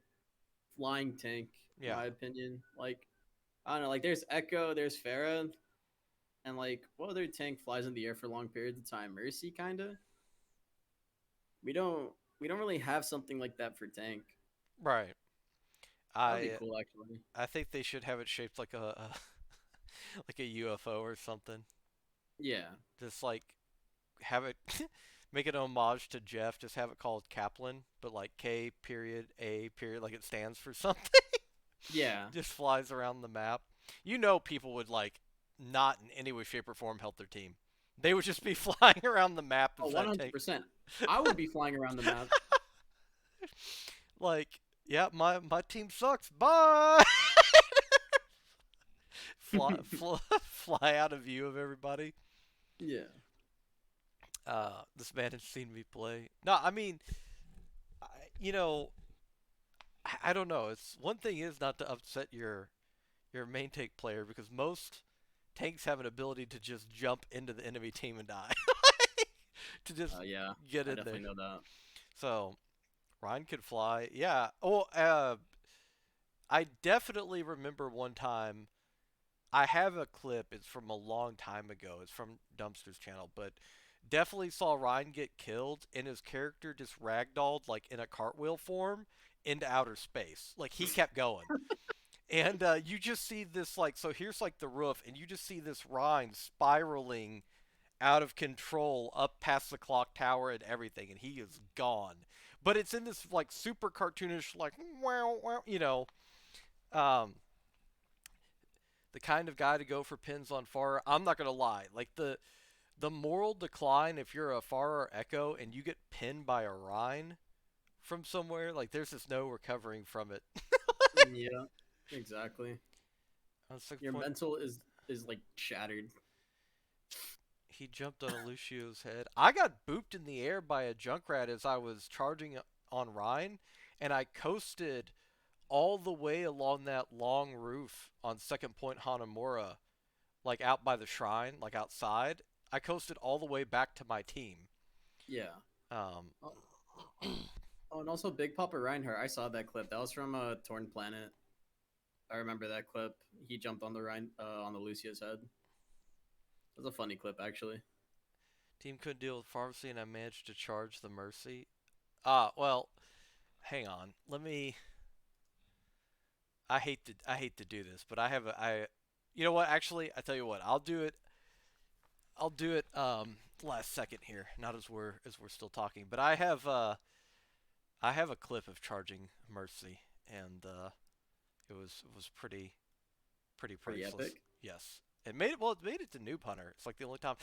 flying tank, in Yeah, my opinion. Like I don't know, like there's Echo, there's Farah, and like what other tank flies in the air for long periods of time? Mercy, kinda. We don't we don't really have something like that for tank. right. That'd be I cool, actually. I think they should have it shaped like a like a UFO or something. Yeah. Just like have it make it an homage to Jeff. Just have it called Kaplan, but like K period A period, like it stands for something. Yeah. Just flies around the map. You know, people would like not in any way, shape, or form help their team. They would just be flying around the map Oh, as that tank. 100%. I would be flying around the map. Like, yeah, my team sucks. Bye. Fly out of view of everybody. Yeah. This man has seen me play. No, I mean, I, you know, I don't know. It's one thing is not to upset your main tank player because most tanks have an ability to just jump into the enemy team and die. To just Yeah. get I in there. definitely know that. So Ryan could fly. Yeah. Oh, I definitely remember one time. I have a clip. It's from a long time ago. It's from Dumpster's channel, but definitely saw Ryan get killed and his character just ragdolled like in a cartwheel form into outer space. Like he kept going. And you just see this like so here's like the roof and you just see this Rhine spiraling out of control up past the clock tower and everything and he is gone. But it's in this like super cartoonish like wow wow um the kind of guy to go for pins on far. I'm not gonna lie, like the moral decline if you're a far or echo and you get pinned by a Rhine from somewhere, like there's just no recovering from it. Yeah, exactly. On six Your point, mental is like shattered. he jumped on Lucio's head. I got booped in the air by a Junkrat as I was charging on Rhine, and I coasted all the way along that long roof on second point Hanamura, like out by the shrine, like outside. I coasted all the way back to my team. Yeah. Um, Oh, oh, and also Big Papa Reinhardt. I saw that clip. That was from Torn Planet. I remember that clip. He jumped on the on the Lucia's head. It was a funny clip actually. team couldn't deal with pharmacy, and I managed to charge the Mercy. Well, hang on. Let me. I hate to do this, but I have a I. You know what? Actually, I tell you what. I'll do it. I'll do it. Last second here. Not as we're still talking, but I have a clip of charging Mercy, and it was pretty Pretty priceless. epic. Yes. It made it to Noob Hunter. It's like the only time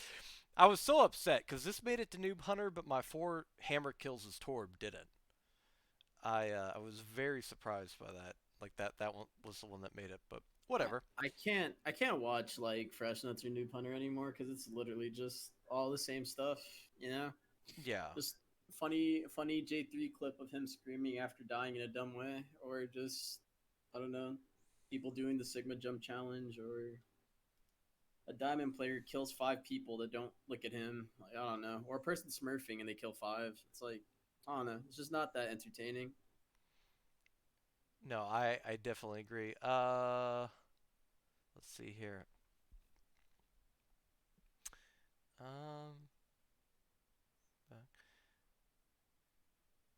I was so upset because this made it to Noob Hunter, but my four hammer kills as Torb didn't. I was very surprised by that. Like that one was the one that made it, but Yeah, whatever. I can't watch like Fresh Nuts or Noob Hunter anymore because it's literally just all the same stuff. You know, Yeah. just funny J3 clip of him screaming after dying in a dumb way, or just I don't know, people doing the Sigma jump challenge, or a diamond player kills five people that don't look at him. Like, I don't know, or a person smurfing and they kill five. It's like I don't know. It's just not that entertaining. No, I definitely agree. Let's see here. Um, uh,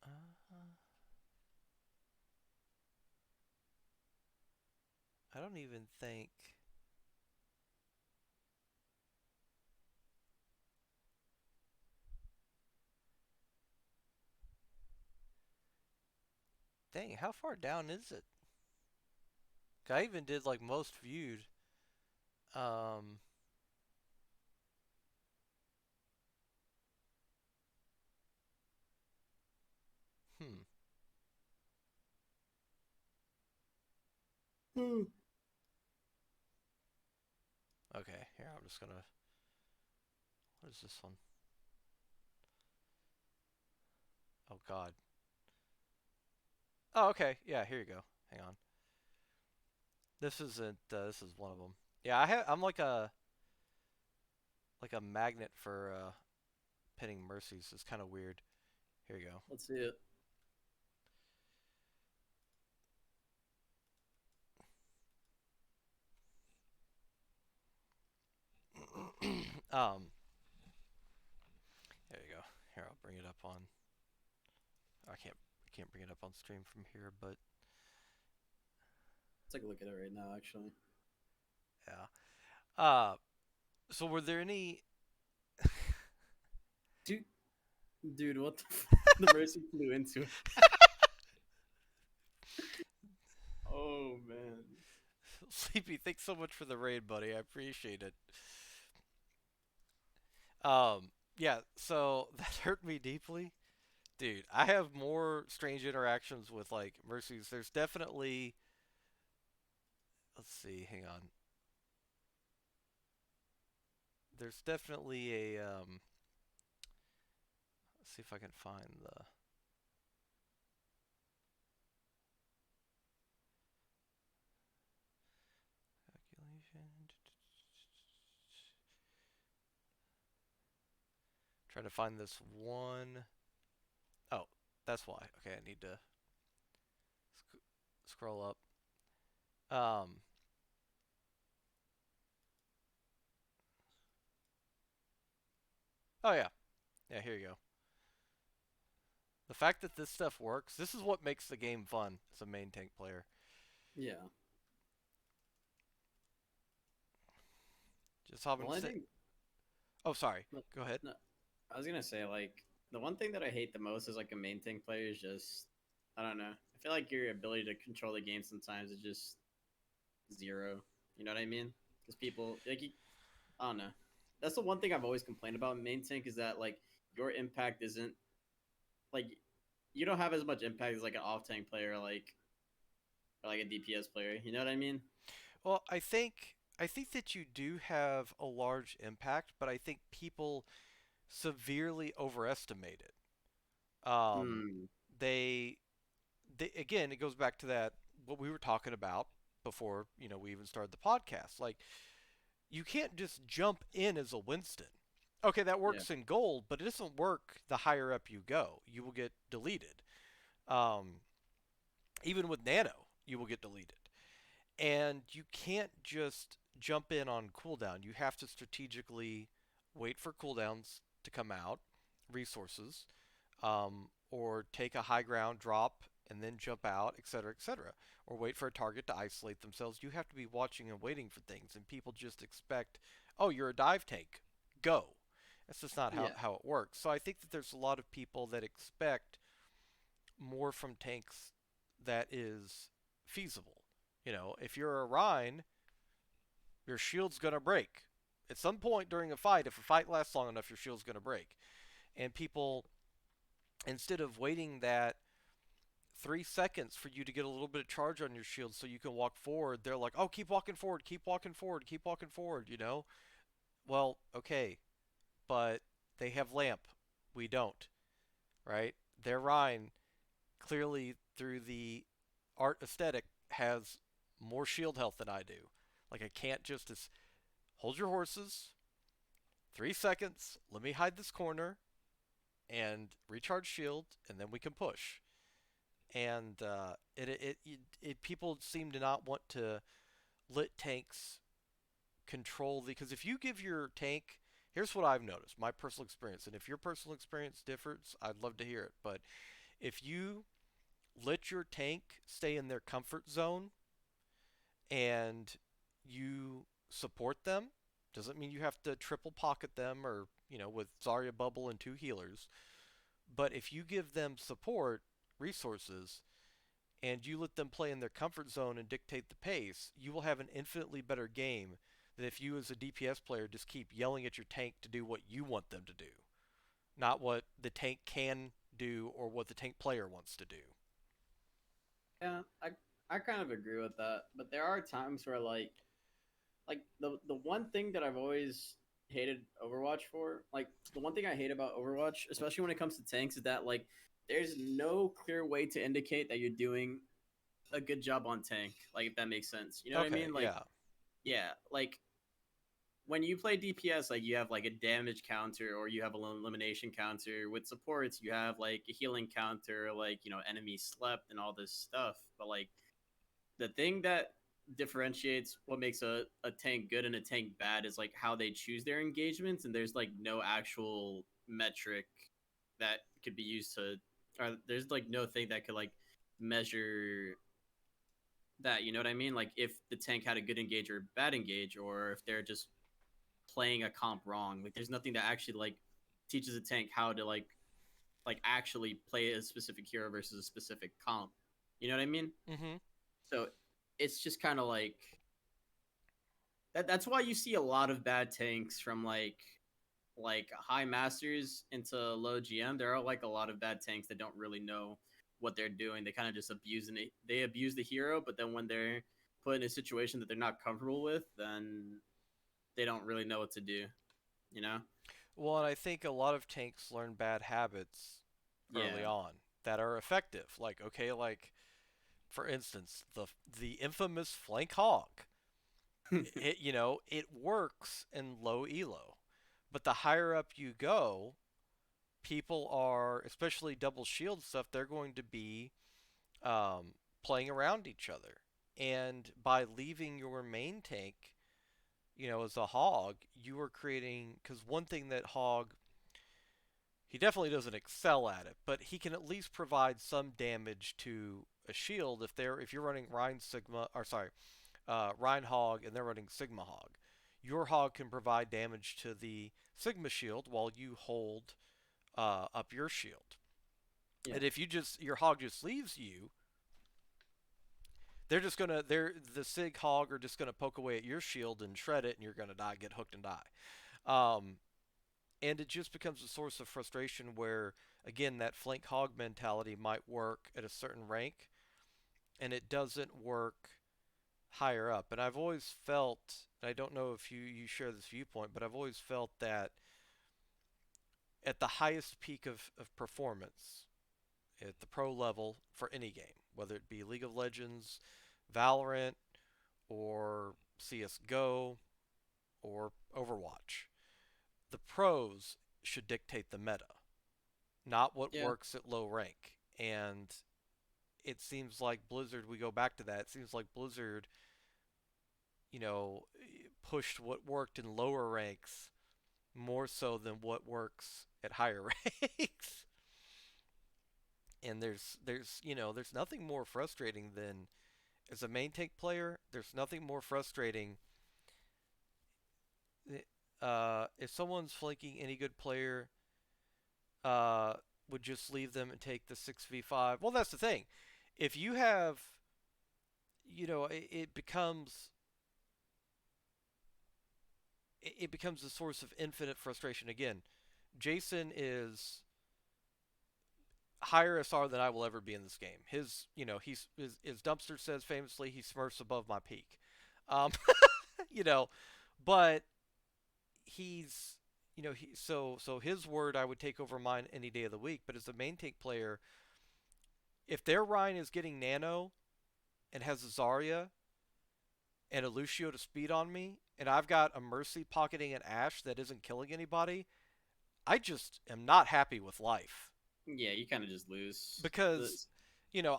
uh, I don't even think. Dang, how far down is it? I even did like most viewed. Um, hmm. Okay, here I'm just gonna. What is this one? Oh God. Oh, okay. Yeah, here you go. Hang on. This isn't. This is one of them. Yeah, I'm like a magnet for pinning mercies. It's kind of weird. Here you Let's see it. go. There you go. Here, I'll bring it up on. I can't bring it up on stream from here, but Let's take a look at it right now. Actually, yeah. Uh, so were there any? dude, dude, what the the mercy flew into it. Oh man. Sleepy, thanks so much for the raid, buddy. I appreciate it. Yeah. So that hurt me deeply, dude. I have more strange interactions with like mercies. There's definitely. Let's see. Hang on. There's definitely a. Let's see if I can find the calculation. Trying to find this one. Oh, that's why. Okay, I need to sc- scroll up. Um. Oh yeah, yeah. Here you go. The The fact that this stuff works, this is what makes the game fun as a main tank player. Yeah. Just The having only sit. thing, Oh, sorry. no, Go ahead. no, I was gonna say like the one thing that I hate the most is like a main tank player is just I don't know. I feel like your ability to control the game sometimes is just zero. You know what I mean? Because people like I don't know. That's the one thing I've always complained about in main tank is that like your impact isn't like you don't have as much impact as like an off tank player or like a DPS player. You know what I mean? Well, I think that you do have a large impact, but I think people severely overestimate it. Hmm. They again, it goes back to that what we were talking about before, we even started the podcast. Like you can't just jump in as a Winston. Okay, that Yeah. works in gold, but it doesn't work the higher up you go. You will get deleted. Um, Even with Nano, you will get deleted. And you can't just jump in on cooldown. You have to strategically wait for cooldowns to come out, resources, or take a high ground drop and then jump out, etc., etc., or wait for a target to isolate themselves. You have to be watching and waiting for things, and people just expect, oh, you're a dive tank, go. That's just not how, Yeah. how it works. So I think that there's a lot of people that expect more from tanks that is feasible. If you're a Rhine, your shield's gonna break. At some point during a fight, if a fight lasts long enough, your shield's gonna break. And people, instead of waiting that 3 seconds for you to get a little bit of charge on your shield so you can walk forward, they're like, oh, keep walking forward, keep walking forward, keep walking forward. Well, okay, but they have lamp. We don't, right? Their Rhine clearly through the art aesthetic has more shield health than I do. Like I can't just hold your horses, 3 seconds, let me hide this corner and recharge shield, and then we can push. And people seem to not want to let tanks control because if you give your tank, here's what I've noticed, my personal experience, and if your personal experience differs, I'd love to hear it. But if you let your tank stay in their comfort zone and you support them, doesn't mean you have to triple pocket them or, with Zarya Bubble and two healers. But if you give them support, resources, and you let them play in their comfort zone and dictate the pace, you will have an infinitely better game than if you as a DPS player just keep yelling at your tank to do what you want them to do, not what the tank can do or what the tank player wants to do. Yeah. I kind of agree with that, but there are times where like the one thing that I've always hated Overwatch for, like the one thing I hate about Overwatch, especially when it comes to tanks, is that like there's no clear way to indicate that you're doing a good job on tank. Like if that makes sense, you know what I Okay, mean? Like yeah. yeah, like when you play DPS, like you have like a damage counter or you have an elimination counter. With supports, you have like a healing counter, like enemy slept and all this stuff. But like the thing that differentiates what makes a tank good and a tank bad is like how they choose their engagements, and there's like no actual metric that could be used to or there's like no thing that could like measure that, you know what I mean? Like if the tank had a good engage or bad engage, or if they're just playing a comp wrong. Like there's nothing that actually like teaches a tank how to like actually play a specific hero versus a specific comp. You know what I mean? Mm-hmm. So it's just kind of like that's why you see a lot of bad tanks from like high masters into low GM. There are like a lot of bad tanks that don't really know what they're doing. They kind of just they abuse the hero, but then when they're put in a situation that they're not comfortable with, then they don't really know what to do, you know? Well, and I think a lot of tanks learn bad habits early Yeah. on that are effective. Like, okay, like for instance, the infamous flank hog. It works in low elo, but the higher up you go, people are, especially double shield stuff, they're going to be um, playing around each other, and by leaving your main tank, as a hog, you are creating because one thing that hog He definitely doesn't excel at it, but he can at least provide some damage to a shield if you're running Rhine Sigma or sorry Rhine Hog and they're running Sigma Hog. Your Hog can provide damage to the Sigma shield while you hold up your shield. Yeah. And if your Hog just leaves you, they're the Sig Hog are just gonna poke away at your shield and shred it, and you're gonna die, get hooked and die. Um, and it just becomes a source of frustration where again that flank hog mentality might work at a certain rank and it doesn't work higher up. And I've always felt, and I don't know if you share this viewpoint, but I've always felt that at the highest peak of performance at the pro level for any game, whether it be League of Legends, Valorant, or CSGO, or Overwatch, the pros should dictate the meta, not what Yeah. works at low rank. And it seems like Blizzard, we go back to that, it seems like Blizzard, you know, pushed what worked in lower ranks more so than what works at higher ranks. And there's nothing more frustrating than as a main tank player, there's nothing more frustrating if someone's flanking any good player uh, would just leave them and take the 6v5. Well, that's the thing. If you have, it becomes a source of infinite frustration. Again, Jason is higher SR than I will ever be in this game. His dumpster says famously he smurfs above my peak. Um, you know, but he's so his word I would take over mine any day of the week. But as a main tank player, if their Ryan is getting nano and has a Zarya and a Lucio to speed on me, and I've got a Mercy pocketing an Ashe that isn't killing anybody, I just am not happy with life. Yeah, you kind of just lose. Because,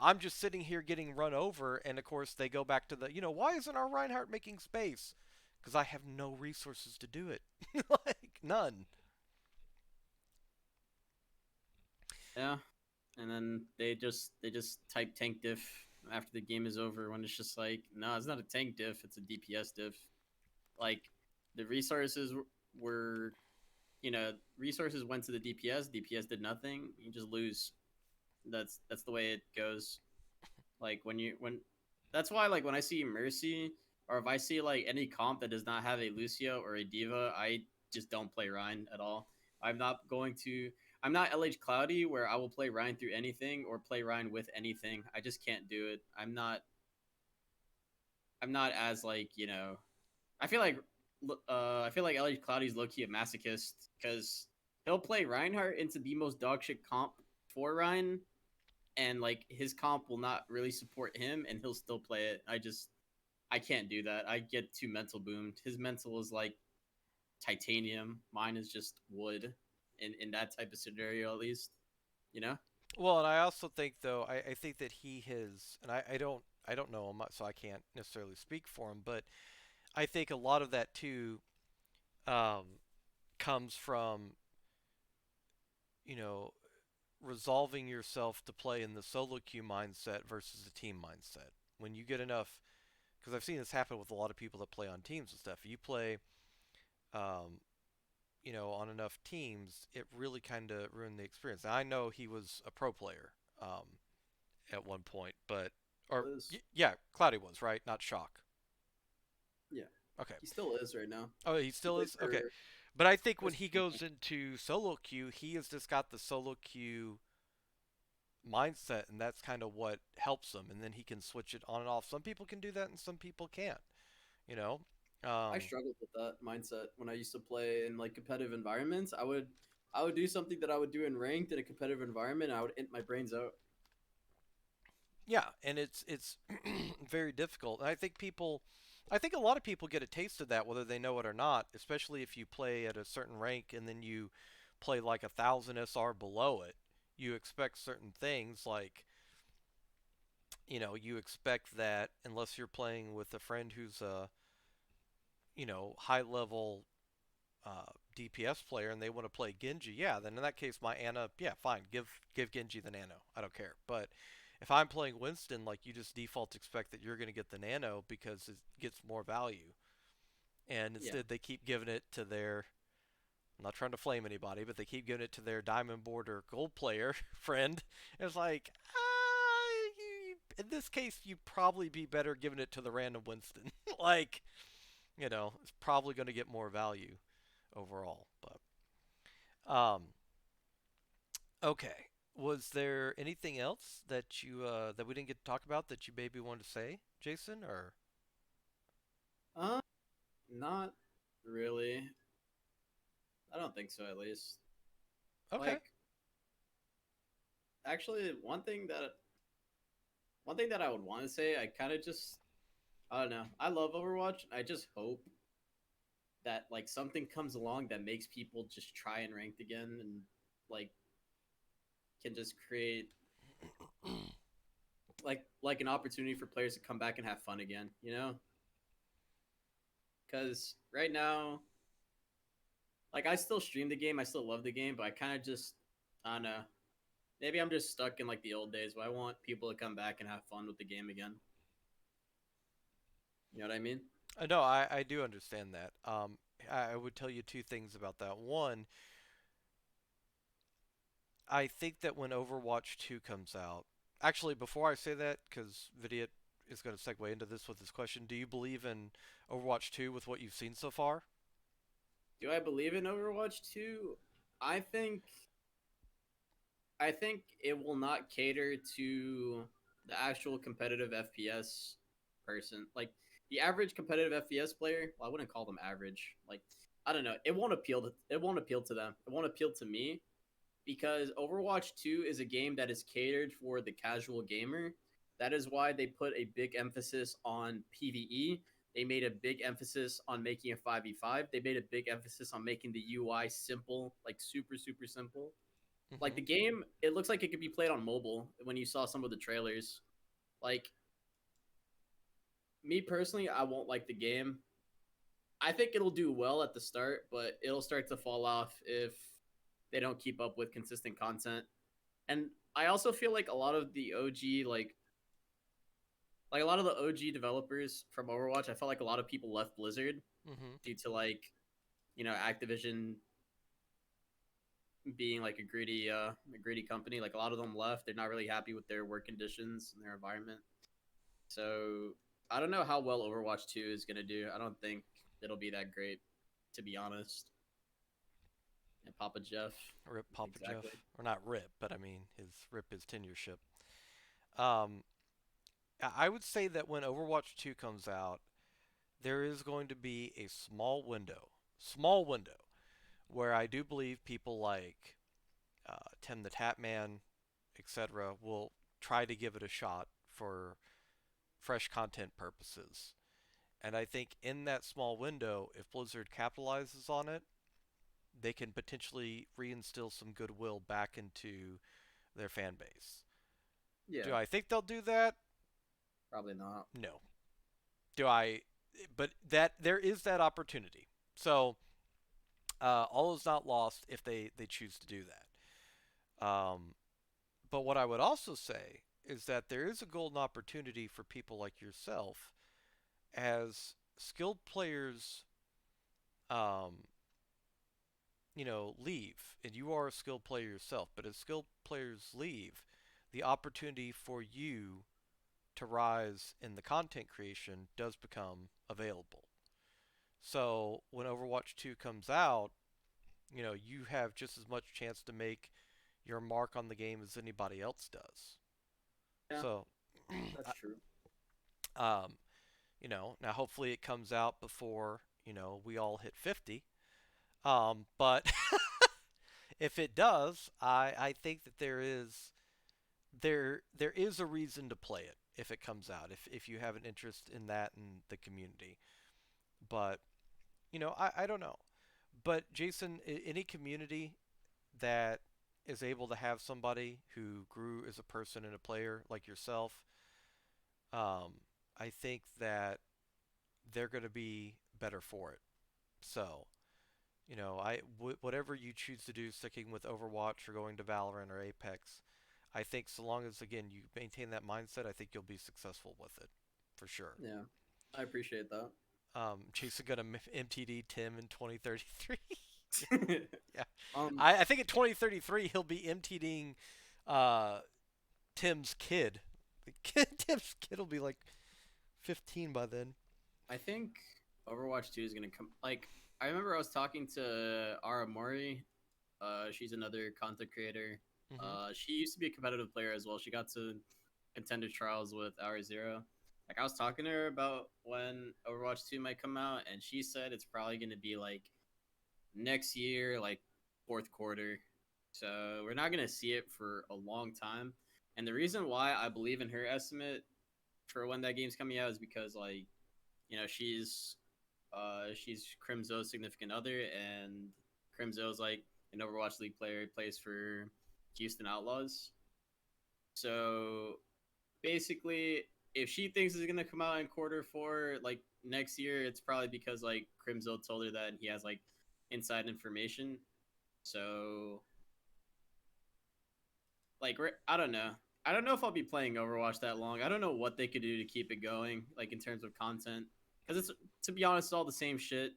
I'm just sitting here getting run over, and of course they go back to why isn't our Reinhardt making space? Because I have no resources to do it. Like, none. Yeah, and then they just type tank diff after the game is over when it's just like, no, it's not a tank diff, it's a DPS diff. Like the resources were, resources went to the DPS. DPS did nothing. You just lose. That's the way it goes. Like when that's why like when I see Mercy or if I see like any comp that does not have a Lucio or a Diva, I just don't play Ryan at all. I'm not going to. I'm not LH Cloudy where I will play Ryan through anything or play Ryan with anything. I just can't do it. I'm not. I'm not as like I feel like LH Cloudy's low key a masochist because he'll play Reinhardt into the most dogshit comp for Ryan, and like his comp will not really support him, and he'll still play it. I can't do that. I get too mental boomed. His mental is like titanium. Mine is just wood. In that type of scenario, at least, you know. Well, and I also think though I think that he has, and I don't know him, so I can't necessarily speak for him, but I think a lot of that too um, comes from you know resolving yourself to play in the solo queue mindset versus the team mindset. When you get enough, because I've seen this happen with a lot of people that play on teams and stuff. You play, um, on enough teams, it really kind of ruined the experience. Now, I know he was a pro player at one point, but or Is yeah, Cloudy was right, not Shock. yeah, Okay. he still is right now. Oh, he He still plays is. Okay, for but I think when West he Virginia. goes into solo queue, he has just got the solo queue mindset, and that's kind of what helps him. And then he can switch it on and off. Some people can do that, and some people can't. You know. I Um, struggled with that mindset when I used to play in like competitive environments. I would do something that I would do in ranked in a competitive environment. And I would int my brains out. yeah, and it's very difficult. And I think a lot of people get a taste of that, whether they know it or not. Especially if you play at a certain rank and then you play like 1,000 SR below it. You expect certain things like you expect that unless you're playing with a friend who's a high level DPS player and they want to play Genji, yeah, then in that case my Ana, yeah, fine, give Genji the Nano. I don't care. But if I'm playing Winston, like you just default expect that you're going to get the Nano because it gets more value, and Yeah. instead they keep giving it to their. I'm not trying to flame anybody, but they keep giving it to their diamond board or gold player friend. It's like, in this case, you'd probably be better giving it to the random Winston. Like, it's probably going to get more value overall. But okay. Was there anything else that you that we didn't get to talk about that you maybe wanted to say, Jason? Or Uh, not really. I don't think so. At least, okay, like, actually, one thing that I would want to say, I kind of just, I don't know. I love Overwatch. I just hope that like something comes along that makes people just try and ranked again, and like can just create like an opportunity for players to come back and have fun again. Because right now, like I still stream the game, I still love the game, but I kind of just, I don't know. Maybe I'm just stuck in like the old days, but I want people to come back and have fun with the game again. You know what I mean? no, I do understand that. I would tell you two things about that. One, I think that when Overwatch 2 comes out, actually, before I say that, because Vidiot is going to segue into this with his question, do you believe in Overwatch 2 with what you've seen so far? Do I believe in Overwatch 2? I think I think it will not cater to the actual competitive FPS person. Like the average competitive FPS player, well, I wouldn't call them average. Like I don't know, it won't appeal to them. It won't appeal to me because Overwatch 2 is a game that is catered for the casual gamer. That is why they put a big emphasis on PvE. They made a big emphasis on making a 5v5. They made a big emphasis on making the UI simple, like super, super simple. Like Mm-hmm. the game, it looks like it could be played on mobile when you saw some of the trailers. Like me personally, I won't like the game. I think it'll do well at the start, but it'll start to fall off if they don't keep up with consistent content. And I also feel like a lot of the OG like a lot of the OG developers from Overwatch, I felt like a lot of people left Blizzard Mm-hmm. due to like, Activision being like a greedy company. Like a lot of them left. They're not really happy with their work conditions and their environment. So I don't know how well Overwatch 2 is gonna do. I don't think it'll be that great, to be honest. And Papa Jeff, Rip Papa Jeff, exactly. or not Rip, but I mean his tenureship. Um, I would say that when Overwatch 2 comes out, there is going to be a small window, where I do believe people like Tim the Tatman, etc., will try to give it a shot for fresh content purposes. And I think in that small window, if Blizzard capitalizes on it, they can potentially reinstill some goodwill back into their fan base. Yeah, Do I think they'll do that? probably not. No. Do I? But that there is that opportunity. So all is not lost if they choose to do that. But what I would also say is that there is a golden opportunity for people like yourself as skilled players, um, leave, and you are a skilled player yourself, but as skilled players leave, the opportunity for you to rise in the content creation does become available. So when Overwatch 2 comes out, you have just as much chance to make your mark on the game as anybody else does. Yeah, So, that's true. um, now hopefully it comes out before, we all hit 50. But if it does, I think that there is a reason to play it if it comes out, if you have an interest in that in the community. But, I don't know. But Jason, any community that is able to have somebody who grew as a person and a player like yourself, um, I think that they're going to be better for it. So, whatever you choose to do, sticking with Overwatch or going to Valorant or Apex, I think so long as again you maintain that mindset, I think you'll be successful with it, for sure. Yeah, I appreciate that. Jason gonna MTD Tim in 2033. Yeah, um, I think in 2033 he'll be MTDing uh, Tim's kid. Tim's kid will be like 15 by then. I think Overwatch 2 is gonna come. Like, I remember I was talking to Ara Mori. She's another content creator. Hmm. She used to be a competitive player as well. She got to contender trials with Hour Zero. Like, I was talking to her about when Overwatch 2 might come out, and she said it's probably gonna be like next year, like fourth quarter. So we're not gonna see it for a long time. And the reason why I believe in her estimate for when that game's coming out is because like she's Crimzo's significant other, and Crimzo's like an Overwatch League player. He plays for Houston Outlaws. So basically, if she thinks it's gonna come out in quarter four, like next year, it's probably because like Crimzo told her that and he has like inside information. So like I don't know. I don't know if I'll be playing Overwatch that long. I don't know what they could do to keep it going, like in terms of content, because it's to be honest, it's all the same shit.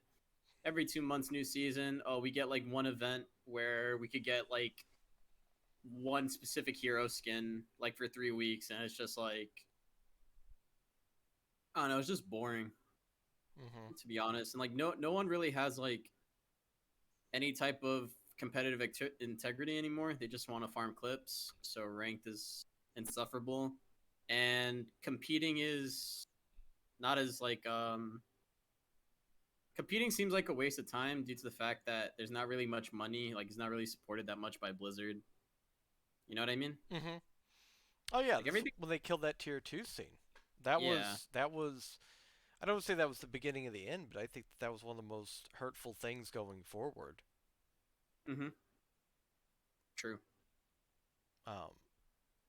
Every 2 months, new season. Oh, we get like one event where we could get like one specific hero skin like for 3 weeks, and it's just like I don't know. It's just boring Hmm. to be honest, and like no one really has like any type of competitive integrity anymore. They just want to farm clips, so ranked is insufferable, and competing is not as like competing seems like a waste of time due to the fact that there's not really much money. Like it's not really supported that much by Blizzard. You know what I mean? Hmm. Oh yeah, Like this everything. when they killed that tier two scene. That Yeah. was that was. I don't say that was the beginning of the end, but I think that was one of the most hurtful things going forward. Mm-hmm. True. Um,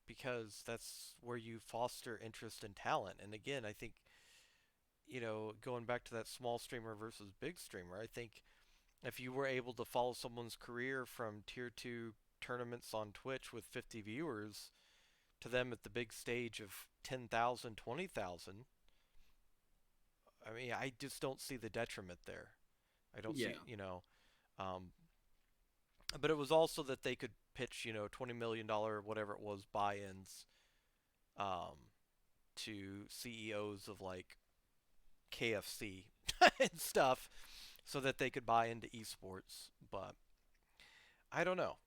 because that's where you foster interest and talent. And again, I think going back to that small streamer versus big streamer, I think if you were able to follow someone's career from tier 2 tournaments on Twitch with 50 viewers to them at the big stage of 10,000, 20,000, I mean, I just don't see the detriment there. I don't Yeah. see, um, but it was also that they could pitch, $20 million, whatever it was, buy-ins um, to CEOs of like KFC and stuff so that they could buy into esports. But I don't know.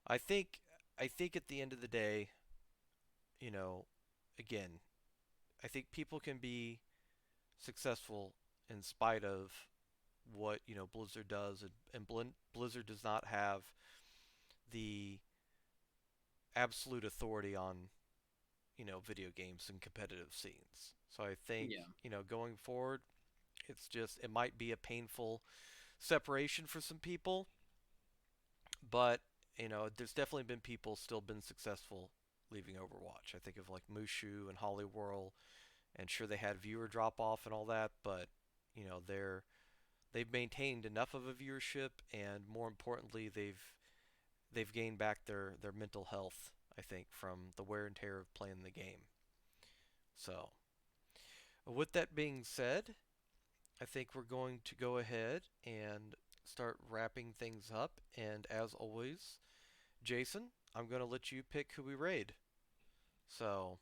I think I think at the end of the day, you know, again, I think people can be successful in spite of what Blizzard does, and Blizzard does not have the absolute authority on video games and competitive scenes. So I think Yeah. going forward, it might be a painful separation for some people, but there's definitely been people still been successful leaving Overwatch. I think of like Mushu and Hollyworld, and sure they had viewer drop off and all that, but they've maintained enough of a viewership, and more importantly, they've gained back their mental health. I think from the wear and tear of playing the game. So, with that being said, I think we're going to go ahead and start wrapping things up. And as always, Jason, I'm going to let you pick who we raid. So,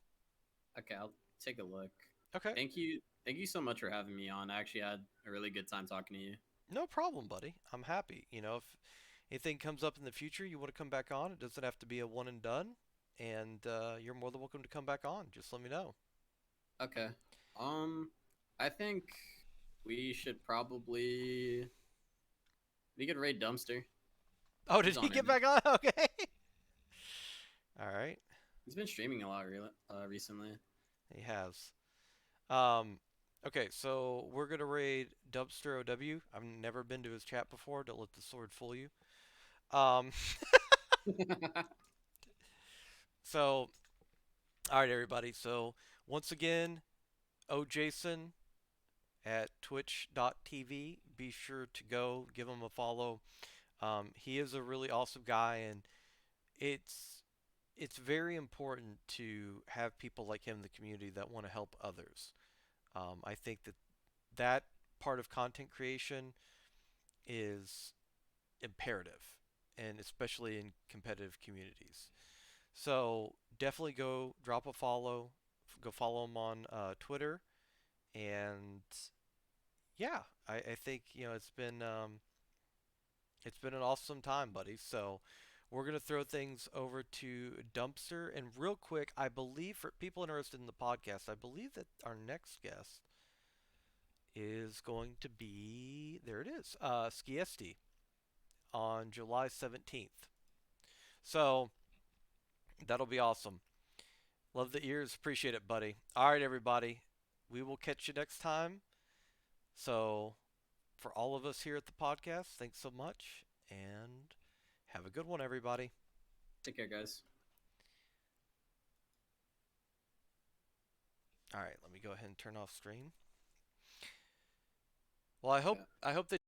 Okay, I'll take a look. okay. Thank you. Thank you so much for having me on. I actually had a really good time talking to you. No problem, buddy. I'm happy. If anything comes up in the future you want to come back on, it doesn't have to be a one and done. And you're more than welcome to come back on. Just let me know. Okay. Um, I think we should probably we could raid Dumpster. Oh, did He's he on it get now. back on? Okay. All right. He's been streaming a lot recently. He has. Um, okay, so we're gonna raid Dumpster OW. I've never been to his chat before. Don't let the sword fool you. Um, so all right, everybody. So once again, OhJason at twitch.tv. Be sure to go give him a follow. He is a really awesome guy, and it's it's very important to have people like him in the community that want to help others. I think that part of content creation is imperative, and especially in competitive communities. So definitely go drop a follow, go follow him on Twitter, and yeah, I think it's been an awesome time, buddy. So we're gonna throw things over to Dumpster, and real quick, I believe for people interested in the podcast, I believe that our next guest is going to be there. It is Skiesti on July 17th. So that'll be awesome. Love the ears, appreciate it, buddy. All right, everybody, we will catch you next time. So for all of us here at the podcast, thanks so much, and have a good one, everybody. Take care, guys. All right, let me go ahead and turn off stream. Well, I Yeah. hope that